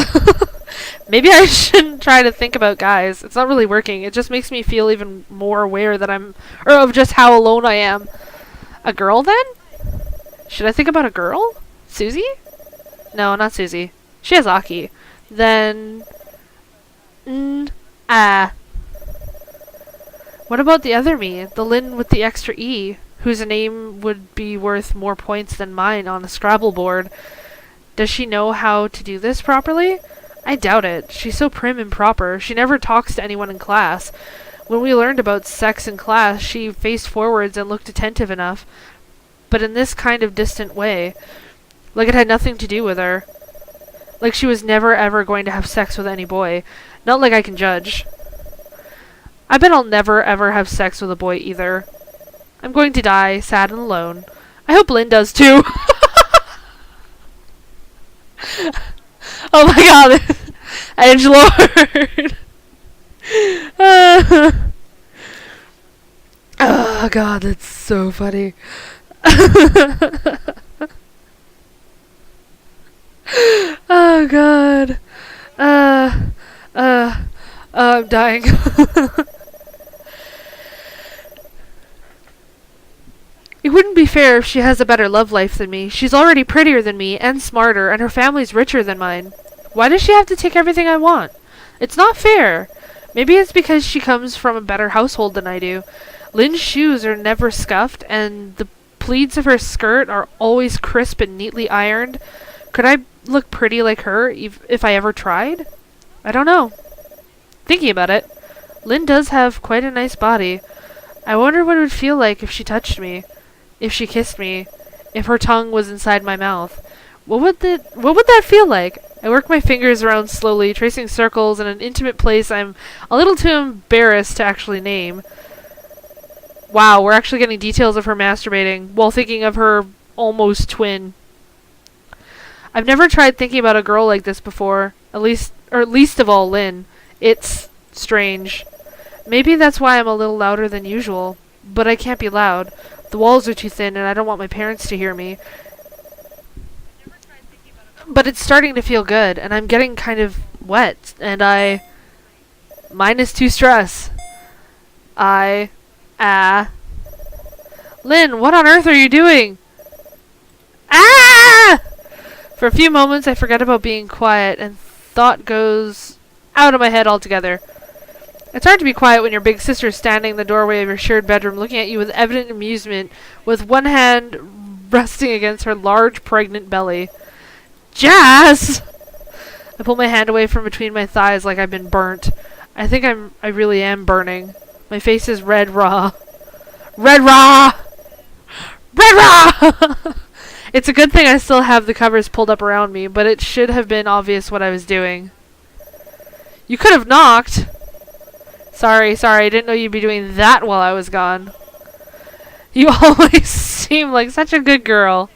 Maybe I shouldn't try to think about guys. It's not really working. It just makes me feel even more aware that of just how alone I am. A girl then? Should I think about a girl? Susie? No, not Susie. She has Aki. Then... What about the other me? The Lynne with the extra E, whose name would be worth more points than mine on a Scrabble board. Does she know how to do this properly? I doubt it. She's so prim and proper. She never talks to anyone in class. When we learned about sex in class, she faced forwards and looked attentive enough. But in this kind of distant way. Like it had nothing to do with her. Like she was never ever going to have sex with any boy. Not like I can judge. I bet I'll never ever have sex with a boy either. I'm going to die, sad and alone. I hope Lynne does too. Oh my god. Edgelord. Oh god, that's so funny. Oh god. I'm dying. It wouldn't be fair if she has a better love life than me. She's already prettier than me and smarter, and her family's richer than mine. Why does she have to take everything I want? It's not fair. Maybe it's because she comes from a better household than I do. Lynne's shoes are never scuffed, and the pleats of her skirt are always crisp and neatly ironed. Could I look pretty like her if I ever tried? I don't know. Thinking about it, Lynne does have quite a nice body. I wonder what it would feel like if she touched me. If she kissed me, if her tongue was inside my mouth, what would that feel like? I work my fingers around slowly, tracing circles in an intimate place I'm a little too embarrassed to actually name. Wow, we're actually getting details of her masturbating while thinking of her almost twin. I've never tried thinking about a girl like this before, least of all Lynne. It's strange. Maybe that's why I'm a little louder than usual, but I can't be loud. The walls are too thin, and I don't want my parents to hear me. But it's starting to feel good, and I'm getting kind of wet, and minus 2 stress. Lynne, what on earth are you doing? Ah! For a few moments, I forget about being quiet, and thought goes out of my head altogether. It's hard to be quiet when your big sister is standing in the doorway of your shared bedroom looking at you with evident amusement, with one hand resting against her large, pregnant belly. Jazz! I pull my hand away from between my thighs like I've been burnt. I think I really am burning. My face is red raw. Red raw! Red raw! It's a good thing I still have the covers pulled up around me, but it should have been obvious what I was doing. You could have knocked. Sorry, I didn't know you'd be doing that while I was gone. You always seem like such a good girl.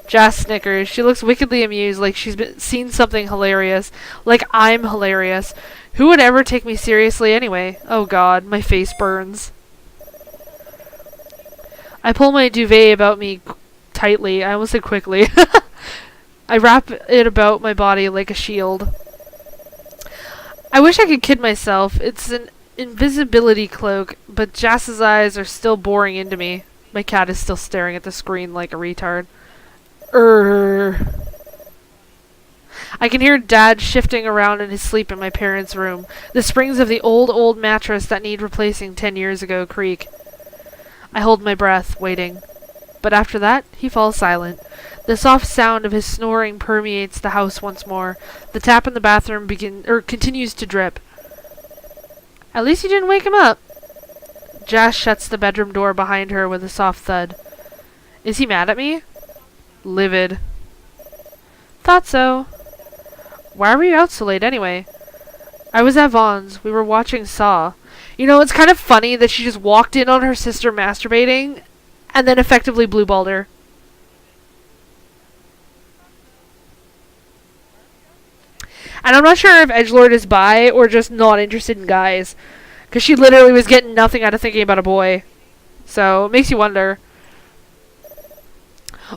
Jazz snickers. She looks wickedly amused, like she's seen something hilarious. Like I'm hilarious. Who would ever take me seriously anyway? Oh god, my face burns. I pull my duvet about me tightly. I almost said quickly. I wrap it about my body like a shield. I wish I could kid myself. It's an invisibility cloak, but Jazz's eyes are still boring into me. My cat is still staring at the screen like a retard. I can hear Dad shifting around in his sleep in my parents' room. The springs of the old mattress that need replacing 10 years ago creak. I hold my breath, waiting. But after that, he falls silent. The soft sound of his snoring permeates the house once more. The tap in the bathroom continues to drip. At least you didn't wake him up. Jazz shuts the bedroom door behind her with a soft thud. Is he mad at me? Livid. Thought so. Why were you out so late anyway? I was at Vaughn's. We were watching Saw. You know, it's kind of funny that she just walked in on her sister masturbating and then effectively blue-balled her. And I'm not sure if Edgelord is bi or just not interested in guys. Because she literally was getting nothing out of thinking about a boy. So, it makes you wonder.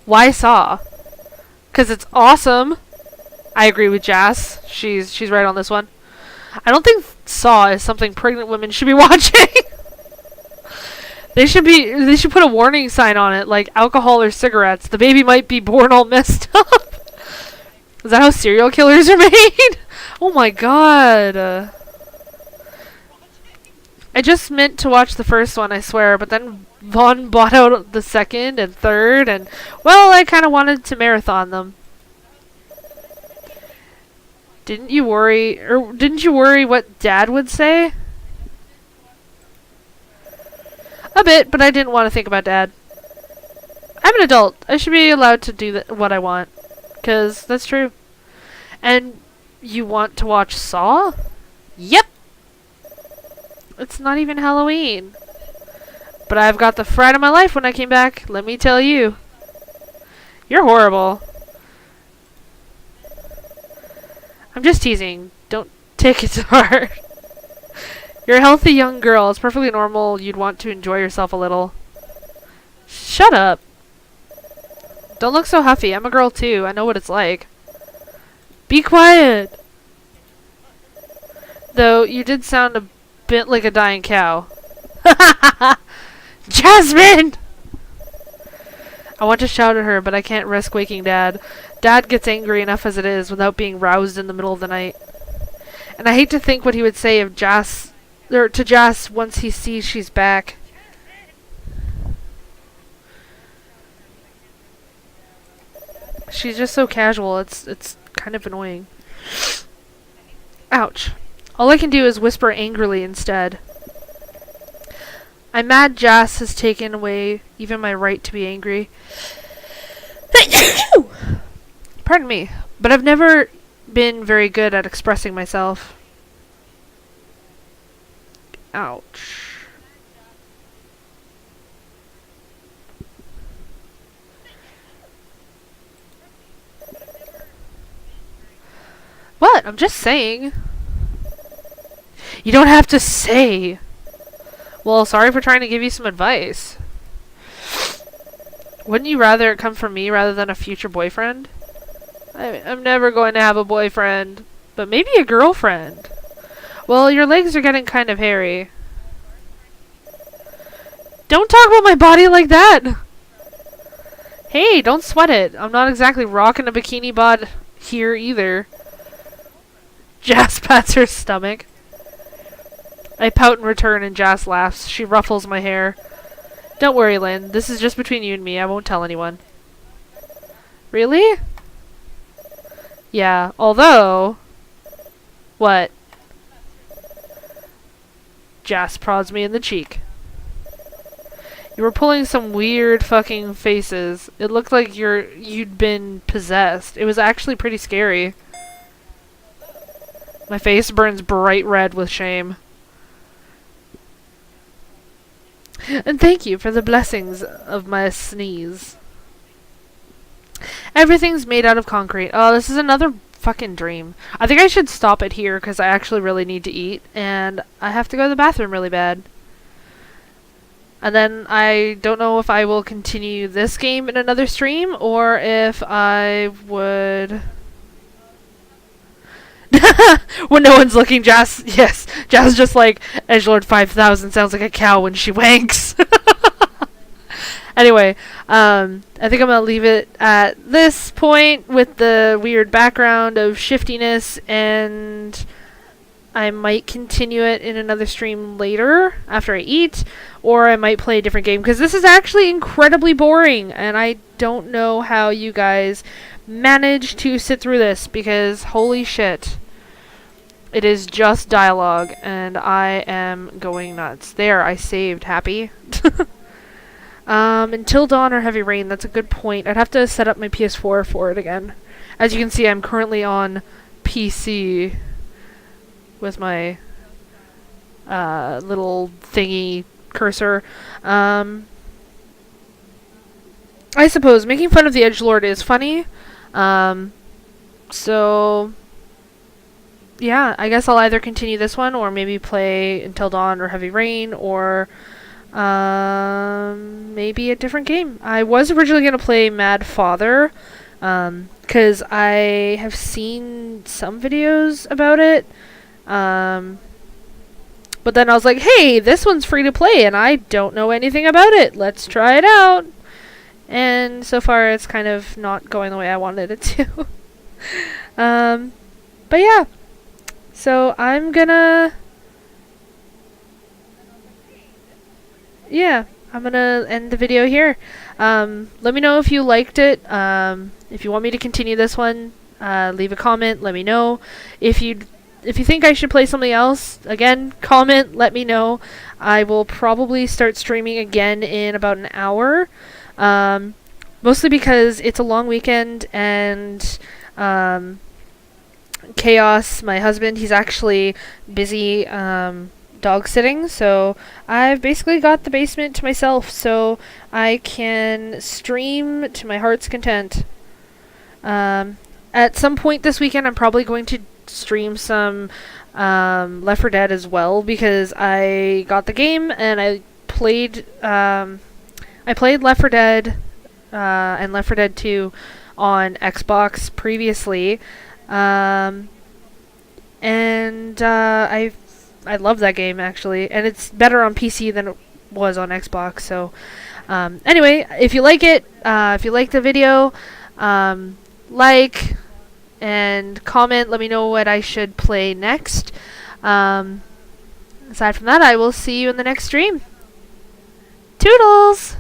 Why Saw? Because it's awesome. I agree with Jazz. She's right on this one. I don't think Saw is something pregnant women should be watching. They should put a warning sign on it, like alcohol or cigarettes. The baby might be born all messed up. Is that how serial killers are made? Oh my god. I just meant to watch the first one, I swear, but then Vaughn bought out the second and third, and, well, I kind of wanted to marathon them. Didn't you worry what Dad would say? A bit, but I didn't want to think about Dad. I'm an adult. I should be allowed to do what I want. 'Cause that's true. And you want to watch Saw? Yep! It's not even Halloween. But I've got the fright of my life when I came back, let me tell you. You're horrible. I'm just teasing. Don't take it to heart. You're a healthy young girl. It's perfectly normal you'd want to enjoy yourself a little. Shut up. Don't look so huffy. I'm a girl too. I know what it's like. Be quiet. Though, you did sound a bit like a dying cow. Jasmine! I want to shout at her, but I can't risk waking Dad. Dad gets angry enough as it is without being roused in the middle of the night. And I hate to think what he would say if to Jas once he sees she's back. She's just so casual, it's kind of annoying. Ouch. All I can do is whisper angrily instead. I'm mad Jas has taken away even my right to be angry. Pardon me, but I've never been very good at expressing myself. Ouch. What? I'm just saying. You don't have to say. Well, sorry for trying to give you some advice. Wouldn't you rather it come from me rather than a future boyfriend? I'm never going to have a boyfriend, but maybe a girlfriend. Well, your legs are getting kind of hairy. Don't talk about my body like that! Hey, don't sweat it. I'm not exactly rocking a bikini bod here either. Jas pats her stomach. I pout in return and Jas laughs. She ruffles my hair. Don't worry, Lynn. This is just between you and me. I won't tell anyone. Really? Yeah, although... What? Jas prods me in the cheek. You were pulling some weird fucking faces. It looked like you'd been possessed. It was actually pretty scary. My face burns bright red with shame. And thank you for the blessings of my sneeze. Everything's made out of concrete. Oh, this is another fucking dream. I think I should stop it here because I actually really need to eat and I have to go to the bathroom really bad. And then I don't know if I will continue this game in another stream or if I would... When no one's looking, Jas, yes, Jas just like, Edgelord 5000 sounds like a cow when she wanks. Anyway, I think I'm gonna leave it at this point with the weird background of shiftiness, and I might continue it in another stream later after I eat, or I might play a different game, because this is actually incredibly boring, and I don't know how you guys manage to sit through this, because holy shit. It is just dialogue, and I am going nuts. There, I saved. Happy? Until Dawn or Heavy Rain, that's a good point. I'd have to set up my PS4 for it again. As you can see, I'm currently on PC with my little thingy cursor. I suppose making fun of the Edgelord is funny. So... yeah, I guess I'll either continue this one or maybe play Until Dawn or Heavy Rain or maybe a different game. I was originally going to play Mad Father because I have seen some videos about it. But then I was like, hey, this one's free to play and I don't know anything about it. Let's try it out. And so far it's kind of not going the way I wanted it to. But yeah. So I'm gonna... yeah, I'm gonna end the video here. Let me know if you liked it. If you want me to continue this one, leave a comment, let me know. If you think I should play something else, again, comment, let me know. I will probably start streaming again in about an hour. Mostly because it's a long weekend and Chaos, my husband, he's actually busy dog sitting, so I've basically got the basement to myself, so I can stream to my heart's content. At some point this weekend, I'm probably going to stream some Left 4 Dead as well, because I got the game and I played Left 4 Dead and Left 4 Dead 2 on Xbox previously. I love that game actually, and it's better on PC than it was on Xbox. So, anyway, if you like it, if you like the video, like and comment. Let me know what I should play next. Aside from that, I will see you in the next stream. Toodles!